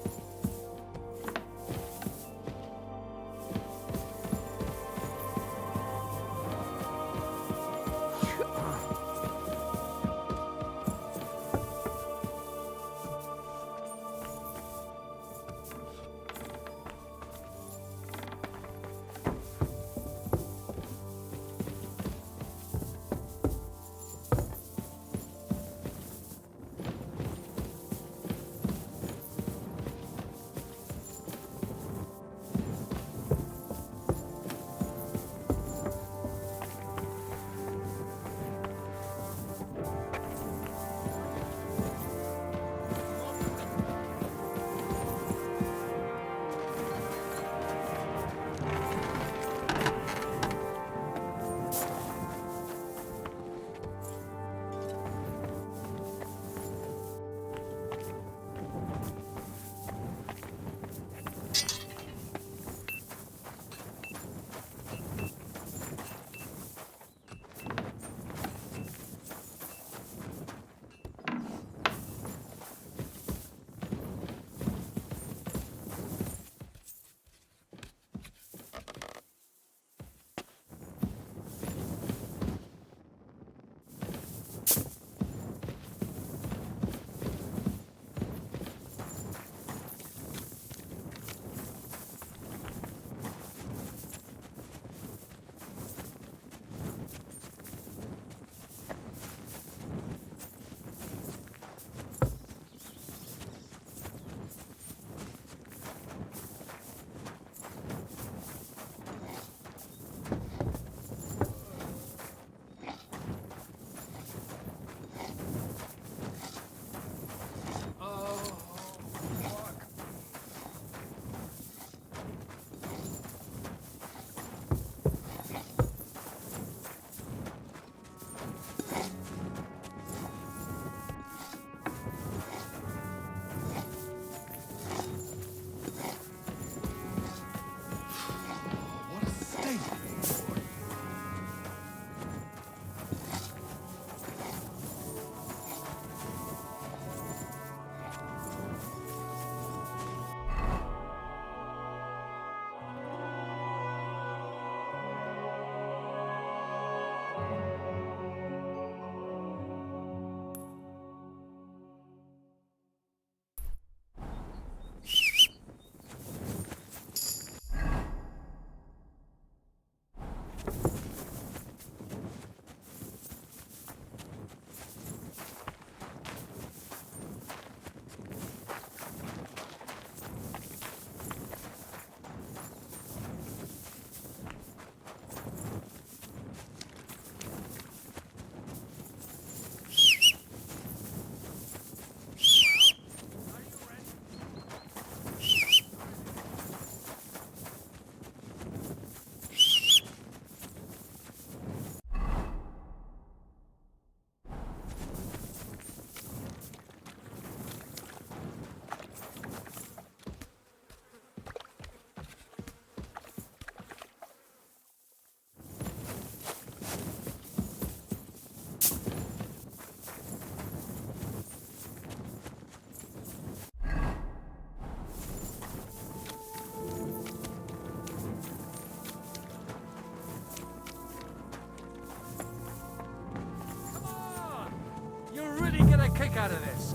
kick out of this.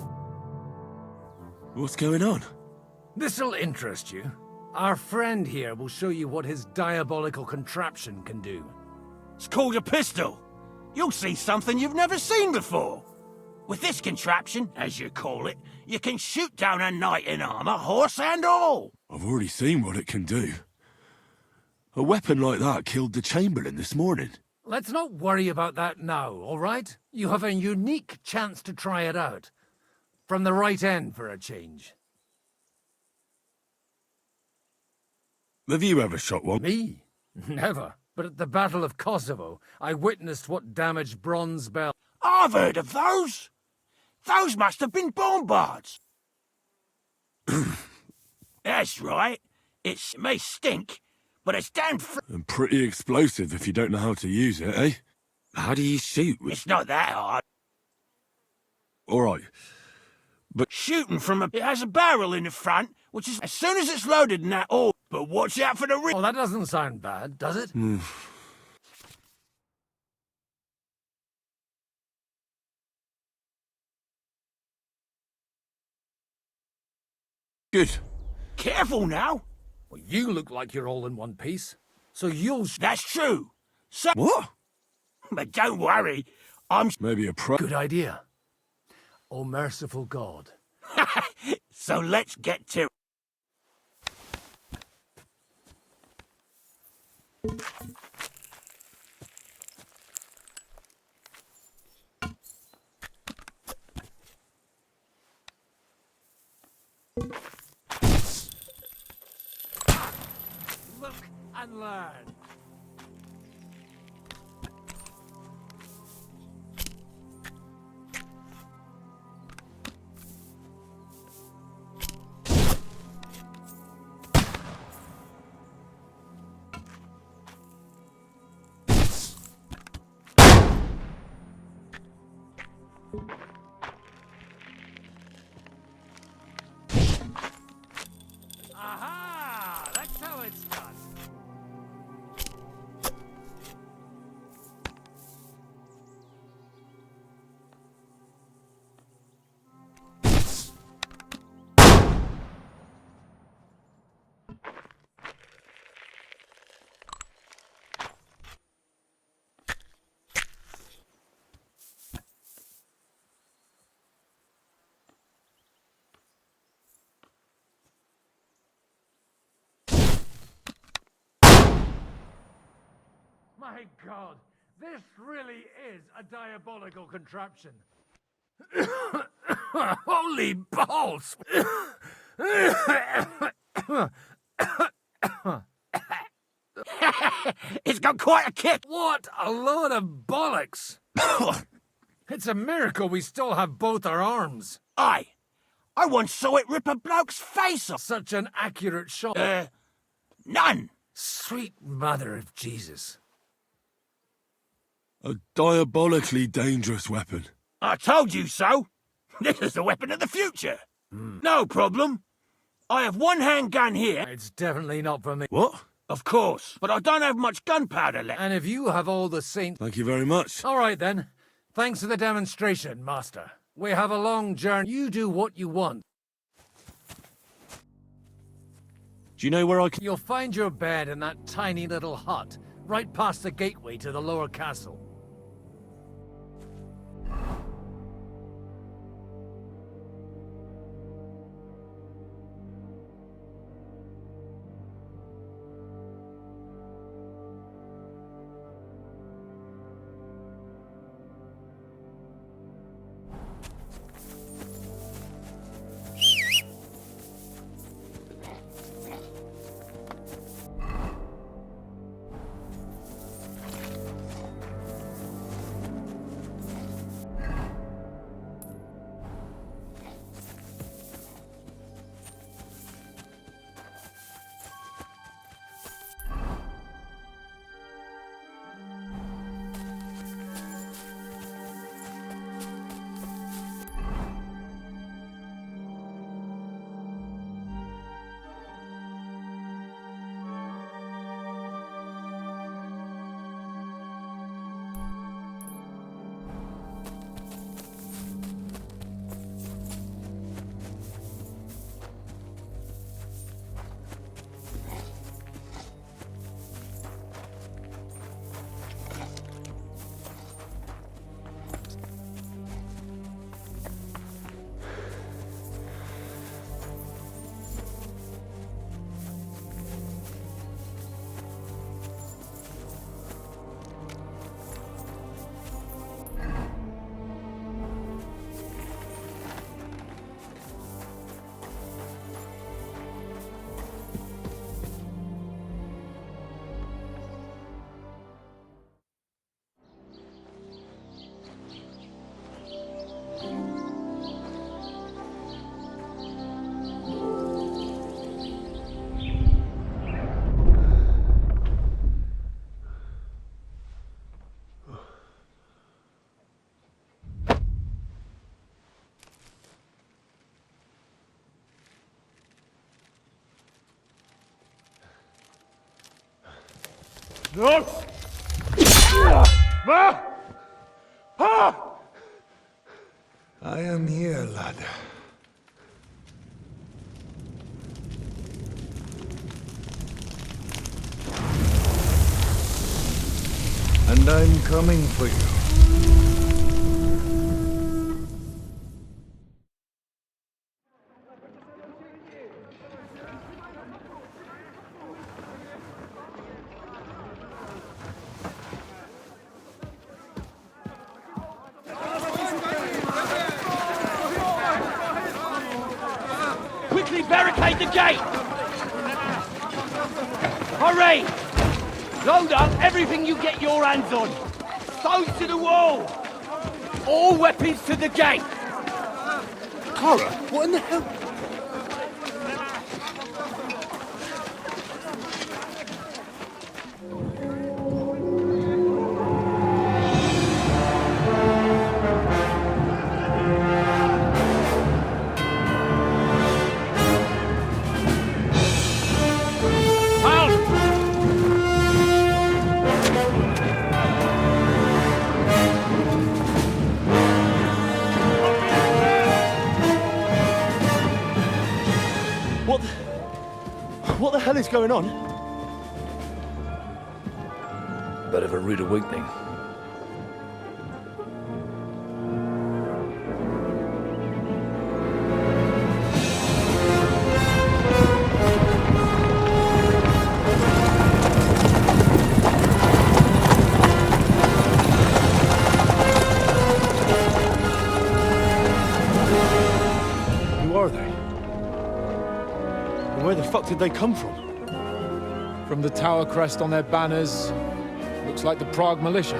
What's going on? This'll interest you. Our friend here will show you what his diabolical contraption can do. It's called a pistol. You'll see something you've never seen before. With this contraption, as you call it, you can shoot down a knight in armor, horse and all. I've already seen what it can do. A weapon like that killed the Chamberlain this morning. Let's not worry about that now, all right? You have a unique chance to try it out. From the right end for a change. Have you ever shot one? Me? Never. But at the Battle of Kosovo, I witnessed what damaged bronze bell. I've heard of those. Those must have been bombards. That's right. It may stink, but it's damn And pretty explosive if you don't know how to use it, eh? How do you shoot with... It's not that hard. Alright. But... Shooting from a... It has a barrel in the front, which is as soon as it's loaded in that order. But watch out for the... Oh, that doesn't sound bad, does it? Good. Careful now. Well, you look like you're all in one piece. So you'll... That's true. So... What? But don't worry. I'm... Maybe a pro... Good idea. Oh, merciful God. So let's get to... Look and learn. Aha! That's how it's done. My God, this really is a diabolical contraption. Holy balls! It's got quite a kick. What a load of bollocks! It's a miracle we still have both our arms. Aye. I once saw it rip a bloke's face off. Such an accurate shot. None. Sweet mother of Jesus. A diabolically dangerous weapon. I told you so. This is the weapon of the future. No problem. I have one handgun here. It's definitely not for me. What? Of course, but I don't have much gunpowder left. And if you have all the saints... Thank you very much. All right, then. Thanks for the demonstration, Master. We have a long journey. You do what you want. Do you know where I can... You'll find your bed in that tiny little hut, right past the gateway to the lower castle. No! I am here, lad. And I'm coming for you. Quickly barricade the gate! Hurry! Load up everything you get your hands on. Stones to the wall! All weapons to the gate! Clara, what in the hell? What the hell is going on? Bit of a rude awakening. Who are they? And where the fuck did they come from? From the tower crest on their banners, looks like the Prague militia.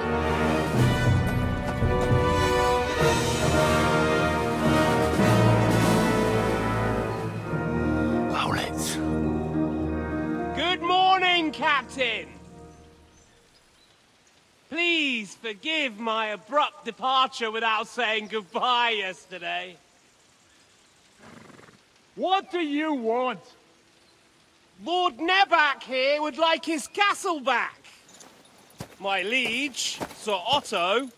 Owlets. Good morning, Captain! Please forgive my abrupt departure without saying goodbye yesterday. What do you want? Lord Nebak here would like his castle back. My liege, Sir Otto,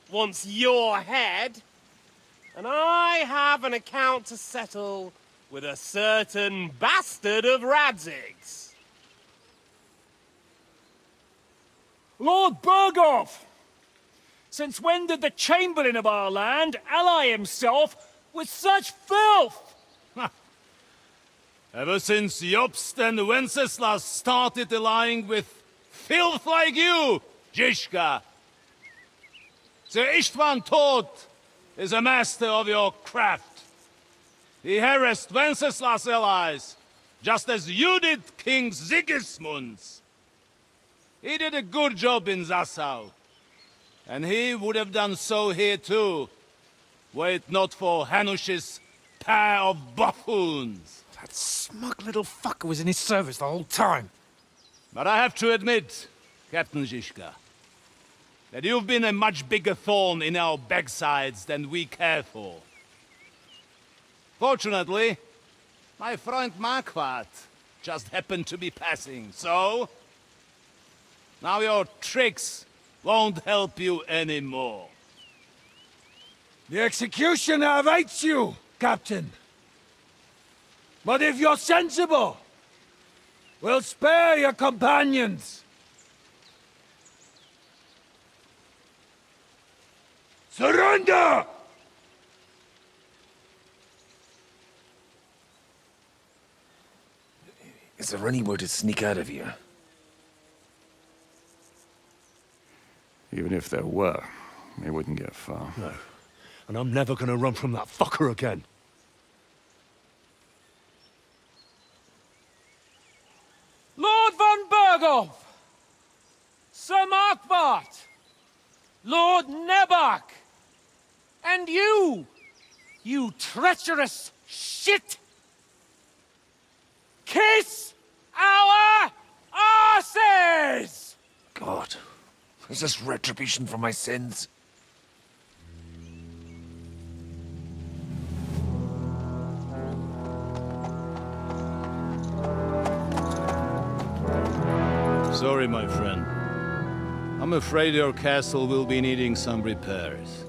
wants your head. And I have an account to settle with a certain bastard of Radzig's. Lord Berghoff! Since when did the Chamberlain of our land ally himself with such filth? Ever since Jobst and Wenceslas started allying with filth like you, Zizka. Sir Istvan Tod is a master of your craft. He harassed Wenceslas' allies, just as you did King Sigismund's. He did a good job in Zassau, and he would have done so here too, were it not for Hanush's pair of buffoons. That smug little fucker was in his service the whole time. But I have to admit, Captain Zizka, that you've been a much bigger thorn in our backsides than we care for. Fortunately, my friend Marquardt just happened to be passing, so... now your tricks won't help you anymore. The executioner awaits you, Captain. But if you're sensible, we'll spare your companions. Surrender! Is there any way to sneak out of here? Even if there were, we wouldn't get far. No. And I'm never gonna run from that fucker again. Lord von Berghoff! Sir Marquardt! Lord Nebak! And you! You treacherous shit! Kiss our asses! God, is this retribution for my sins? Sorry, my friend. I'm afraid your castle will be needing some repairs.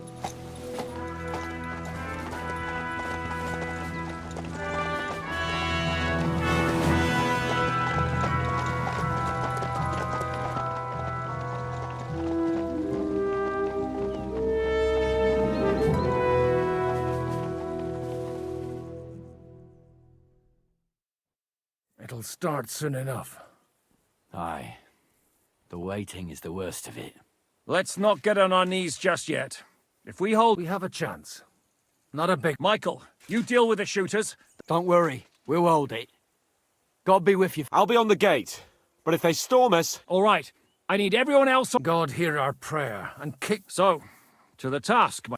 It'll start soon enough. Aye. The waiting is the worst of it. Let's not get on our knees just yet. If we hold... We have a chance. Not a big... Michael, you deal with the shooters. Don't worry. We'll hold it. God be with you. I'll be on the gate. But if they storm us... All right. I need everyone else... God hear our prayer and kick... So, to the task,